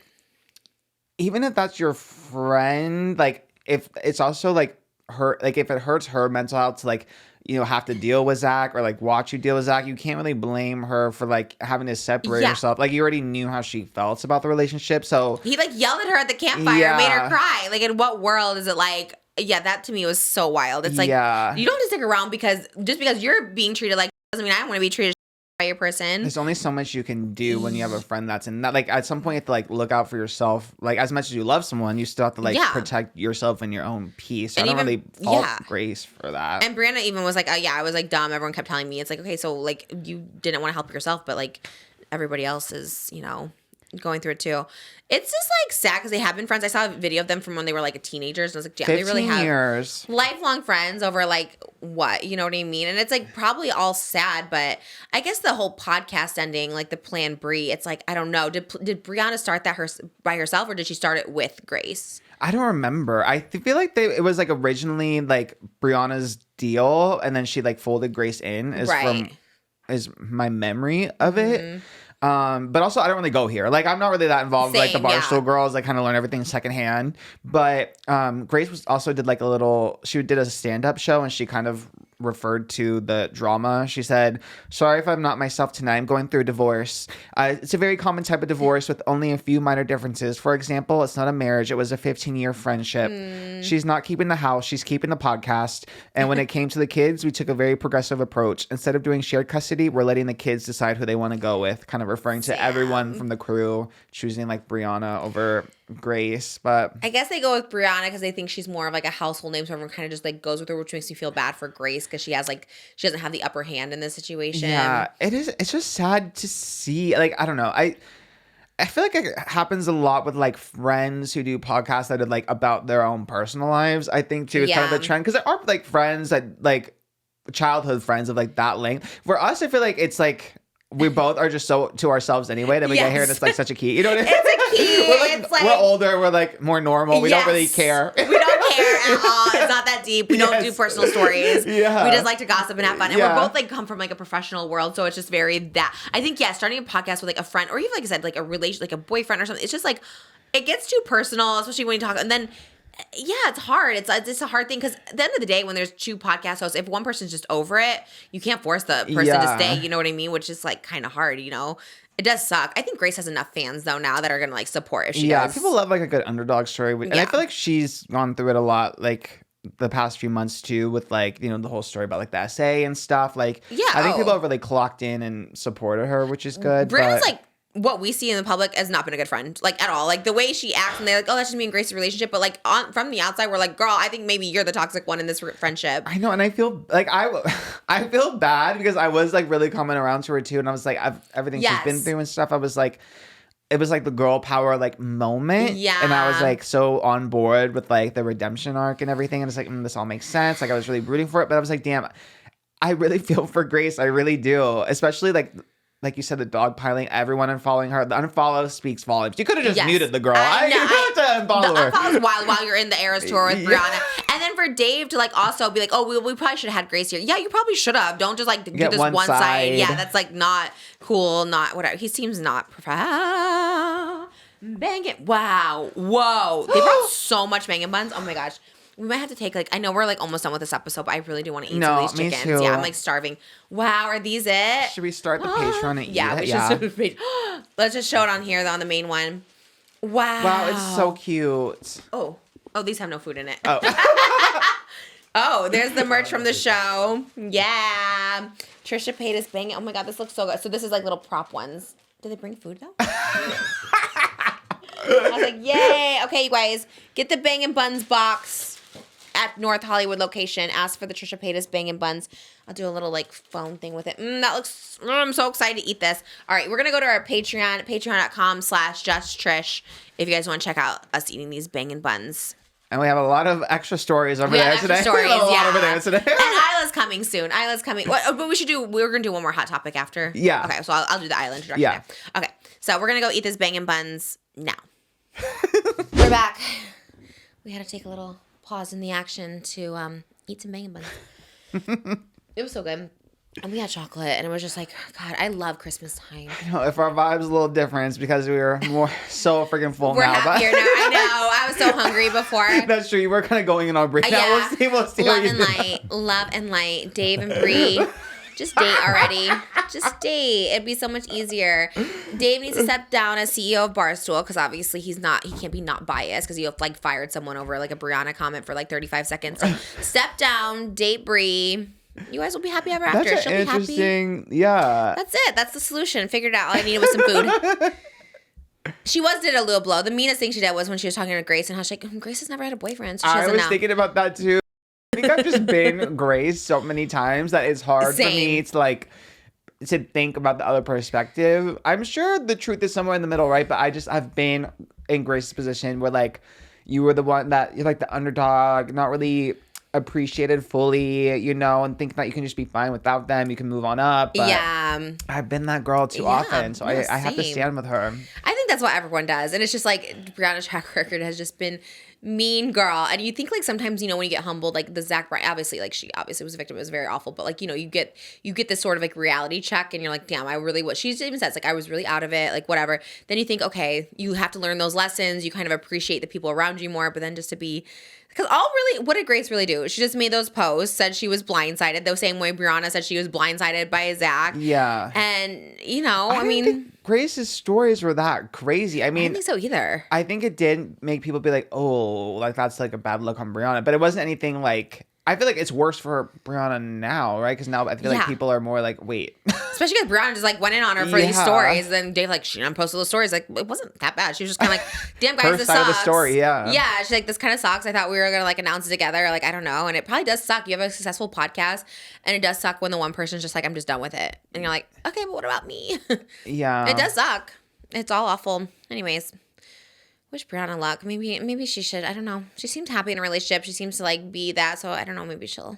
even if that's your friend, like if it's also like her, like if it hurts her mental health to like, you know, have to deal with Zach or like watch you deal with Zach, you can't really blame her for like having to separate herself. Like you already knew how she felt about the relationship. So he like yelled at her at the campfire, made her cry. Like in what world is it like, yeah, that to me was so wild. It's like, you don't have to stick around because just because you're being treated like doesn't mean I want to be treated by your person. There's only so much you can do when you have a friend that's in that. Like at some point you have to like look out for yourself. Like as much as you love someone, you still have to like protect yourself and your own peace. So I don't really fault Grace for that. And Brianna even was like, oh yeah, I was like dumb. Everyone kept telling me. It's like, okay, so like you didn't want to help yourself, but like everybody else is, you know, going through it too. It's just like sad because they have been friends. I saw a video of them from when they were like teenagers, and I was like, yeah, they really have years. Lifelong friends over like what, you know what I mean? And it's like probably all sad, but I guess the whole podcast ending, like the Plan Bri, it's like I don't know. Did Brianna start that by herself, or did she start it with Grace? I don't remember. I feel like it was like originally like Brianna's deal, and then she like folded Grace in. Is my memory of it. But also I don't really go here. Like I'm not really that involved with like the Barstool girls. I kind of learn everything secondhand. But Grace did like she did a stand-up show and she kind of referred to the drama. She said, sorry if I'm not myself tonight. I'm going through a divorce. It's a very common type of divorce with only a few minor differences. For example, it's not a marriage. It was a 15-year friendship. She's not keeping the house. She's keeping the podcast. And when it came to the kids, we took a very progressive approach. Instead of doing shared custody, we're letting the kids decide who they want to go with, kind of referring to everyone from the crew choosing like Brianna over Grace. But I guess they go with Brianna because they think she's more of like a household name, so everyone kind of just like goes with her, which makes me feel bad for Grace because she doesn't have the upper hand in this situation. Yeah, it is. It's just sad to see. Like I don't know. I feel like it happens a lot with like friends who do podcasts that are like about their own personal lives. I think too, it's kind of the trend because there are like friends that like childhood friends of like that length. For us, I feel like it's like we both are just so to ourselves anyway that we get here and it's like such a key. You know what I mean? It's a key. We're older. We're like more normal. We don't really care. We don't care at all. It's not that deep. We don't do personal stories. Yeah. We just like to gossip and have fun. And we're both like come from like a professional world. So it's just very that. I think, starting a podcast with like a friend or even like I said, like a relation, like a boyfriend or something. It's just like, it gets too personal, especially when you talk. And then it's hard. It's a hard thing because at the end of the day, when there's two podcast hosts, if one person's just over it, you can't force the person to stay. You know what I mean? Which is like kind of hard, you know? It does suck. I think Grace has enough fans though now that are gonna like support if she does. People love like a good underdog story. And I feel like she's gone through it a lot like the past few months too with like, you know, the whole story about like the essay and stuff. Like I think people have really clocked in and supported her, which is good. Brianna's like what we see in the public has not been a good friend, like at all. Like the way she acts and they're like, oh, that's just me and Grace's relationship. But like from the outside, we're like, girl, I think maybe you're the toxic one in this friendship. I know. And I feel like I feel bad because I was like really coming around to her too. And I was like, everything she's been through and stuff. I was like, it was like the girl power like moment. Yeah. And I was like so on board with like the redemption arc and everything. And it's like, this all makes sense. Like I was really rooting for it. But I was like, damn, I really feel for Grace. I really do. Especially like you said, the dogpiling, everyone unfollowing her. The unfollow speaks volumes. You could have just muted the girl. I know. You could have unfollowed her. The unfollow is wild while you're in the Eras tour with Brianna. And then for Dave to like also be like, oh, we probably should have had Grace here. Yeah, you probably should have. Don't just like do Get this one one side. side. Yeah, that's like not cool, not whatever. He seems not Bang it. Wow. Whoa. They brought so much bangin' buns. Oh my gosh. We might have to take I know we're like almost done with this episode, but I really do want to eat some of these me chickens. too. Yeah, I'm like starving. Wow, are these it? Should we start the Patreon and eat Yeah, it? we should start the page. Let's just show it on here, though, on the main one. Wow. Wow, it's so cute. Oh, these have no food in it. Oh. Oh, there's the merch from the show. Yeah. Trisha Paytas banging. Oh my God, this looks so good. So this is like little prop ones. Do they bring food though? I was like, yay. Okay, you guys, get the Bangin' Buns box at North Hollywood location. Ask for the Trisha Paytas Bangin' Buns. I'll do a little like phone thing with it. That looks, I'm so excited to eat this. All right, we're going to go to our Patreon, patreon.com/justtrish if you guys want to check out us eating these Bangin' Buns. And we have a lot of extra stories over there today. Stories, We have a lot yeah. over there today. And Isla's coming soon. Isla's coming. But we should do, we're going to do one more hot topic after. Yeah. Okay, so I'll do the Isla introduction. Yeah. Now. Okay, so we're going to go eat this Bangin' Buns now. We're back. We had to take a little pause in the action to eat some Bangin' Buns. It was so good. And we had chocolate, and it was just like, God, I love Christmas time. You know, if our vibe's a little different, it's because we were more so freaking full We're now. happier now. I know. I was so hungry before. That's true. You were kind of going in on break. Yeah. We'll see Love what you and do. light. Love and light. Dave and Bree. Just date already. Just date. It'd be so much easier. Dave needs to step down as CEO of Barstool because obviously he can't be not biased because you like fired someone over like a Brianna comment for like 35 seconds. So step down, date Bree. You guys will be happy ever after. That's She'll an be happy. interesting, yeah. That's it. That's the solution. Figured out. All I needed was some food. She did a little blow. The meanest thing she did was when she was talking to Grace and how she's like, Grace has never had a boyfriend, so she I doesn't was know. thinking about that too. I think I've just been Grace so many times that it's hard for me Same. to like to think about the other perspective. I'm sure the truth is somewhere in the middle, right? But I've been in Grace's position where like you were the one that you're like the underdog, not really appreciated fully, you know, and think that you can just be fine without them. You can move on up. But Yeah. I've been that girl too often, so I have to same. stand with her. I think that's what everyone does. And it's just like Brianna's track record has just been mean girl. And you think like sometimes, you know, when you get humbled, like the Zach Bryan, obviously, like she obviously was a victim. It was very awful. But like, you know, you get this sort of like reality check and you're like, damn, I really was. She even says like, I was really out of it, like whatever. Then you think, okay, you have to learn those lessons. You kind of appreciate the people around you more. But then just to be, because what did Grace really do? She just made those posts, said she was blindsided, the same way Brianna said she was blindsided by Zach. Yeah. And, you know, I don't mean, think Grace's stories were that crazy. I I mean, don't think so either. I think it did make people be like, oh, like that's like a bad look on Brianna. But it wasn't anything like, I feel like it's worse for Brianna now, right? Because now I feel like people are more like, wait. Especially because Brianna just like went in on her for these stories. Then Dave like, she done posted those stories. Like, it wasn't that bad. She was just kind of like, damn guys, Her this side sucks. of the story, yeah. Yeah, she's like, this kind of sucks. I thought we were going to like announce it together. Like, I don't know. And it probably does suck. You have a successful podcast and it does suck when the one person's just like, I'm just done with it. And you're like, okay, but what about me? Yeah. It does suck. It's all awful. Anyways. Wish Brianna luck. Maybe she should. I don't know. She seems happy in a relationship. She seems to like be that. So I don't know. Maybe she'll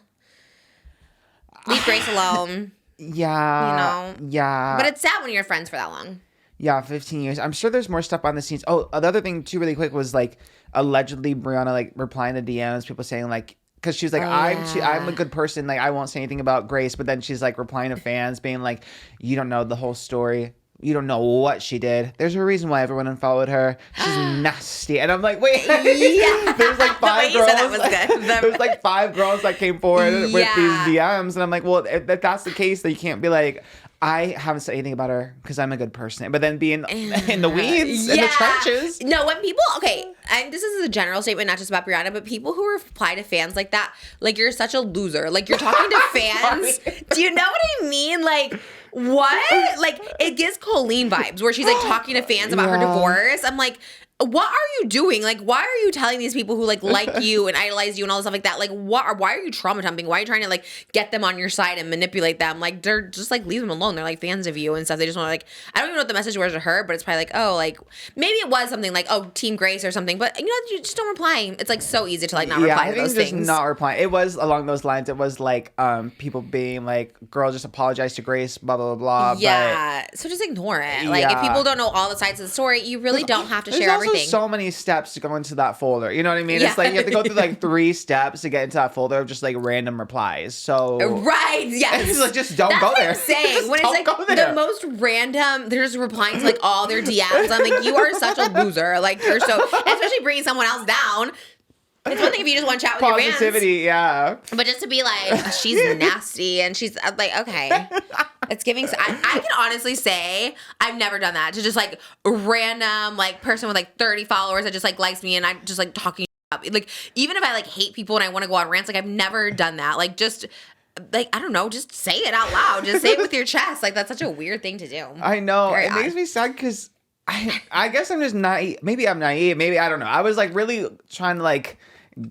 leave Grace alone. Yeah. You know? Yeah. But it's sad when you're friends for that long. Yeah, 15 years. I'm sure there's more stuff behind the scenes. Oh, the other thing too, really quick, was like allegedly Brianna like replying to DMs, people saying like, because she's like, I'm a good person, like I won't say anything about Grace, but then she's like replying to fans, being like, you don't know the whole story. You don't know what she did. There's a reason why everyone unfollowed her. She's nasty. And I'm like, wait. Yeah. There's like five The way you girls. said that was good. There's like 5 girls that came forward with these DMs. And I'm like, well, if that's the case, then you can't be like, I haven't said anything about her because I'm a good person. But then being in the weeds, in the trenches. No, when people, okay, and this is a general statement, not just about Brianna, but people who reply to fans like that, like you're such a loser. Like you're talking to fans. Do you know what I mean? Like, what? Like it gives Colleen vibes where she's like talking to fans about her divorce. I'm like, what are you doing? Like, why are you telling these people who like you and idolize you and all this stuff like that? Like, why are you trauma dumping? Why are you trying to like get them on your side and manipulate them? Like, they're just like, leave them alone. They're like fans of you and stuff. They just want to like, I don't even know what the message was to her, but it's probably like, oh, like maybe it was something like, oh, Team Grace or something. But you know, you just don't reply. It's like so easy to like not reply to those things. Just not replying. It was along those lines. It was like people being like, girl, just apologize to Grace, blah blah blah. Yeah. So just ignore it. Like if people don't know all the sides of the story, you really don't have to share everything. There's also so many steps to go into that folder. You know what I mean? It's like you have to go through like 3 steps to get into that folder of just like random replies. So right, yes. It's like just don't go there. That's what I'm saying. When it's like the most random, they're just replying to like all their DMs. I'm like, you are such a loser. Like you're so, especially bringing someone else down. It's one thing if you just want to chat with your fans. Positivity, yeah. But just to be like, she's nasty and she's like, okay. It's giving. I can honestly say I've never done that to just like random like person with like 30 followers that just like likes me and I just like talking up. Like even if I like hate people and I want to go on rants, like I've never done that. Like just like I don't know, just say it out loud. Just say it with your chest. Like that's such a weird thing to do. I know. Very it odd. makes me sad because I guess I'm just naive. Maybe I'm naive. Maybe I don't know. I was like really trying to like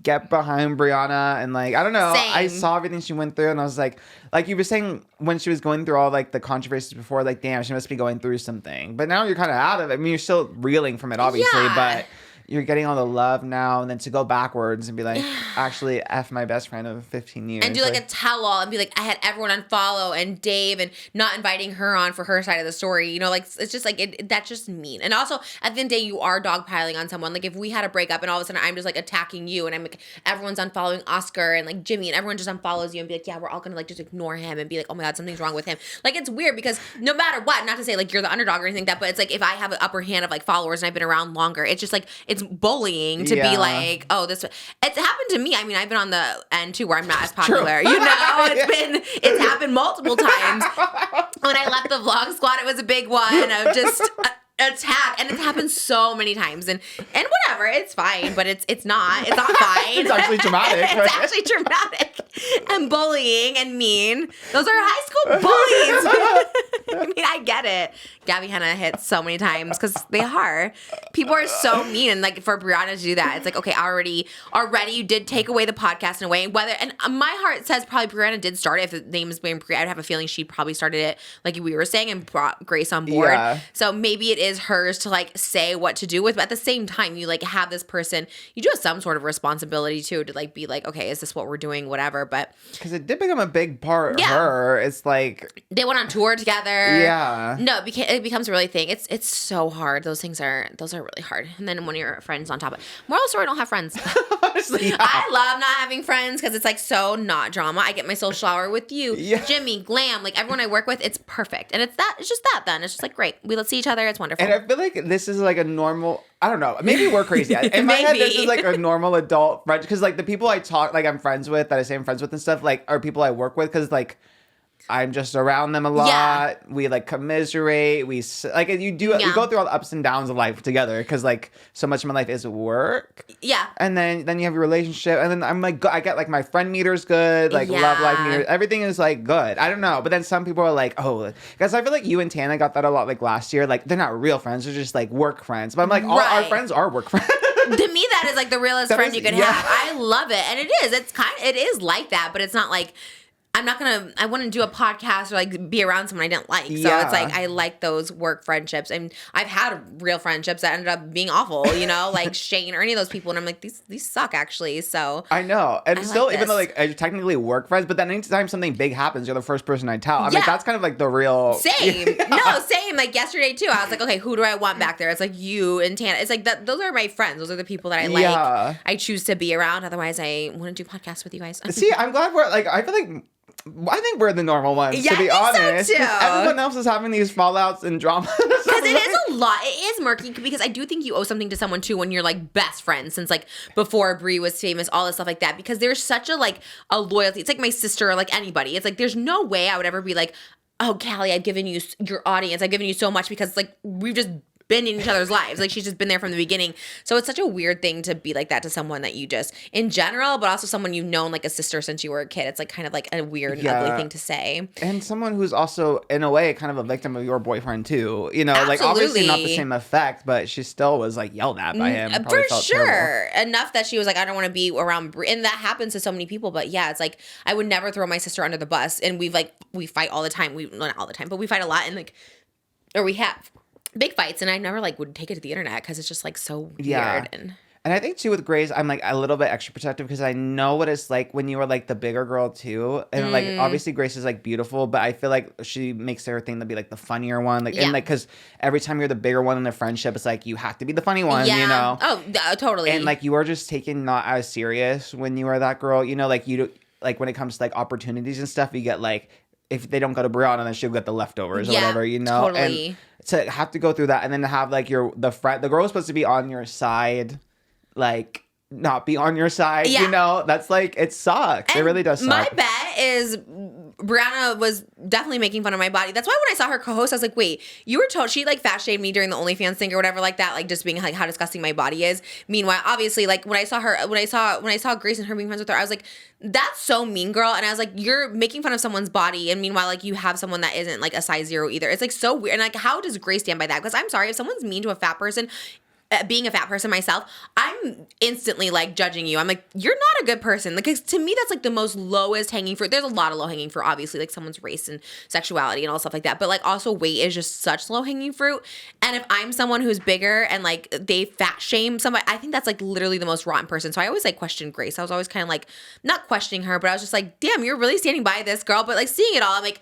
get behind Brianna and like I don't know. Same. I saw everything she went through and I was like you were saying when she was going through all like the controversies before, like damn, she must be going through something. But now you're kind of out of it. I mean, you're still reeling from it, obviously, but you're getting all the love now, and then to go backwards and be like, actually, F my best friend of 15 years. And do like a tell-all and be like, I had everyone unfollow and Dave and not inviting her on for her side of the story. You know, like, it's just like, that's just mean. And also, at the end of the day, you are dogpiling on someone. Like, if we had a breakup and all of a sudden I'm just like attacking you and I'm like, everyone's unfollowing Oscar and like Jimmy and everyone just unfollows you and be like, yeah, we're all gonna like just ignore him and be like, oh my God, something's wrong with him. Like, it's weird because no matter what, not to say like you're the underdog or anything like that, but it's like if I have an upper hand of like followers and I've been around longer, it's just like, it's bullying to be like, oh, this. It's happened to me. I mean, I've been on the end too where I'm not as popular. You know, it's happened multiple times. When I left the vlog squad, it was a big one of just attack, and it's happened so many times, and whatever, it's fine, but it's not fine. It's actually traumatic. It's actually traumatic and bullying and mean. Those are high school bullies. I mean, I get it. Gabby Hanna hit so many times because they are. People are so mean, and like for Brianna to do that, it's like, okay, already you did take away the podcast in a way. And my heart says probably Brianna did start it. If the name is being Bri, I'd have a feeling she probably started it, like we were saying, and brought Grace on board. Yeah. So maybe it is hers to like say what to do with, but at the same time, you like have this person, you do have some sort of responsibility too to like be like, okay, is this what we're doing, whatever. But because it did become a big part of her. It's like they went on tour together. Yeah. No, it becomes a really thing. It's so hard. Those are really hard. And then when your friends on top of it. Moral story, don't have friends. Honestly, yeah. I love not having friends because it's like so not drama. I get my social hour with you, Jimmy, Glam, like everyone I work with. It's perfect, and it's just that. Then it's just like great. We let's see each other. It's wonderful. And I feel like this is like a normal. I don't know. Maybe we're crazy. In my head, this is like a normal adult friend because like the people I talk, like I'm friends with, that I say I'm friends with and stuff, like are people I work with because like I'm just around them a lot. Yeah. We like commiserate. We like you go through all the ups and downs of life together because like so much of my life is work. Yeah. And then you have your relationship, and then I'm like I get like my friend meters good, like love life meters. Everything is like good. I don't know, but then some people are like, oh, because I feel like you and Tana got that a lot like last year. Like they're not real friends; they're just like work friends. But I'm like, all our friends are work friends. To me, that is like the realest friend you could have. I love it, and it is. It is like that, but it's not like. I wouldn't do a podcast or like be around someone I didn't like. So it's like, I like those work friendships. And I've had real friendships that ended up being awful, you know, like Shane or any of those people. And I'm like, these suck actually. So I know. And still, even though like I technically work friends, but then anytime something big happens, you're the first person I tell. I'm like, that's kind of like the real. Same. No, same. Like yesterday too, I was like, okay, who do I want back there? It's like you and Tana. It's like those are my friends. Those are the people that I like. Yeah. I choose to be around. Otherwise, I wouldn't do podcasts with you guys. See, I'm glad we're like, I feel like. I think we're the normal ones, to be honest. So too. Everyone else is having these fallouts and dramas. Because it is a lot. It is murky because I do think you owe something to someone too when you're like best friends since like before Bri was famous, all this stuff like that. Because there's such a like a loyalty. It's like my sister or like anybody. It's like there's no way I would ever be like, oh, Callie, I've given you your audience. I've given you so much because like we've just been in each other's lives. Like, she's just been there from the beginning. So it's such a weird thing to be like that to someone that you just, in general, but also someone you've known like a sister since you were a kid. It's like kind of like a weird and ugly thing to say. And someone who's also, in a way, kind of a victim of your boyfriend too. You know, Absolutely. like obviously not the same effect, but she still was like yelled at by him. For sure. Terrible. Enough that she was like, I don't want to be around Bri. And that happens to so many people. But yeah, it's like, I would never throw my sister under the bus. And we fight all the time. Not all the time, but we fight a lot. And like, or we have big fights, and I never like would take it to the internet because it's just like so weird. And I think too with Grace, I'm like a little bit extra protective because I know what it's like when you were like the bigger girl too. And like obviously Grace is like beautiful, but I feel like she makes her thing to be like the funnier one. Like and like because every time you're the bigger one in a friendship, it's like you have to be the funny one, you know? Oh, totally. And like you are just taken not as serious when you are that girl, you know, like you like when it comes to like opportunities and stuff, you get like if they don't go to Brianna, then she'll get the leftovers or whatever, you know? Totally. And to have to go through that and then to have like the girl is supposed to be on your side, like not be on your side, you know? That's like, it sucks. And it really does suck. My bet is Brianna was definitely making fun of my body. That's why when I saw her co-host, I was like, wait, you were told, she like fat shamed me during the OnlyFans thing or whatever like that, like just being like how disgusting my body is. Meanwhile, obviously, like when I saw Grace and her being friends with her, I was like, that's so mean, girl. And I was like, you're making fun of someone's body. And meanwhile, like you have someone that isn't like a size 0 either. It's like so weird. And like, how does Grace stand by that? Because I'm sorry, if someone's mean to a fat person, being a fat person myself, I'm instantly like judging you. I'm like, you're not a good person. Like, to me, that's like the most lowest hanging fruit. There's a lot of low hanging fruit, obviously, like someone's race and sexuality and all stuff like that. But like also weight is just such low hanging fruit. And if I'm someone who's bigger and like they fat shame somebody, I think that's like literally the most rotten person. So I always like question Grace. I was always kind of like not questioning her, but I was just like, damn, you're really standing by this girl. But like seeing it all, I'm like,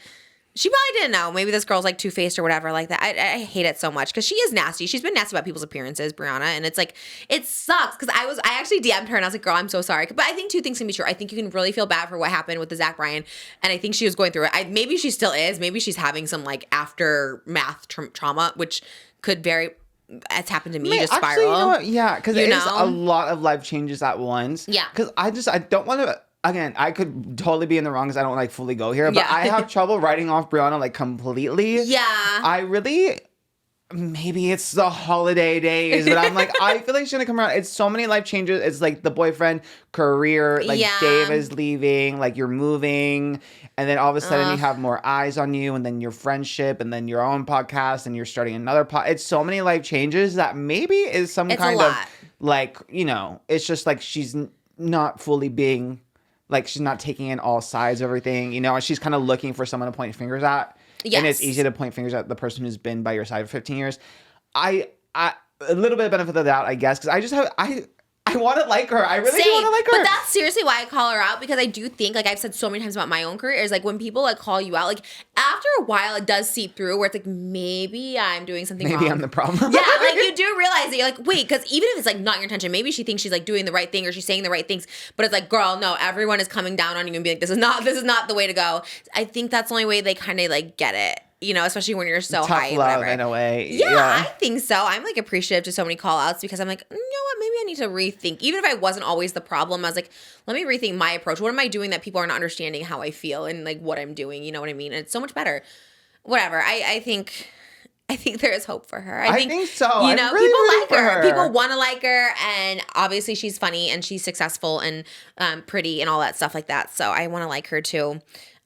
she probably didn't know. Maybe this girl's like two-faced or whatever like that. I hate it so much because she is nasty. She's been nasty about people's appearances, Brianna. And it's like, it sucks because I actually DM'd her and I was like, girl, I'm so sorry. But I think two things can be true. I think you can really feel bad for what happened with the Zach Bryan. And I think she was going through it. Maybe she still is. Maybe she's having some like aftermath trauma, which could it's happened to me, just spiral. Actually, you know what? Yeah, because it is a lot of life changes at once. Yeah. Because I don't want to... Again, I could totally be in the wrong because I don't like fully go here, but I have trouble writing off Brianna like completely. Yeah. I really, maybe it's the holiday days, but I'm like, I feel like she's gonna come around. It's so many life changes. It's like the boyfriend, career, like Dave is leaving, like you're moving, and then all of a sudden you have more eyes on you, and then your friendship, and then your own podcast, and you're starting another It's so many life changes that maybe is some kind of like, you know, it's just like she's not fully being. Like, she's not taking in all sides of everything, you know, and she's kind of looking for someone to point fingers at. Yes. And it's easy to point fingers at the person who's been by your side for 15 years. A little bit of benefit of the doubt, I guess, because I want to like her. I really do want to like her. But that's seriously why I call her out, because I do think, like I've said so many times about my own career, is like when people like call you out, like after a while it does seep through where it's like, maybe I'm doing something wrong. Maybe I'm the problem. Yeah, like you do realize that you're like, wait, because even if it's like not your intention, maybe she thinks she's like doing the right thing or she's saying the right things, but it's like, girl, no, everyone is coming down on you and being like, this is not the way to go. I think that's the only way they kind of like get it. You know, especially when you're so tough high. Love whatever. In a way. Yeah, I think so. I'm like appreciative to so many call outs because I'm like, you know what, maybe I need to rethink. Even if I wasn't always the problem, I was like, let me rethink my approach. What am I doing that people are not understanding how I feel and like what I'm doing? You know what I mean? And it's so much better. Whatever. I think there is hope for her. I think so. You know, really people like her. People want to like her, and obviously she's funny and she's successful and pretty and all that stuff like that. So I want to like her too.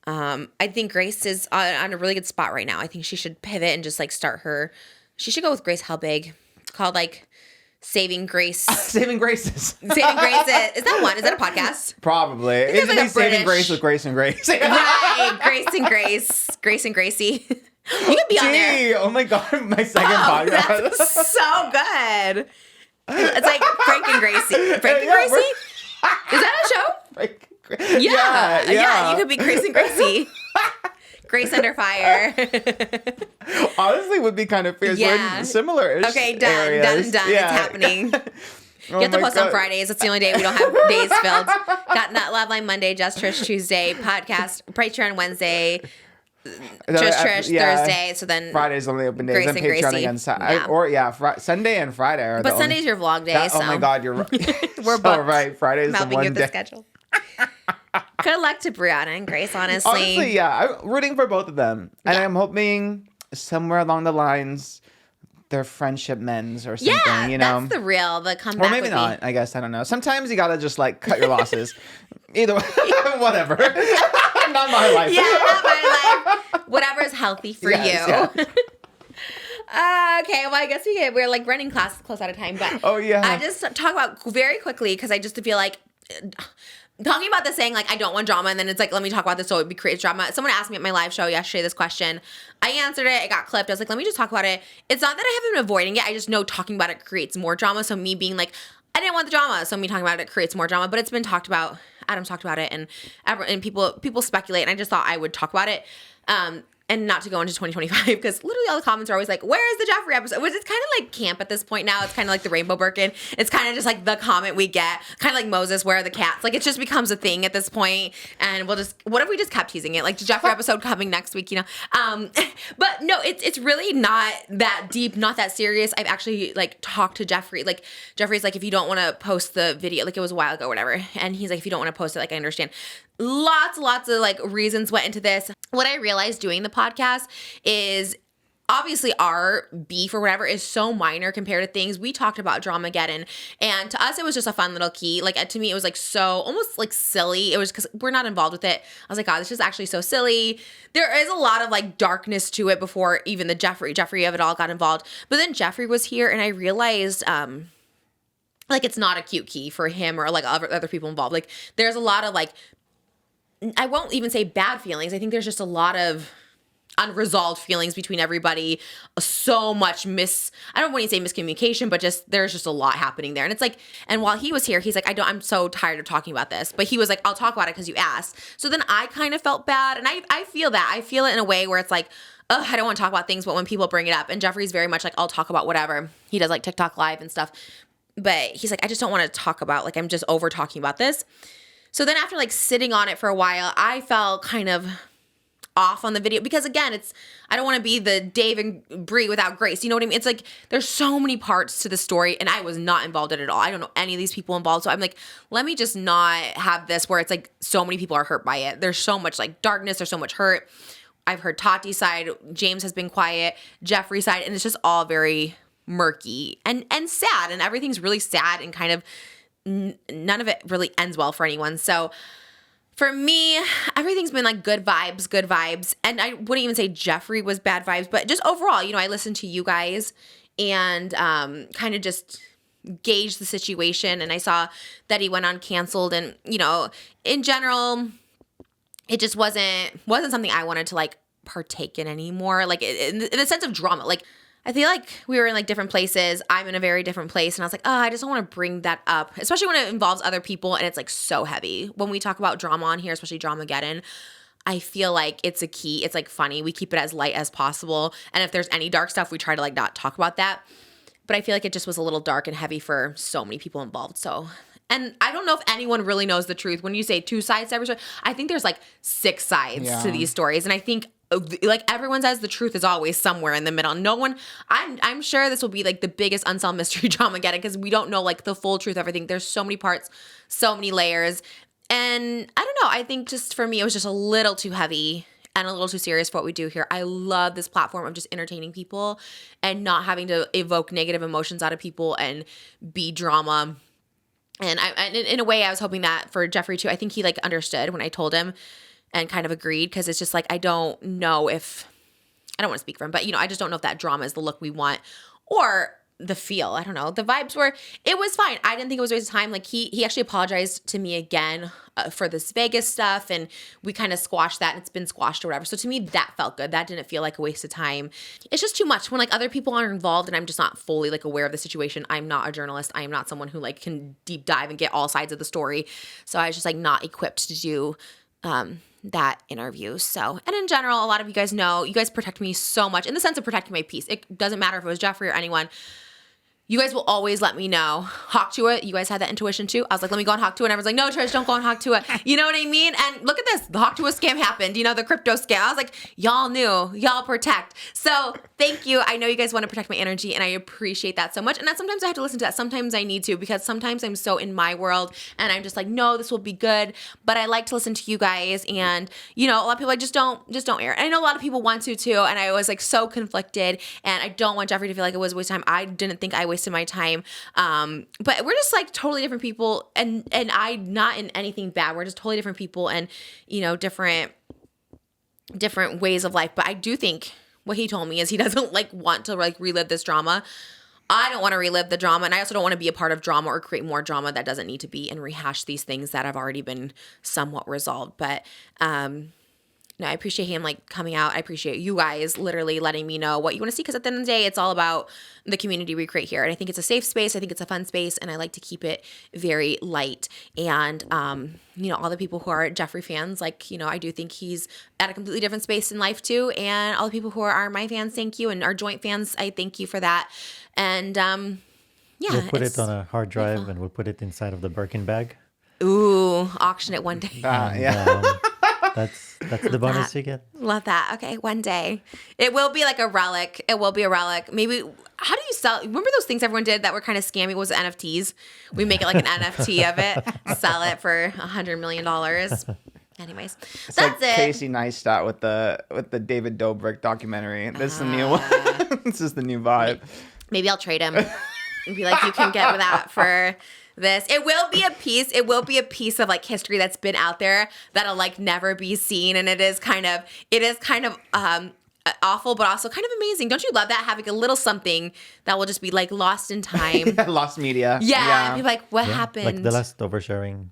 I think Grace is on a really good spot right now. I think she should pivot and just like start her. She should go with Grace Helbig. It's called like Saving Grace. Saving Graces. Saving Graces. Is that one? Is that a podcast? Probably. It's like Saving Grace with Grace and Grace. Right. Grace and Grace. Grace and Gracie. You could be on there. Oh my God. My second podcast. That's so good. It's like Frank and Gracie. Frank and Gracie? Is that a show? Frank. Yeah, you could be Grace and Gracie. Grace Under Fire. Honestly, would be kind of fierce. Yeah. We're similar. Okay, done. Yeah. It's happening. You have to post on Fridays. That's the only day we don't have days filled. Got Nut Love Line Monday, Just Trish Tuesday, podcast, Patreon Wednesday, Just Trish Thursday. So then Friday's only open days. Grace and Patreon Gracie. again. Sunday and Friday are but Sunday's your vlog day. Oh my God, you're right. We're booked. Right. Friday's the one day. Schedule. Good luck to Brianna and Grace, honestly. I'm rooting for both of them. And I'm hoping somewhere along the lines, their friendship mends or something, you know? That's the comeback. Or maybe not, I guess. I don't know. Sometimes you gotta just like cut your losses. Either way, whatever. Not my life. Yeah, not my life. Whatever is healthy for you. Yeah. Okay, well, I guess we're like running close out of time, but Oh, yeah. I just talk about very quickly because I just feel like talking about this saying like I don't want drama, and then it's like let me talk about this so it creates drama. Someone asked me at my live show yesterday this question. I answered it. It got clipped. I was like, let me just talk about it. It's not that I haven't been avoiding it. I just know talking about it creates more drama. So me being like, I didn't want the drama, so me talking about it creates more drama. But it's been talked about. Adam's talked about it, and people speculate. And I just thought I would talk about it. And not to go into 2025 because literally all the comments are always like, where is the Jeffree episode? Which is kind of like camp at this point now. It's kind of like the Rainbow Birkin. It's kind of just like the comment we get. Kind of like Moses, where are the cats? Like it just becomes a thing at this point. And what if we just kept teasing it? Like the Jeffree episode coming next week, you know? But no, it's really not that deep, not that serious. I've actually like talked to Jeffree. Like Jeffree's like, if you don't want to post the video, like it was a while ago or whatever. And he's like, if you don't want to post it, like I understand. Lots of like reasons went into this. What I realized doing the podcast is obviously our beef or whatever is so minor compared to things. We talked about Dramageddon, and to us it was just a fun little key. Like to me it was like so almost like silly. It was because we're not involved with it. I was like, God, this is actually so silly. There is a lot of like darkness to it before even the Jeffree of it all got involved. But then Jeffree was here, and I realized like it's not a cute key for him or like other people involved. Like there's a lot of like, I won't even say bad feelings. I think there's just a lot of unresolved feelings between everybody. So much I don't want to say miscommunication, but there's just a lot happening there. And it's like, and while he was here, he's like, I'm so tired of talking about this. But he was like, I'll talk about it because you asked. So then I kind of felt bad. And I feel that. I feel it in a way where it's like, oh, I don't want to talk about things, but when people bring it up, and Jeffree's very much like, I'll talk about whatever. He does like TikTok live and stuff. But he's like, I just don't want to talk about, like, I'm just over talking about this. So then after like sitting on it for a while, I felt kind of off on the video because again, I don't want to be the Dave and Bri without Grace. You know what I mean? It's like there's so many parts to the story, and I was not involved in it at all. I don't know any of these people involved. So I'm like, let me just not have this where it's like so many people are hurt by it. There's so much like darkness, there's so much hurt. I've heard Tati's side, James has been quiet, Jeffree's side, and it's just all very murky and sad, and everything's really sad and kind of none of it really ends well for anyone. So for me, everything's been like good vibes. And I wouldn't even say Jeffree was bad vibes, but just overall, you know, I listened to you guys and kind of just gauge the situation. And I saw that he went on canceled, and, you know, in general, it just wasn't something I wanted to like partake in anymore. Like in the sense of drama, like I feel like we were in like different places. I'm in a very different place. And I was like, oh, I just don't want to bring that up, especially when it involves other people and it's like so heavy. When we talk about drama on here, especially Dramageddon, I feel like it's a key. It's like funny. We keep it as light as possible. And if there's any dark stuff, we try to like not talk about that. But I feel like it just was a little dark and heavy for so many people involved. So, and I don't know if anyone really knows the truth. When you say two sides to every story, I think there's like 6 sides to these stories. And I think like everyone says the truth is always somewhere in the middle. No one, I'm sure this will be like the biggest unsolved mystery Dramageddon because we don't know like the full truth of everything. There's so many parts, so many layers. And I don't know, I think just for me, it was just a little too heavy and a little too serious for what we do here. I love this platform of just entertaining people and not having to evoke negative emotions out of people and be drama. And in a way, I was hoping that for Jeffree too. I think he like understood when I told him and kind of agreed, because it's just like, I don't know if, I don't want to speak for him, but you know, I just don't know if that drama is the look we want or the feel. I don't know. The vibes were, it was fine. I didn't think it was a waste of time. Like he actually apologized to me again for this Vegas stuff, and we kind of squashed that, and it's been squashed or whatever. So to me, that felt good. That didn't feel like a waste of time. It's just too much when like other people are involved and I'm just not fully like aware of the situation. I'm not a journalist. I am not someone who like can deep dive and get all sides of the story. So I was just like not equipped to do that interview. So, and in general, a lot of you guys know, you guys protect me so much in the sense of protecting my peace. It doesn't matter if it was Jeffree or anyone. you guys will always let me know. Hawk Tua, you guys had that intuition too. I was like, let me go on Hawk Tua. And everyone's like, no, Trish, don't go on Hawk Tua. You know what I mean? And look at this. The Hawk Tua scam happened. You know, the crypto scam. I was like, y'all knew. Y'all protect. So thank you. I know you guys want to protect my energy, and I appreciate that so much. And that sometimes I have to listen to that. Sometimes I need to, because sometimes I'm so in my world and I'm just like, no, this will be good. But I like to listen to you guys. And, you know, a lot of people just don't air it. I know a lot of people want to too. And I was like so conflicted, and I don't want Jeffree to feel like it was a waste of time. I didn't think I wasted my time. But we're just like totally different people, and I not in anything bad. We're just totally different people, and you know, different ways of life. But I do think what he told me is he doesn't like want to like relive this drama. I don't want to relive the drama, and I also don't want to be a part of drama or create more drama that doesn't need to be, and rehash these things that have already been somewhat resolved. But no, I appreciate him like coming out. I appreciate you guys literally letting me know what you want to see, because at the end of the day, it's all about the community we create here. And I think it's a safe space. I think it's a fun space, and I like to keep it very light. And, you know, all the people who are Jeffree fans, like, you know, I do think he's at a completely different space in life too. And all the people who are my fans, thank you. And our joint fans, I thank you for that. And, yeah. We'll put it on a hard drive and we'll put it inside of the Birkin bag. Ooh, auction it one day. Yeah. That's the bonus you get. Love that. Okay, one day. It will be like a relic. It will be a relic. Maybe, how do you sell? Remember those things everyone did that were kind of scammy? Was NFTs? We make it like an NFT of it, sell it for $100 million. Anyways, It's that's like it. Casey Neistat with the David Dobrik documentary. This is the new one. This is the new vibe. Maybe I'll trade him and be like, you can get that for this. It will be a piece. It will be a piece of like history that's been out there that'll like never be seen. And it is kind of awful, but also kind of amazing. Don't you love that? Having a little something that will just be like lost in time. Lost media. Yeah. And be like, what happened? Like the last oversharing.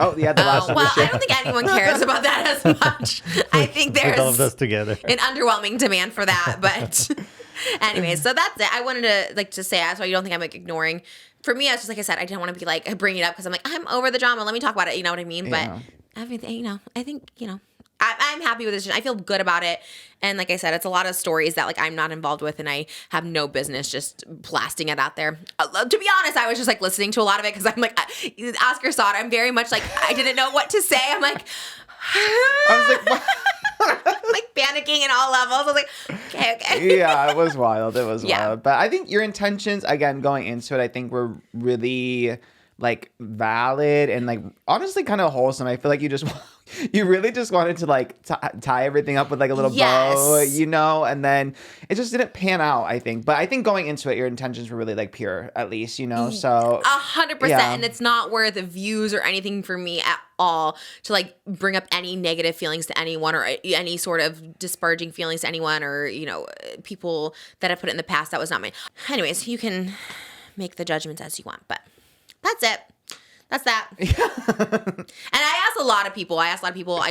Oh, yeah, the last Oh, well, I don't think anyone cares about that as much. I think With all of there's us together. an underwhelming demand for that. But anyways, so that's it. I wanted to like to say that so you don't think I'm like ignoring. For me, I was just like I said, I didn't want to be like bringing it up because I'm like, I'm over the drama. Let me talk about it. You know what I mean? Yeah. But everything, you know, I think, you know, I'm happy with this. I feel good about it. And like I said, it's a lot of stories that like I'm not involved with, and I have no business just blasting it out there. To be honest, I was just like listening to a lot of it because I'm like, Oscar saw it. I'm very much like, I didn't know what to say. I'm like, I was like, what? like panicking in all levels. I was like, okay. Yeah, it was wild. It was Yeah. wild. But I think your intentions, again, going into it, I think were really like valid and like honestly kind of wholesome. I feel like you really just wanted to like tie everything up with like a little bow, you know, and then it just didn't pan out, I think. But I think going into it, your intentions were really like pure, at least, you know. So 100%, yeah. and it's not worth views or anything for me at all to like bring up any negative feelings to anyone or any sort of disparaging feelings to anyone or, you know, people that I put it in the past. That was not mine. Anyways, you can make the judgments as you want, but that's it. That's that. And I asked a lot of people. I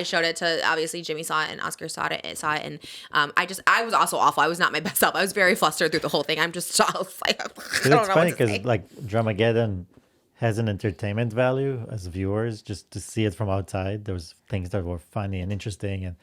showed it to, obviously, Jimmy saw it and Oscar saw it. And I was also awful. I was not my best self. I was very flustered through the whole thing. I'm just like, I don't It's know funny what to say. because like Dramageddon has an entertainment value as viewers just to see it from outside. There was things that were funny and interesting,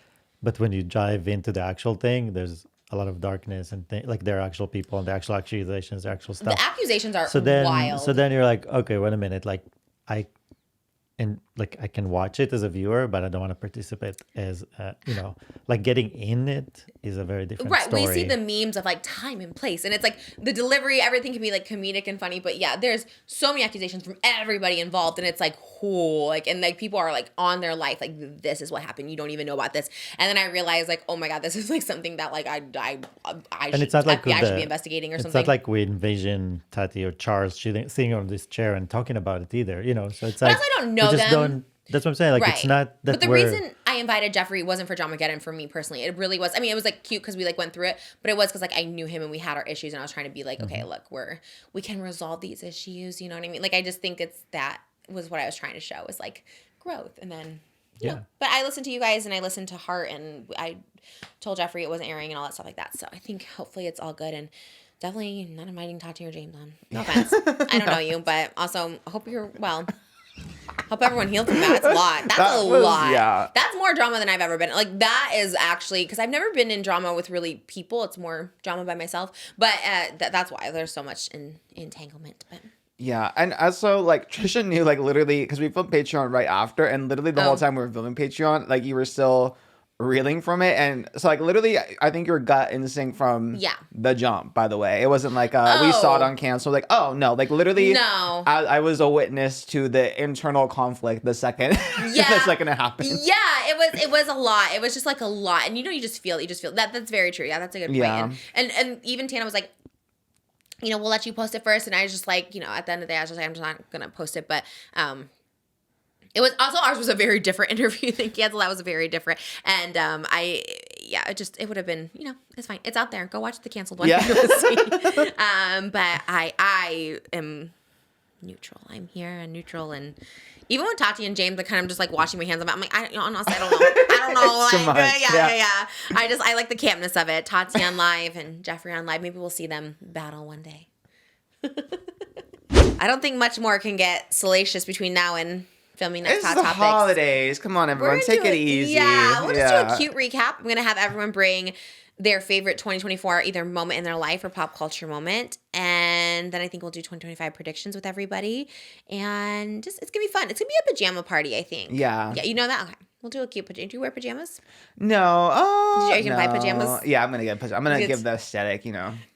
but when you dive into the actual thing, there's a lot of darkness and like there are actual people and the actual accusations, the actual stuff. The accusations are wild. wild. So then you're like, okay, wait a minute, like I can watch it as a viewer, but I don't want to participate as you know, like getting in it is a very different story. We see the memes of like time and place, and it's like the delivery, everything can be like comedic and funny, but yeah, there's so many accusations from everybody involved, and it's like, whoa, like, and like people are like on their life, like this is what happened, you don't even know about this, and then I realized like, oh my god, this is like something that like I and it's not like FBI should be investigating or it's something. not like we envision Tati or Charles sitting on this chair and talking about it either, you know. So it's But like also I don't know we just them. don't. That's what I'm saying. Like Right. it's not that But the we're. reason I invited Jeffree wasn't for Dramageddon for me personally. It really was. I mean, it was like cute because we like went through it, but it was because like I knew him and we had our issues, and I was trying to be like, okay, look, we can resolve these issues. You know what I mean? Like I just think that was what I was trying to show, was like growth, and then you know. But I listened to you guys and I listened to Heart, and I told Jeffree it wasn't airing and all that stuff like that. So I think hopefully it's all good, and definitely not inviting Tati or James on. No offense. I don't know you, but also I hope you're well. Hope everyone healed from that. That's a lot. That's a lot. Yeah. That's more drama than I've ever been. Like, that is actually, because I've never been in drama with really people. It's more drama by myself. But that's why there's so much entanglement. But Yeah, and also like Trisha knew like literally because we filmed Patreon right after, and literally the whole time we were filming Patreon, like you were still reeling from it, and so like literally I think your gut instinct from the jump. By the way, it wasn't like we saw it on cancel. Like no, like literally no. I was a witness to the internal conflict the second the second it happened. Yeah, it was a lot. It was just like a lot, and you just feel that. That's very true. Yeah, that's a good point. Yeah. And even Tana was like, we'll let you post it first. And I was just like, at the end of the day, I was just like, I'm just not going to post it. But it was also, ours was a very different interview than cancel. That was very different. And it would have been, it's fine. It's out there. Go watch the canceled one. Yeah. But I am neutral. I'm here and neutral. And even when Tati and James are kind of just like washing my hands, I'm like, honestly, I don't know. I don't know. Too much. Yeah. I like the campness of it. Tati on live and Jeffree on live. Maybe we'll see them battle one day. I don't think much more can get salacious between now and filming next It's Hot the Topics. holidays. Come on, everyone. Take it easy. Yeah, we'll just do a cute recap. I'm going to have everyone bring their favorite 2024 either moment in their life or pop culture moment. And then I think we'll do 2025 predictions with everybody. And just it's going to be fun. It's going to be a pajama party, I think. Yeah. Yeah, you know that? Okay. We'll do a cute pajama. Do you wear pajamas? No. Oh, Are you going to buy pajamas? Yeah, I'm going to get pajamas. I'm going to give the aesthetic,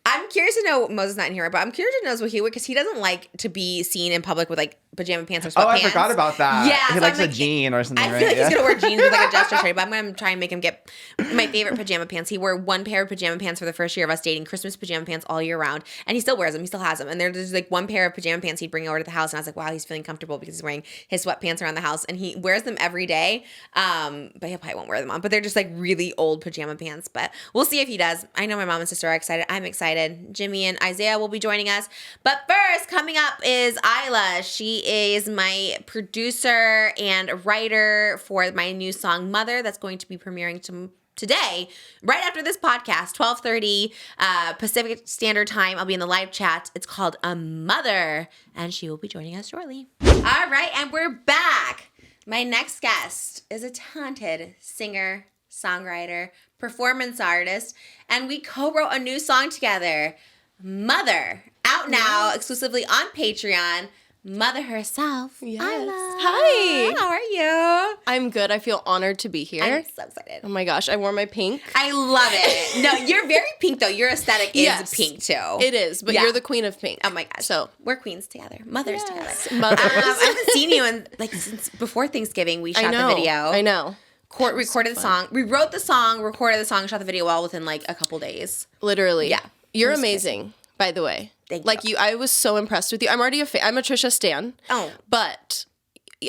I'm curious to know, Moses not in here, but I'm curious to know what he would, because he doesn't like to be seen in public with like pajama pants or sweatpants. Oh, I forgot about that. Yeah. He so likes I'm a jean or something, I right? feel like he's going to wear jeans with like a gesture trade, but I'm going to try and make him get my favorite pajama pants. He wore one pair of pajama pants for the first year of us dating, Christmas pajama pants all year round, and he still wears them. He still has them. And there's like one pair of pajama pants he'd bring over to the house, and I was like, wow, he's feeling comfortable because he's wearing his sweatpants around the house, and he wears them every day, but he probably won't wear them on. But they're just like really old pajama pants, but we'll see if he does. I know my mom and sister are excited. I'm excited. Jimmy and Isaiah will be joining us. But first, coming up is IYLA. She is my producer and writer for my new song, Mother, that's going to be premiering today, right after this podcast, 12:30 Pacific Standard Time. I'll be in the live chat. It's called A Mother, and she will be joining us shortly. All right, and we're back. My next guest is a talented singer, songwriter, performance artist, and we co-wrote a new song together, Mother, out now exclusively on Patreon. Mother herself, Yes. IYLA. Hi. How are you? I'm good. I feel honored to be here. I'm so excited. Oh my gosh, I wore my pink. I love it. No, you're very pink though. Your aesthetic is Yes. pink too. It is, but Yeah. you're the queen of pink. Oh my gosh. So we're queens together, mothers Yes. together. Mothers. I haven't seen you in since before Thanksgiving. We shot the video. I know. Recorded the song. We wrote the song, recorded the song, shot the video all within like a couple days. Literally. Yeah. You're It was amazing, by the way. Thank you. I was so impressed with you. I'm already I'm a Trisha stan. Oh. But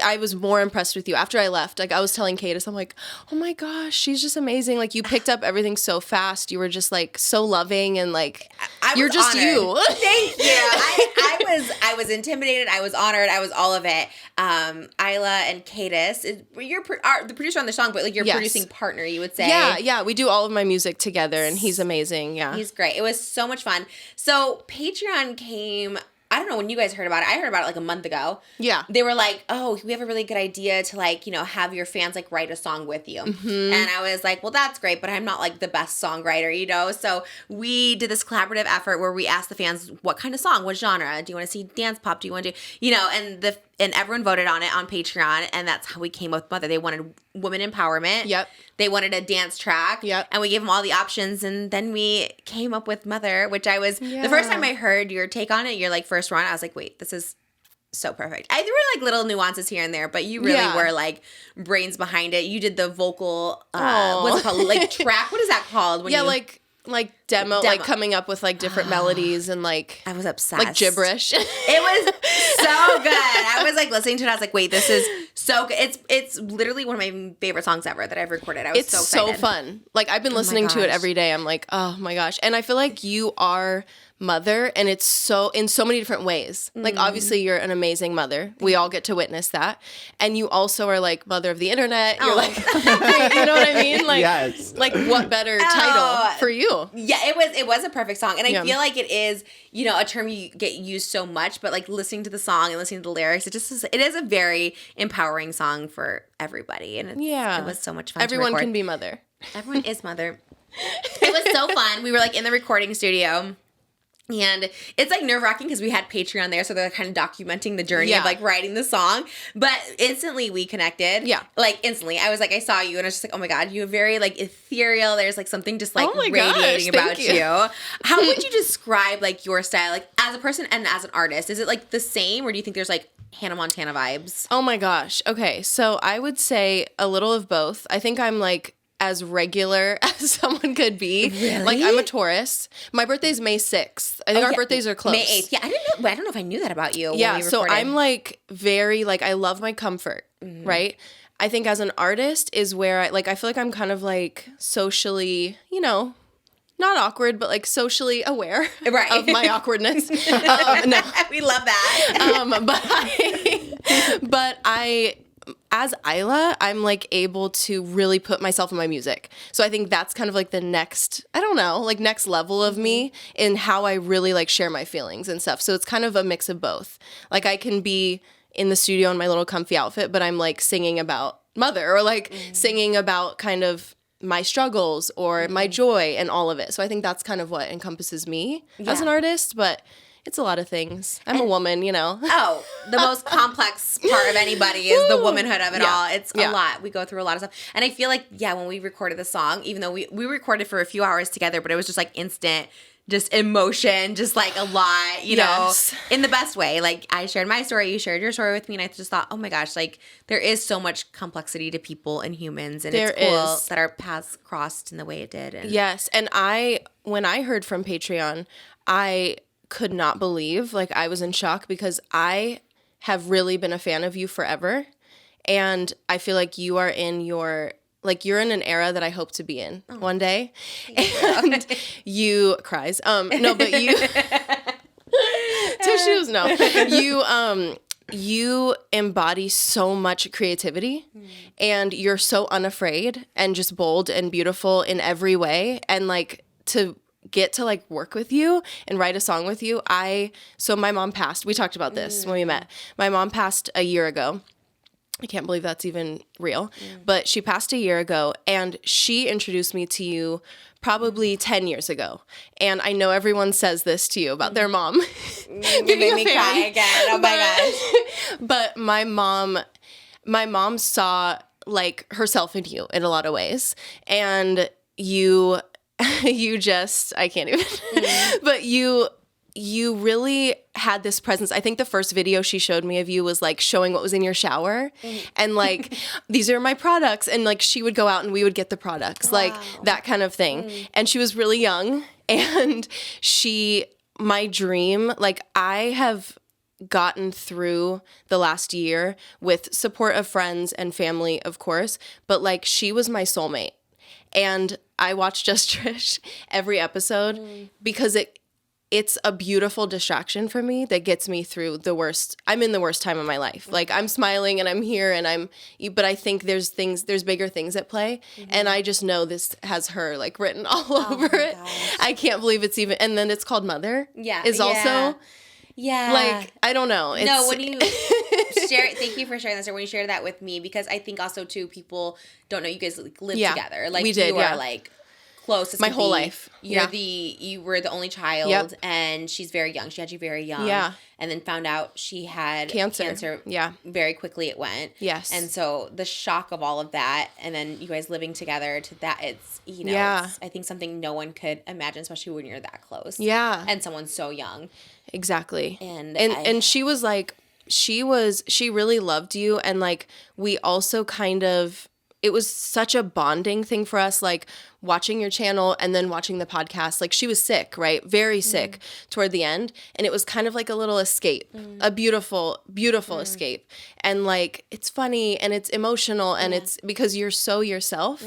I was more impressed with you after I left. Like I was telling Kate, I'm like, oh my gosh, she's just amazing. Like you picked up everything so fast. You were just like so loving and like you're was just honored. you. Thank you. I was intimidated. I was honored. I was all of it. IYLA and Katis, you're the producer on the song, but like your Yes. producing partner, you would say. Yeah. We do all of my music together, and he's amazing. Yeah. He's great. It was so much fun. So Patreon came, I don't know when you guys heard about it. I heard about it like a month ago. Yeah. They were like, oh, we have a really good idea to like, have your fans like write a song with you. Mm-hmm. And I was like, well, that's great, but I'm not like the best songwriter, So we did this collaborative effort where we asked the fans, what kind of song, what genre? Do you want to see dance pop? Do you want to do, and everyone voted on it on Patreon. And that's how we came up with Mother. They wanted women empowerment. Yep. They wanted a dance track. Yep. And we gave them all the options. And then we came up with Mother, which I was, the first time I heard your take on it, your like first run, I was like, wait, this is so perfect. There were like little nuances here and there, but you really were like brains behind it. You did the vocal, what's it called? Like track, what is that called? When like demo, like coming up with like different melodies and like I was obsessed. like gibberish. It was so good. I was like listening to it. I was like, wait, this is so good. It's literally one of my favorite songs ever that I've recorded. I was It's so excited. fun. Like I've been listening to it gosh. every day. I'm like, oh my gosh. And I feel like you are mother, and it's so in so many different ways. Like obviously you're an amazing mother. We all get to witness that. And you also are like mother of the internet. You're like you know what I mean? Like Yes. like what better title for you? Yeah, it was a perfect song. And I feel like it is, you know, a term you get used so much, but like listening to the song and listening to the lyrics, it is a very empowering song for everybody. And it was so much fun. Everyone to record. can be mother. Everyone is mother. It was so fun. We were like in the recording studio. And it's like nerve-wracking because we had Patreon there, so they're kind of documenting the journey of like writing the song. But instantly we connected. Yeah. Like instantly. I was like, I saw you and I was just like, oh my God, you're very like ethereal. There's like something just like radiating about you. How would you describe like your style, like as a person and as an artist? Is it like the same, or do you think there's like Hannah Montana vibes? Oh my gosh. Okay. So I would say a little of both. I think I'm like as regular as someone could be. Really? Like I'm a Taurus. My birthday's May 6th. I think our birthdays are close. May 8th. Yeah, I don't know if I knew that about you. Yeah, so I'm like very like I love my comfort, right? I think as an artist is where I feel like I'm kind of like socially, you know, not awkward, but like socially aware of my awkwardness. No. We love that. But I as IYLA, I'm like able to really put myself in my music. So I think that's kind of like the next, I don't know, like next level of me in how I really like share my feelings and stuff. So it's kind of a mix of both. Like I can be in the studio in my little comfy outfit, but I'm like singing about mother or like singing about kind of my struggles or my joy and all of it. So I think that's kind of what encompasses me as an artist, but it's a lot of things. I'm a woman, you know. Oh, the most complex part of anybody is the womanhood of it all. It's a lot. We go through a lot of stuff. And I feel like, when we recorded the song, even though we recorded for a few hours together, but it was just like instant, just emotion, just like a lot, you know, in the best way. Like I shared my story, you shared your story with me, and I just thought, oh my gosh, like there is so much complexity to people and humans, and it's cool that our paths crossed in the way it did. And yes, and when I heard from Patreon, I could not believe, like I was in shock because I have really been a fan of you forever, and I feel like you are in you're in an era that I hope to be in one day. And you cries. No, but you tissues, no. You embody so much creativity and you're so unafraid and just bold and beautiful in every way. And like to get to like work with you and write a song with you. So my mom passed. We talked about this when we met. My mom passed a year ago. I can't believe that's even real. But she passed a year ago, and she introduced me to you probably 10 years ago. And I know everyone says this to you about their mom. You made me cry again. Oh my gosh. But my mom saw like herself in you in a lot of ways. And you just, I can't even, but you really had this presence. I think the first video she showed me of you was like showing what was in your shower and like, these are my products. And like, she would go out and we would get the products, like that kind of thing. And she was really young, and my dream, like I have gotten through the last year with support of friends and family, of course, but like she was my soulmate. And I watch Just Trish every episode because it's a beautiful distraction for me that gets me through the worst. I'm in the worst time of my life. Like I'm smiling and I'm here but I think there's bigger things at play. And I just know this has her like written all over it. Gosh. I can't believe it's even, and then it's called Mother. Yeah. Is also. Yeah. Like, I don't know. No, when you share, thank you for sharing this, or when you share that with me, because I think also too, people don't know you guys like, live together. Like we did, you are like close. My whole life. You were the only child, and she's very young. She had you very young. Yeah. And then found out she had cancer. Yeah. Very quickly it went. Yes. And so the shock of all of that, and then you guys living together to that, it's, you know, it's, I think something no one could imagine, especially when you're that close. Yeah. And someone's so young. Exactly. And she was like, she really loved you. And like, we also kind of it was such a bonding thing for us, like watching your channel and then watching the podcast. Like she was sick, right? Very sick toward the end. And it was kind of like a little escape, a beautiful, beautiful escape. And like, it's funny and it's emotional and it's because you're so yourself.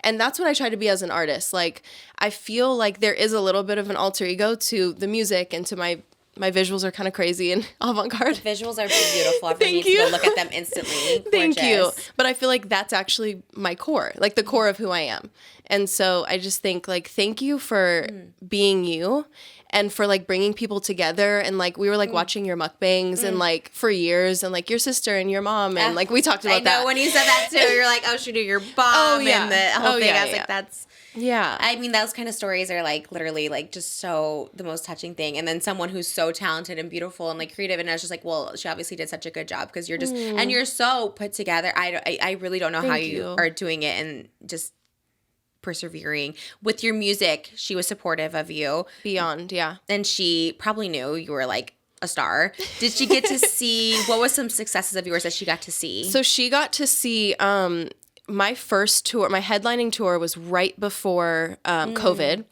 And that's what I try to be as an artist. Like, I feel like there is a little bit of an alter ego to the music and to my visuals are kind of crazy and avant-garde. The visuals are beautiful. Everyone Thank needs you. to go look at them instantly. Thank you. Gorgeous. But I feel like that's actually my core, like the core of who I am. And so I just think like, thank you for being you and for like bringing people together. And like, we were like watching your mukbangs and like for years and like your sister and your mom. And like, we talked about I know that. when you said that too, you're like, oh, shoot, your bomb yeah. and the whole Oh, thing. yeah, I was yeah. like, that's... Yeah. I mean, those kind of stories are like literally like just so the most touching thing. And then someone who's so talented and beautiful and like creative. And I was just like, well, she obviously did such a good job because you're just, and you're so put together. I really don't know how Thank you you. are doing it and just persevering with your music. She was supportive of you. Beyond, yeah. And she probably knew you were like a star. Did she get to see, what was some successes of yours that she got to see? So she got to see my first tour, my headlining tour was right before COVID,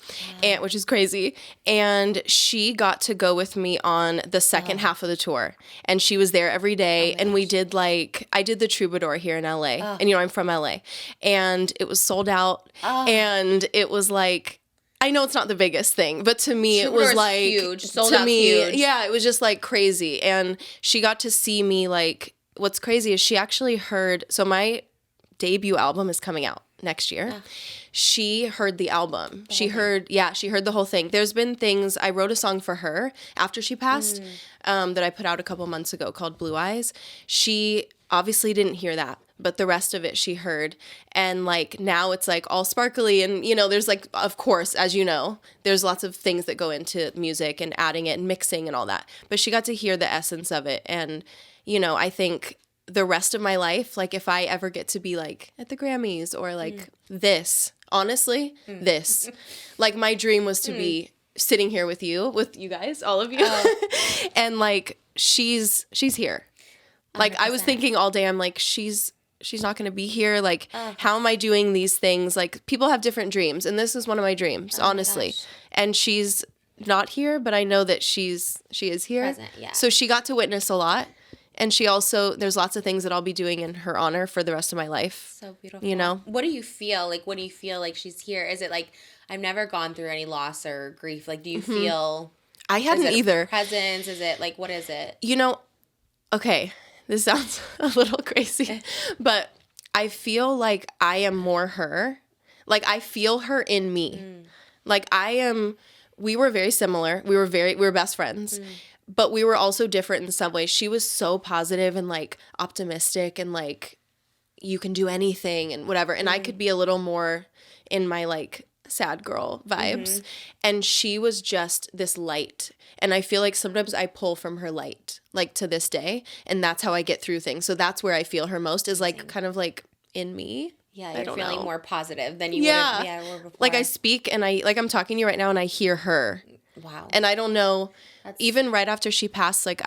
and which is crazy. And she got to go with me on the second half of the tour. And she was there every day. And we did like, I did the Troubadour here in LA. And you know, I'm from LA. And it was sold out. And it was like, I know it's not the biggest thing, but to me it was Troubadour's like huge. Sold to out's me, huge. yeah, it was just like crazy. And she got to see me like, what's crazy is she actually heard, so my debut album is coming out next year. She heard the album. She heard the whole thing. There's been things, I wrote a song for her after she passed that I put out a couple months ago called Blue Eyes. She obviously didn't hear that, but the rest of it she heard. And like now it's like all sparkly and you know, there's like, of course, as you know, there's lots of things that go into music and adding it and mixing and all that. But she got to hear the essence of it. And, you know, I think the rest of my life, like if I ever get to be like at the Grammys or like this, honestly, this, like my dream was to be sitting here with you guys, all of you. And like, she's here. Like 100%. I was thinking all day, I'm like, she's not going to be here. Like, how am I doing these things? Like people have different dreams. And this is one of my dreams, honestly. And she's not here, but I know that she is here. Present, yeah. So she got to witness a lot. And she also, there's lots of things that I'll be doing in her honor for the rest of my life. So beautiful. You know? What do you feel? Like, what do you feel like she's here? Is it like, I've never gone through any loss or grief. Like, do you feel... I hadn't is it either. Presence? Is it like, what is it? You know, okay, this sounds a little crazy, but I feel like I am more her. Like, I feel her in me. Like, we were very similar. We were best friends. But we were also different in some ways. She was so positive and like optimistic and like you can do anything and whatever. And I could be a little more in my like sad girl vibes. And she was just this light. And I feel like sometimes I pull from her light, like to this day. And that's how I get through things. So that's where I feel her most is like kind of like in me. Yeah, I you're don't feeling know. more positive than you would have were before. Like I speak and I'm talking to you right now and I hear her. Wow. And I don't know, even right after she passed, like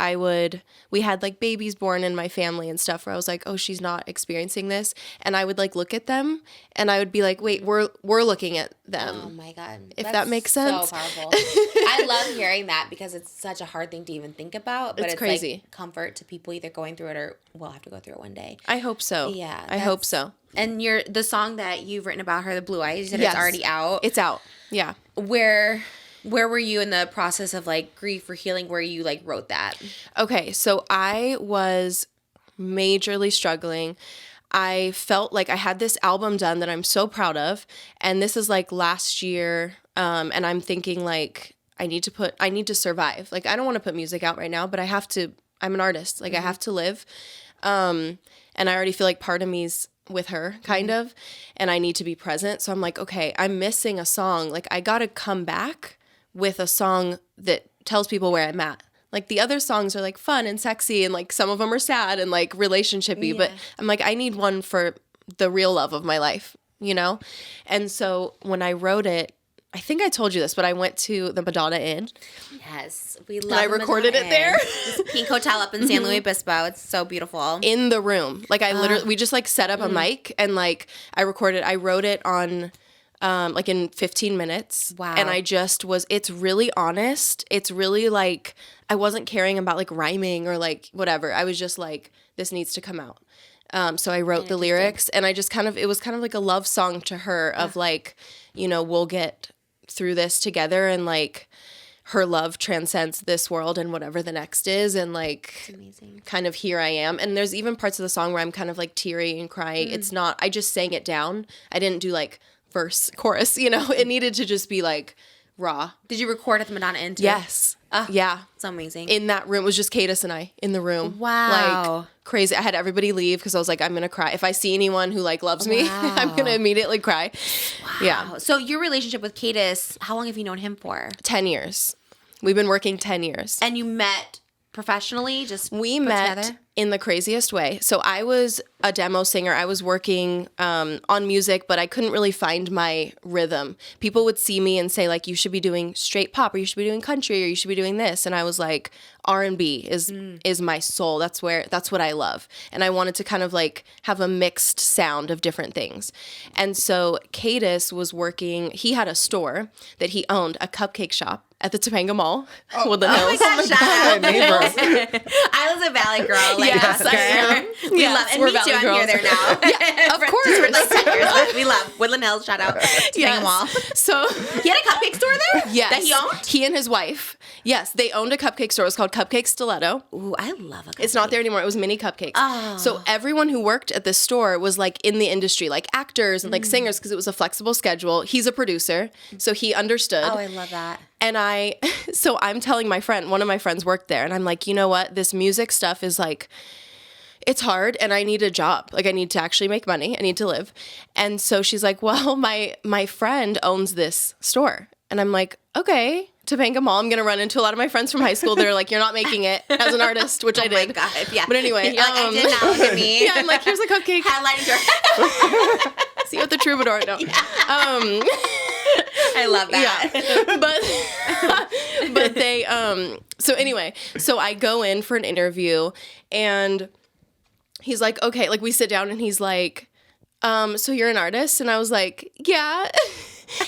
we had like babies born in my family and stuff where I was like, oh, she's not experiencing this. And I would like look at them and I would be like, wait, we're looking at them. Oh my God. If that makes sense. So powerful. I love hearing that because it's such a hard thing to even think about. But it's crazy. Like comfort to people either going through it or will have to go through it one day. I hope so. Yeah. I hope so. And the song that you've written about her, the Blue Eyes, you said Yes. it's already out. It's out. Yeah. Where were you in the process of like grief or healing where you like wrote that? Okay, so I was majorly struggling. I felt like I had this album done that I'm so proud of, and this is like last year, and I'm thinking like I need to survive. Like I don't want to put music out right now, but I have to. I'm an artist. Like I have to live, and I already feel like part of me's with her kind of, and I need to be present. So I'm like, okay, I'm missing a song. Like I got to come back with a song that tells people where I'm at. Like the other songs are like fun and sexy and like some of them are sad and like relationshipy, but I'm like, I need one for the real love of my life, you know? And so when I wrote it, I think I told you this, but I went to the Madonna Inn. Yes, we love. And I recorded it there. This pink hotel up in San Luis Obispo. It's so beautiful. In the room, like I literally, we just like set up a mic and like I recorded. I wrote it on. Like in 15 minutes. Wow. And I just was, it's really honest. It's really like, I wasn't caring about like rhyming or like whatever. I was just like, this needs to come out. So I wrote the lyrics and I just kind of, it was kind of like a love song to her of like, you know, we'll get through this together and like her love transcends this world and whatever the next is. And like, amazing. Kind of here I am. And there's even parts of the song where I'm kind of like teary and crying. It's not, I just sang it down. I didn't do like, verse, chorus, you know, it needed to just be like raw. Did you record at the Madonna Inn too? Yes. Yeah. It's amazing. In that room, it was just Paytas and I in the room. Wow. Like crazy. I had everybody leave because I was like, I'm going to cry. If I see anyone who like loves me, I'm going to immediately cry. Wow. Yeah. So your relationship with Paytas, how long have you known him for? 10 years. We've been working 10 years. And you met professionally? Just we put met together? in the craziest way. So I was a demo singer. I was working on music, but I couldn't really find my rhythm. People would see me and say like, you should be doing straight pop, or you should be doing country, or you should be doing this. And I was like, R&B is my soul. That's what I love. And I wanted to kind of like have a mixed sound of different things. And so Paytas was working, he had a store that he owned, a cupcake shop at the Topanga Mall, Woodland Hills. Oh my gosh, shout out. neighbor. Isla's a Valley girl. Like Yes, us. I am. We Yes, love, and we're me too. Valley I'm girls. here there now. Yeah, of course. For like 10 years. But we love Woodland Hills. Shout out. Topanga Yes. Mall. So He had a cupcake store there? yes, That he owned? He and his wife. Yes, they owned a cupcake store. It was called Cupcake Stiletto. Ooh, I love a cupcake. It's not there anymore. It was mini cupcakes. Oh. So everyone who worked at this store was like in the industry, like actors and like singers, because it was a flexible schedule. He's a producer, so he understood. Oh, I love that. And so I'm telling my friend, one of my friends worked there, and I'm like, you know what? This music stuff is like, it's hard, and I need a job. Like, I need to actually make money. I need to live. And so she's like, well, my friend owns this store. And I'm like, okay, Topanga Mall. I'm going to run into a lot of my friends from high school that are like, you're not making it as an artist, which I did. Oh my God, yeah. But anyway. You're like, I did not look at me. Yeah, I'm like, here's a cupcake. Headlining door. See you at the Troubadour. No. I love that. Yeah. But they so anyway, so I go in for an interview and he's like, okay, like we sit down and he's like, so you're an artist? And I was like, yeah.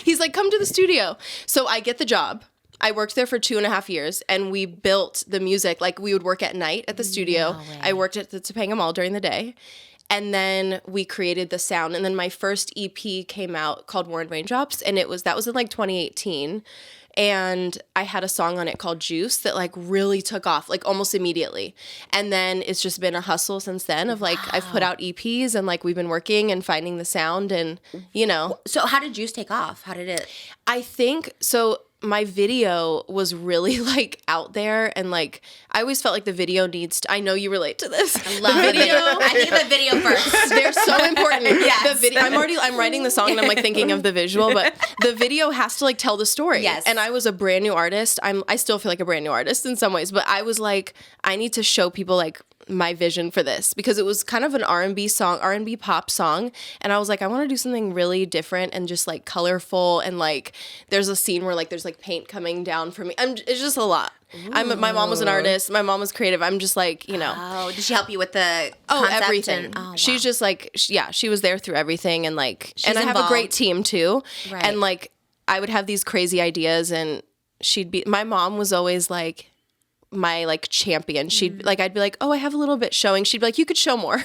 He's like, come to the studio. So I get the job. I worked there for 2.5 years and we built the music. Like we would work at night at the studio. No way. I worked at the Topanga Mall during the day. And then we created the sound. And then my first EP came out called Warren Raindrops. And that was in like 2018. And I had a song on it called Juice that like really took off like almost immediately. And then it's just been a hustle since then of like, I've put out EPs and like we've been working and finding the sound and, you know. So how did Juice take off? How did it? I think, so my video was really like out there and like, I always felt like the video needs to, I know you relate to this. I love the video. I think the video first. They're so important. Yes. The video, I'm writing the song and I'm like thinking of the visual, but the video has to like tell the story. Yes. And I was a brand new artist. I still feel like a brand new artist in some ways, but I was like, I need to show people like my vision for this because it was kind of an R&B song, R&B pop song. And I was like, I want to do something really different and just like colorful. And like, there's a scene where like, there's like paint coming down from me. It's just a lot. My mom was an artist. My mom was creative. I'm just like, you know. Oh, did she help you with the concept everything. and- wow. She's just like, she was there through everything. And like, She's and I have a great involved. team too. Right. And like, I would have these crazy ideas and my mom was always like, my like champion. She'd like, I'd be like, oh, I have a little bit showing. She'd be like, you could show more.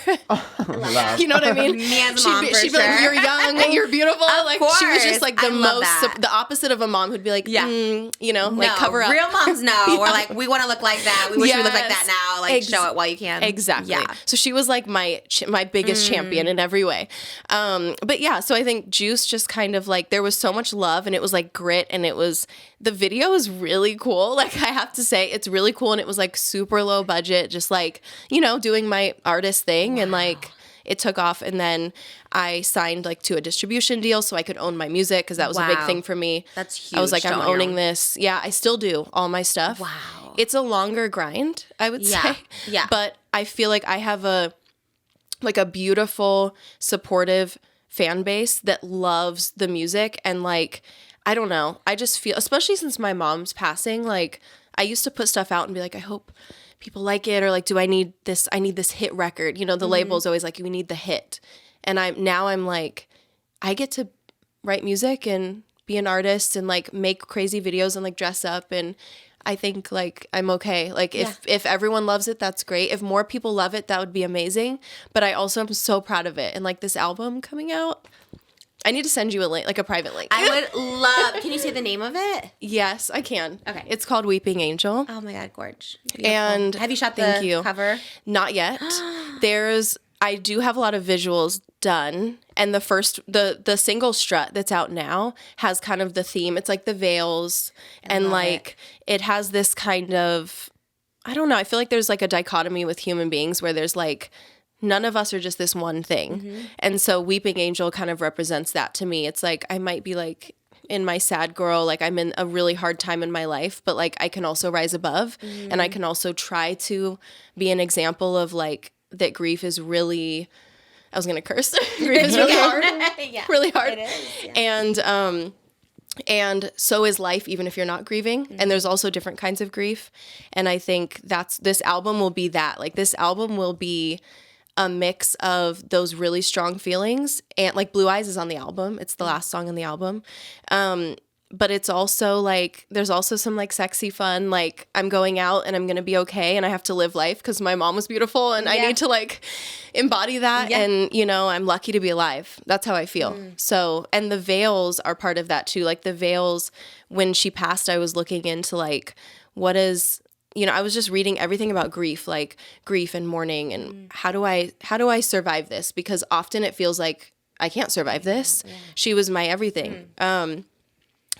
You know what I mean? Me as a mom, for she'd be like, sure. you're young, you're beautiful. Like she was course. just like the I love most, that. the opposite of a mom who'd be like, Yeah. you know, like No, cover up. real moms know. We're like, we want to look like that. We wish we looked like Yes. that now. Like, show it while you can. Exactly. Yeah. So she was like my biggest champion in every way. But yeah, so I think Juice just kind of like, there was so much love and it was like grit and the video is really cool. Like I have to say it's really cool. And it was like super low budget, just like, you know, doing my artist thing and like it took off. And then I signed like to a distribution deal so I could own my music because that was a big Wow. thing for me. That's huge. I was like, to I'm own your owning own. this. Yeah, I still do all my stuff. Wow. It's a longer grind, I would Yeah. say. Yeah. But I feel like I have a beautiful, supportive fan base that loves the music and like I don't know. I just feel, especially since my mom's passing, like I used to put stuff out and be like, I hope people like it, or like, do I need this? I need this hit record. You know, the label's always like, we need the hit. And I'm like, I get to write music and be an artist and like make crazy videos and like dress up, and I think like I'm okay. Like if everyone loves it, that's great. If more people love it, that would be amazing. But I also am so proud of it. And like this album coming out, I need to send you a link, like a private link. I would love. Can you say the name of it? Yes, I can. Okay. It's called Weeping Angel. Oh my God, gorge. Beautiful. And have you shot thank the you. cover? Not yet. I do have a lot of visuals done, and the single Strut that's out now has kind of the theme. It's like the veils, and like it has this kind of, I don't know, I feel like there's like a dichotomy with human beings where there's like none of us are just this one thing. And so Weeping Angel kind of represents that to me. It's like I might be like in my sad girl, like I'm in a really hard time in my life, but like I can also rise above, and I can also try to be an example of like that grief is really, I was gonna curse. Grief is really hard. Really hard. It is. Yeah. And so is life, even if you're not grieving. And there's also different kinds of grief. And I think this album will be that. Like this album will be a mix of those really strong feelings, and like Blue Eyes is on the album. It's the last song on the album. But it's also like, there's also some like sexy fun, like I'm going out and I'm going to be okay and I have to live life because my mom was beautiful and I need to like embody that. And, you know, I'm lucky to be alive. That's how I feel. So, and the veils are part of that too. Like the veils, when she passed, I was looking into like, what is, you know, I was just reading everything about grief, like grief and mourning, and how do I survive this? Because often it feels like I can't survive this. She was my everything.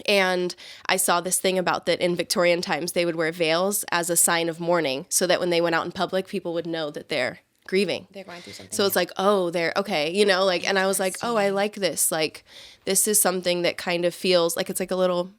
And I saw this thing about that in Victorian times, they would wear veils as a sign of mourning so that when they went out in public, people would know that they're grieving. They're going through something. So it's like, oh, they're okay, you know, like, and I was like, oh, I like this. Like, this is something that kind of feels like it's like a little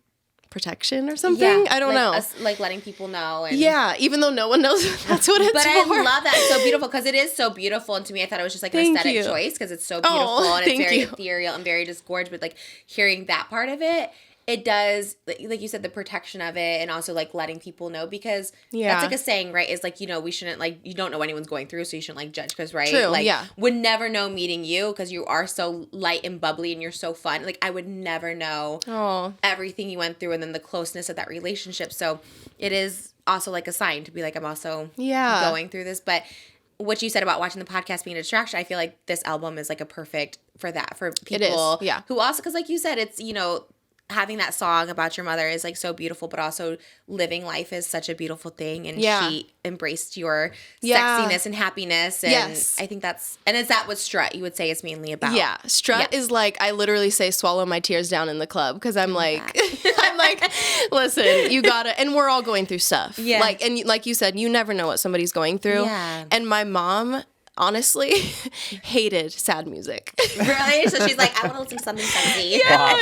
protection or something. I don't know. Like letting people know. And even though no one knows that's what it's but for. I love that. It's so beautiful because it is so beautiful. And to me, I thought it was just like an aesthetic choice because it's so beautiful and it's very ethereal and very just gorgeous. But like hearing that part of it, it does, like you said, the protection of it, and also like letting people know, because that's like a saying, right? Is like, you know, we shouldn't, like, you don't know what anyone's going through, so you shouldn't like judge, because would never know meeting you because you are so light and bubbly and you're so fun. Like I would never know everything you went through and then the closeness of that relationship. So it is also like a sign to be like, I'm also going through this. But what you said about watching the podcast being a distraction, I feel like this album is like a perfect for that, for people who also, because like you said, it's, you know, having that song about your mother is like so beautiful, but also living life is such a beautiful thing. And she embraced your sexiness and happiness. And I think that's, and is that what Strut you would say is mainly about? Yeah. Strut is like, I literally say swallow my tears down in the club. Cause I'm like, I'm like, listen, you gotta, and we're all going through stuff. Yeah. Like, and like you said, you never know what somebody's going through. Yeah. And my mom honestly hated sad music. Really? So she's like, I want to listen to something sexy. Yeah.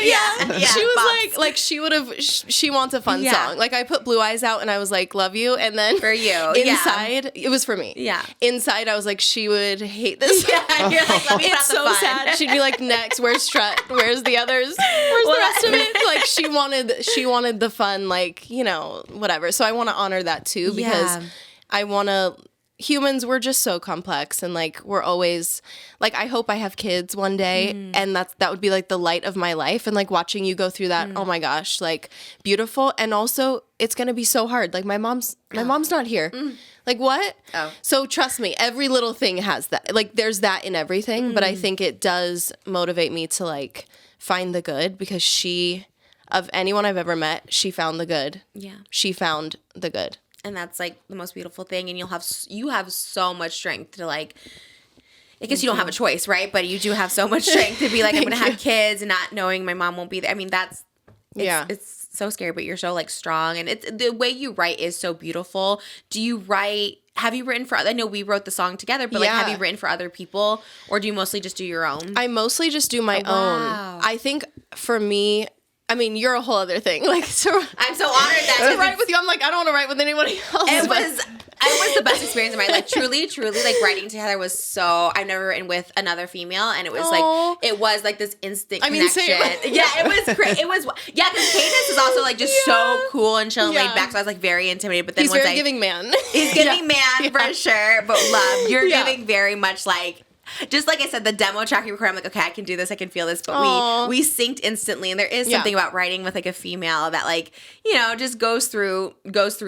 She was like she would have, she wants a fun song. Like I put Blue Eyes out and I was like, love you. And then for you, inside, it was for me. Yeah. Inside, I was like, she would hate this. You're like, let me it's so sad. She'd be like, next, where's Strut? Where's the others? Where's the rest of it? Like she wanted the fun, like, you know, whatever. So I want to honor that too, because I want to, humans, we're just so complex, and like we're always like, I hope I have kids one day, and that would be like the light of my life, and like watching you go through that, oh my gosh, like beautiful. And also it's gonna be so hard. Like my mom's not here. Like what? So trust me, every little thing has that, like there's that in everything. But I think it does motivate me to like find the good, because she, of anyone I've ever met, she found the good. She found the good. And that's like the most beautiful thing. And you have so much strength to like, I guess you don't have a choice, right? But you do have so much strength to be like, I'm going to have kids and not knowing my mom won't be there. I mean, it's so scary, but you're so like strong. And it's, the way you write is so beautiful. Have you written for, I know we wrote the song together, but like, have you written for other people, or do you mostly just do your own? I mostly just do my own. I think for me, I mean, you're a whole other thing. Like, so I'm so honored that to write with you. I'm like, I don't want to write with anybody else. It was the best experience of my life. Truly, like writing together was so. I've never written with another female, and it was like this instant connection. Same. Yeah, it was great. It was because Paytas is also like just so cool and chill and laid back. So I was like very intimidated. But then he's very giving man. He's giving man for sure. But love, you're giving very much like. Just like I said, the demo track you recorded, I'm like, okay, I can do this, I can feel this. But we synced instantly, and there is something about writing with like a female that like, you know, just goes through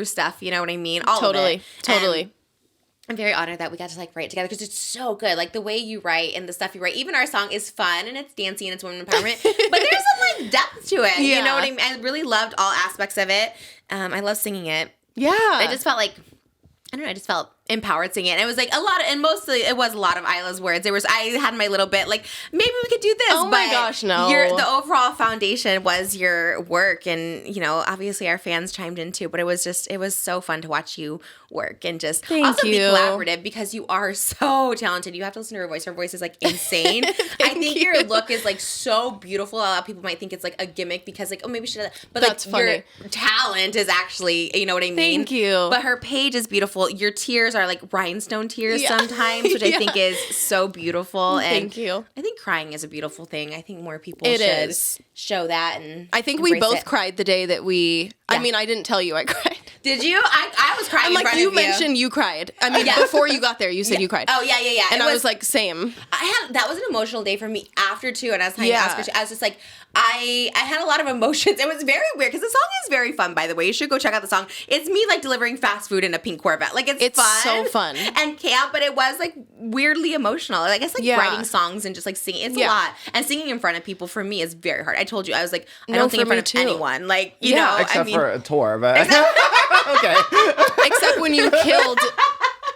stuff. You know what I mean? Totally. And I'm very honored that we got to like write together because it's so good. Like the way you write and the stuff you write. Even our song is fun and it's dancey and it's women empowerment, but there's some like depth to it. You know what I mean? I really loved all aspects of it. I love singing it. Yeah, I just felt like I just felt empowered singing it. And it was like a lot of, and mostly it was a lot of Isla's words. I had my little bit like, maybe we could do this. Oh my gosh, no. The overall foundation was your work. And, you know, obviously our fans chimed in too, but it was so fun to watch you work and just be collaborative because you are so talented. You have to listen to her voice. Her voice is like insane. I think your look is like so beautiful. A lot of people might think it's like a gimmick because like, oh, maybe she does that. But that's like funny. Your talent is actually, you know what I mean? Thank you. But her page is beautiful. Your tears are like rhinestone tears sometimes, which I think is so beautiful. And thank you. I think crying is a beautiful thing. I think more people should show that. And I think we both cried the day that we. I mean, I didn't tell you I cried. Did you? I was crying. I'm like, you mentioned you cried. I mean, before you got there, you said you cried. Oh yeah. And I was like, same. That was an emotional day for me after too. And I was trying to ask her. I was just like, I had a lot of emotions. It was very weird because the song is very fun. By the way, you should go check out the song. It's me like delivering fast food in a pink Corvette. Like it's fun, so fun and camp, but it was like weirdly emotional. I guess like writing songs and just like singing. It's a lot, and singing in front of people for me is very hard. I told you I was like, I don't sing in front of anyone. Like you know, except for a tour, but okay. Except when you killed.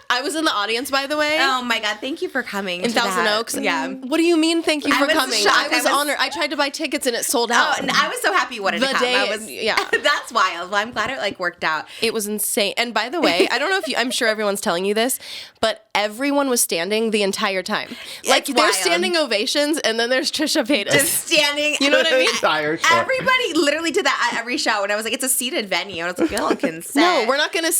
I was in the audience, by the way. Oh my God! Thank you for coming in Thousand Oaks. Yeah. What do you mean? Thank you for coming. Shocked. I was honored. I tried to buy tickets and it sold out. Oh, and I was so happy you wanted to come. That's wild. Well, I'm glad it like worked out. It was insane. And by the way, I don't know if I'm sure everyone's telling you this, but everyone was standing the entire time. Like there's standing ovations, and then there's Trisha Paytas just standing. You know what I mean? Everybody literally did that at every show, and I was like, it's a seated venue. And I was like, y'all can sit. No, we're not gonna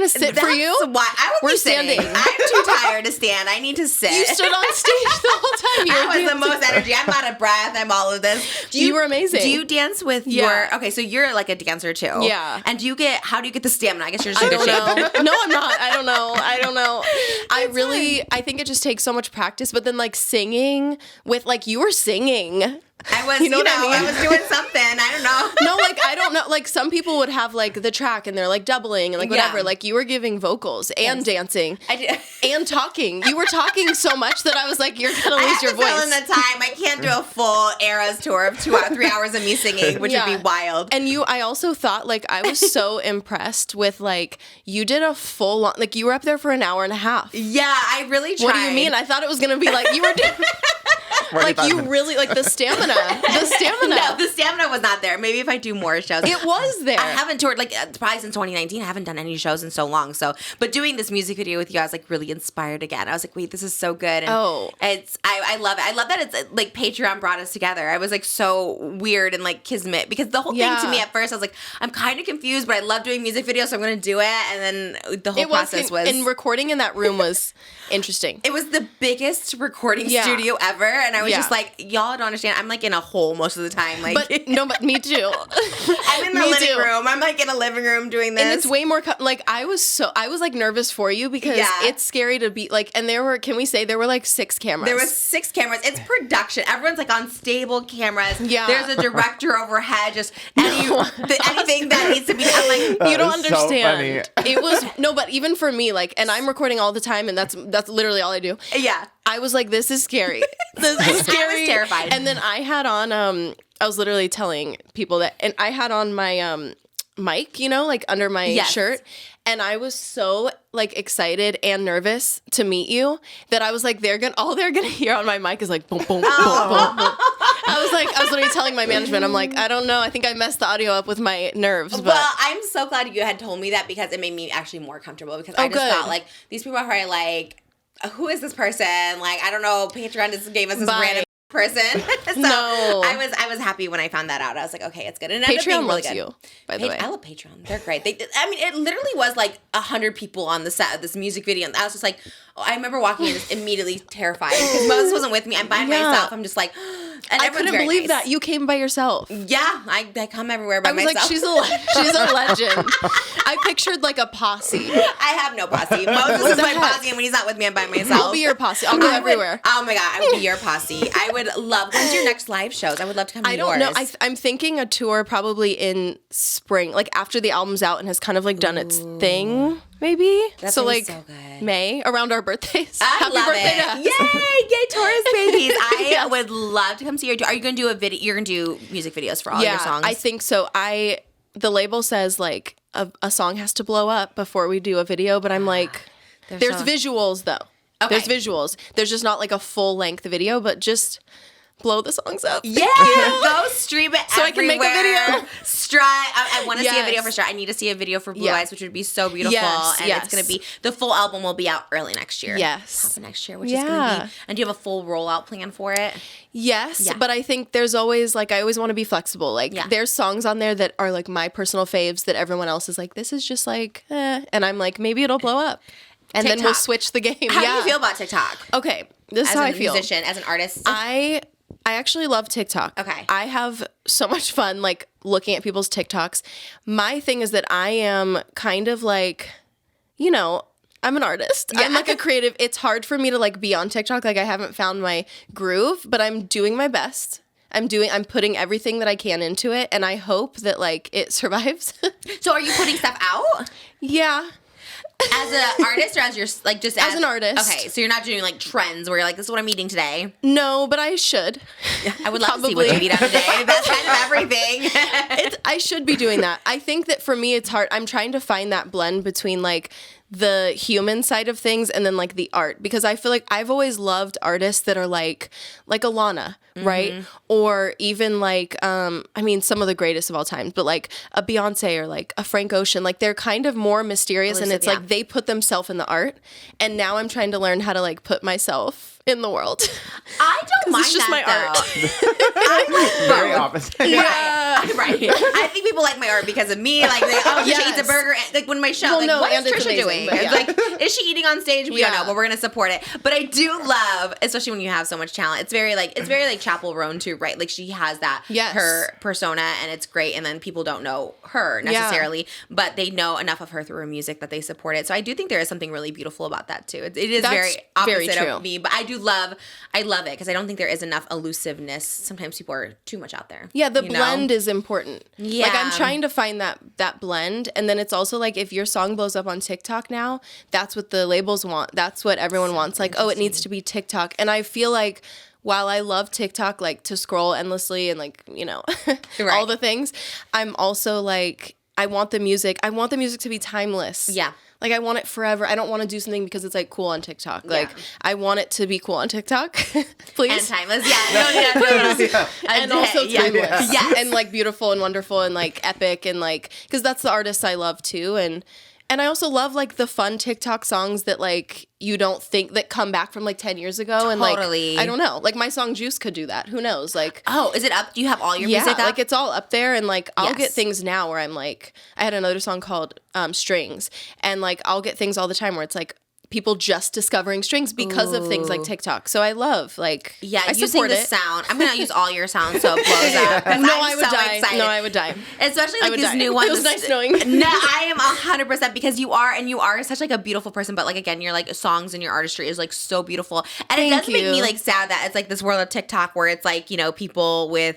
sit for you. Why we're standing. I'm too tired to stand. I need to sit. You stood on stage the whole time. I was the most energy. I'm out of breath. I'm all of this. You were amazing. Do you dance with your? Okay, so you're like a dancer too. Yeah. And how do you get the stamina? I guess you're just I don't know. No, I'm not. I don't know. I think it just takes so much practice. But then like singing with like you were singing. I was, you know what I mean? I was doing something. I don't know. No, like, I don't know. Like, some people would have, like, the track and they're, like, doubling and, like, whatever. Like, you were giving vocals and dancing and talking. You were talking so much that I was like, you're going to lose your voice. I have to fill in the time. I can't do a full Eras tour of 3 hours of me singing, which would be wild. And I also thought, like, I was so impressed with, like, you did a full, like, you were up there for an hour and a half. Yeah, I really tried. What do you mean? I thought it was going to be, like, you were doing... Like you really like the stamina. No, the stamina was not there. Maybe if I do more shows. It was there. I haven't toured like probably since 2019. I haven't done any shows in so long. So, but doing this music video with you, I was like really inspired again. I was like, wait, this is so good. And I love it. I love that it's like Patreon brought us together. I was like so weird and like kismet because the whole thing to me at first I was like, I'm kind of confused, but I love doing music videos, so I'm gonna do it. And then the whole process was and recording in that room was interesting. It was the biggest recording studio ever, and I was just like, y'all don't understand. I'm like in a hole most of the time. Like, but me too. I'm in the living room. I'm like in a living room doing this, and it's way more like I was like nervous for you because it's scary to be like. And there were like 6 cameras. There was 6 cameras. It's production. Everyone's like on stable cameras. Yeah, there's a director overhead. Just anything that needs to be. I'm like, you don't understand. So it was but even for me, like, and I'm recording all the time, and that's literally all I do. Yeah. I was like, this is scary. This is scary. I was terrified. And then I had on, I was literally telling people that, and I had on my mic, you know, like under my shirt. And I was so like excited and nervous to meet you that I was like, all they're gonna hear on my mic is like boom, boom, boom, boom. I was literally telling my management, I'm like, I don't know, I think I messed the audio up with my nerves. But well, I'm so glad you had told me that because it made me actually more comfortable because I just thought like these people are probably like, who is this person? Like, I don't know. Patreon just gave us this random person. So No. I was happy when I found that out. I was like, okay, it's good. And it ended up being Patreon really loves good. you, by the way. I love Patreon. They're great. It literally was like 100 people on the set of this music video. And I was just like, I remember walking in just immediately terrified because Moses wasn't with me. I'm by myself. I'm just like, and I couldn't believe that you came by yourself. Yeah, I come everywhere by I was myself. like, she's a legend. I pictured like a posse. I have no posse. Moses is my posse, and when he's not with me, I'm by myself. I'll be your posse. I'll go everywhere. Oh my god, I would be your posse. I would love. When's your next live shows? I would love to come to I yours. don't know. I'm thinking a tour probably in spring, like after the album's out and has kind of like done its thing, maybe. That's so gonna be like so good. May, around our birthdays. I Happy love birthday it. to us. Yay, Taurus babies. I would love to come see your tour. Are you going to do a video? You're going to do music videos for all your songs? I think so. The label says like a song has to blow up before we do a video, but I'm like, there's visuals though. Okay. There's visuals. There's just not like a full length video, but just blow the songs up. Yeah, go stream it So I can make a video. Strut. I want to see a video Yes. for Strut. I need to see a video for Blue Yeah. Eyes, which would be so beautiful. Yes, and it's going to be, the full album will be out early next year. Yes. Top of next year, which is going to be, and do you have a full rollout plan for it? Yes, Yeah. but I think there's always like I always want to be flexible. Like Yeah. there's songs on there that are like my personal faves that everyone else is like, this is just like, and I'm like, maybe it'll blow up, and then we'll TikTok. switch the game. How do you feel about TikTok? Okay, this is As how a I feel. musician, as an artist? I actually love TikTok. Okay. I have so much fun like looking at people's TikToks. My thing is that I am kind of like, I'm an artist. Yeah. I'm like a creative. It's hard for me to like be on TikTok. Like I haven't found my groove, but I'm doing my best. I'm putting everything that I can into it, and I hope that like it survives. So are you putting stuff out? Yeah. As an artist or as your, like just As an artist. Okay, so you're not doing like trends where you're like, this is what I'm eating today. No, but I should. I would love to see what you eat on today. That's kind of everything. I should be doing that. I think that for me, it's hard. I'm trying to find that blend between like the human side of things and then like the art, because I feel like I've always loved artists that are like Alana, right? Or even like, some of the greatest of all time, but like a Beyonce or like a Frank Ocean, like they're kind of more mysterious, and it's like they put themselves in the art. And now I'm trying to learn how to like put myself in the world. I don't mind it's just that, my art. I like Very both. opposite. Right. I think people like my art because of me. Like, Trisha eats a burger. Like, when my show, what is it's Trisha amazing, doing? but It's like, is she eating on stage? We don't Yeah. know, but we're gonna support it. But I do love, especially when you have so much talent. It's very like Chapel Roan too, right? Like she has that her persona, and it's great. And then people don't know her necessarily, but they know enough of her through her music that they support it. So I do think there is something really beautiful about that too. It is That's very opposite very of me, but I love it because I don't think there is enough elusiveness. Sometimes people are too much out there. Yeah, the you blend know? is important. Yeah. Like I'm trying to find that blend, and then it's also like if your song blows up on TikTok now, that's what the labels want. That's what everyone wants. Like, oh, it needs to be TikTok. And I feel like while I love TikTok, like to scroll endlessly and like, all the things, I'm also like I want the music to be timeless. Yeah. Like I want it forever. I don't want to do something because it's like cool on TikTok. Like I want it to be cool on TikTok. Please. And timeless. Yeah. Please. And also timeless. Yes. And like beautiful and wonderful and like epic and like, because that's the artists I love too. And I also love like the fun TikTok songs that like you don't think that come back from like 10 years ago. And like, I don't know, like my song Juice could do that. Who knows? Like, oh, is it up? Do you have all your music up? like it's all up there. And like, I'll get things now where I'm like, I had another song called Strings, and like, I'll get things all the time where it's like, people just discovering strings because of things like TikTok. So I love like I using support the it. sound. I'm gonna use all your sounds so it blows up. 'Cause No, I'm I would so die. excited. No, I would die. Especially I like would these die. new ones. It was nice knowing. No, I am 100% because you are such like a beautiful person. But like again, your like songs and your artistry is like so beautiful, and it does make me like sad that it's like this world of TikTok where it's like people with.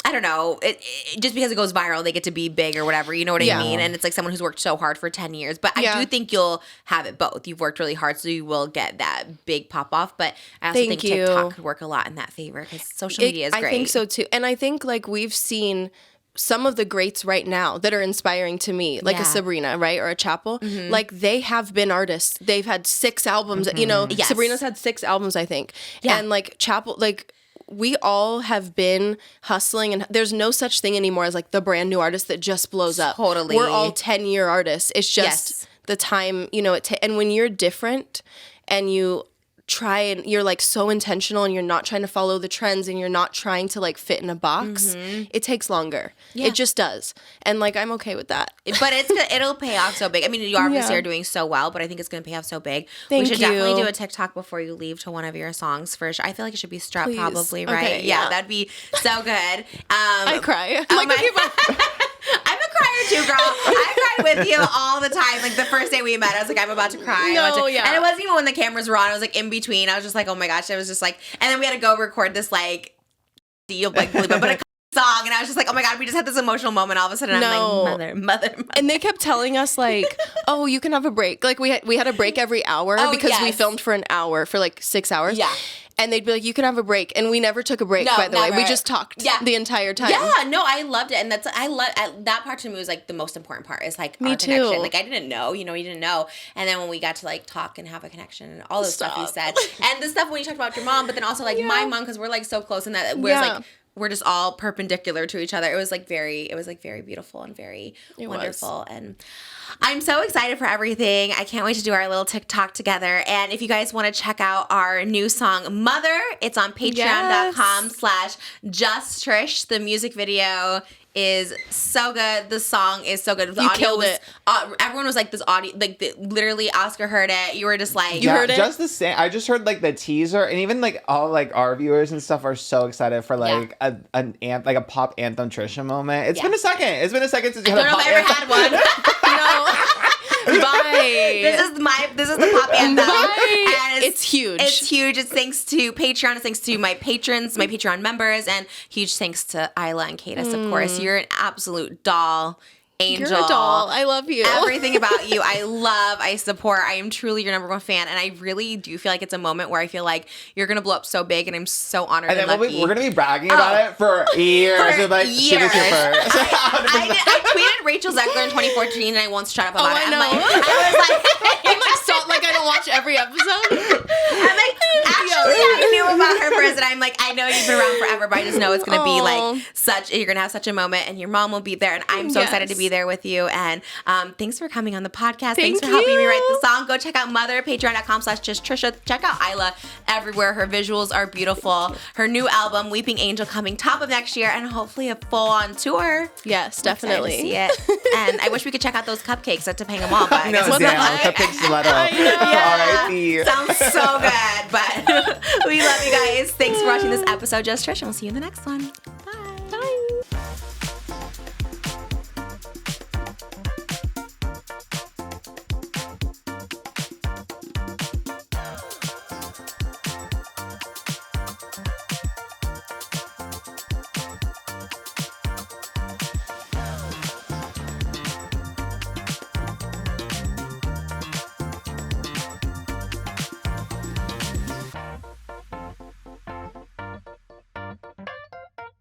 I don't know, it just because it goes viral, they get to be big or whatever, you know what I mean? And it's like someone who's worked so hard for 10 years. But I do think you'll have it both. You've worked really hard, so you will get that big pop off. But I also think TikTok could work a lot in that favor because social media is great. I think so too. And I think like we've seen some of the greats right now that are inspiring to me, like a Sabrina, right? Or a Chapel. Like they have been artists. They've had 6 albums, Sabrina's had 6 albums, I think. Yeah. And like Chapel, like we all have been hustling, and there's no such thing anymore as like the brand new artist that just blows up. Totally. We're all 10-year artists. It's just the time, and when you're different and you you're like so intentional and you're not trying to follow the trends and you're not trying to like fit in a box, it takes longer. Yeah. It just does. And like, I'm okay with that. But it'll pay off so big. I mean, you obviously are doing so well, but I think it's going to pay off so big. Thank we should you. definitely do a TikTok before you leave to one of your songs for sure. I feel like it should be Strut Please. probably, right? Okay, yeah, yeah. that'd be so good. I cry. Oh Like, my- okay, but- I'm a crier too, girl. I cried with you all the time. Like the first day we met, I was like, I'm about to cry. And it wasn't even when the cameras were on. I was like in between. I was just like, oh my gosh. I was just like, and then we had to go record this like, you'll like believe it, but a song, and I was just like, oh my god, we just had this emotional moment. All of a sudden, I'm like, mother. And they kept telling us like, oh, you can have a break. Like we had a break every hour because we filmed for an hour for like 6 hours. Yeah. And they'd be like, you can have a break. And we never took a break, by the way. We just talked the entire time. Yeah, no, I loved it. And that part to me was like the most important part is like our connection. Like I didn't know, you didn't know. And then when we got to like talk and have a connection and all the stuff you said. And the stuff when you talked about your mom, but then also like my mom, because we're like so close and that we're like, we're just all perpendicular to each other. It was very beautiful and very wonderful. And I'm so excited for everything. I can't wait to do our little TikTok together. And if you guys want to check out our new song, Mother, it's on patreon.com/justtrish. The music video is so good. The song is so good. The you audio killed was, it. Everyone was like, this audio, like literally Oscar heard it. You were just like, you heard it? Just the same. I just heard like the teaser, and even like all like our viewers and stuff are so excited for like a pop anthem Trisha moment. It's been a second. It's been a second since you had a pop anthem. I don't know if I ever had one. Bye. This is the pop anthem. Bye. And it's huge. It's huge. It's thanks to Patreon. It's thanks to my patrons, my Patreon members, and huge thanks to IYLA and Kaytis, of course. You're an absolute doll. Angel. You're a doll. I love you. Everything about you. I support. I am truly your number one fan. And I really do feel like it's a moment where I feel like you're going to blow up so big and I'm so honored and lucky. We're going to be bragging about it for years. For like, years. She was here first. I tweeted Rachel Zegler in 2014 and I won't shut up about it. I know. I was like, I'm like, stop. Like, I don't watch every episode. I'm like, actually, I knew about her first, and I'm like, I know you've been around forever, but I just know it's gonna be like you're gonna have such a moment, and your mom will be there, and I'm so excited to be there with you. And thanks for coming on the podcast. Thanks for helping me write the song. Go check out Mother, patreon.com/justtrisha. Check out IYLA everywhere. Her visuals are beautiful. Her new album, Weeping Angel, coming top of next year, and hopefully a full-on tour. Yes, definitely. To see it. And I wish we could check out those cupcakes at Topanga Mall, but I guess it's not. Cupcake stiletto. R.I.P. Sounds so good, but we love you guys. Thanks for watching this episode, Just Trish, and we'll see you in the next one.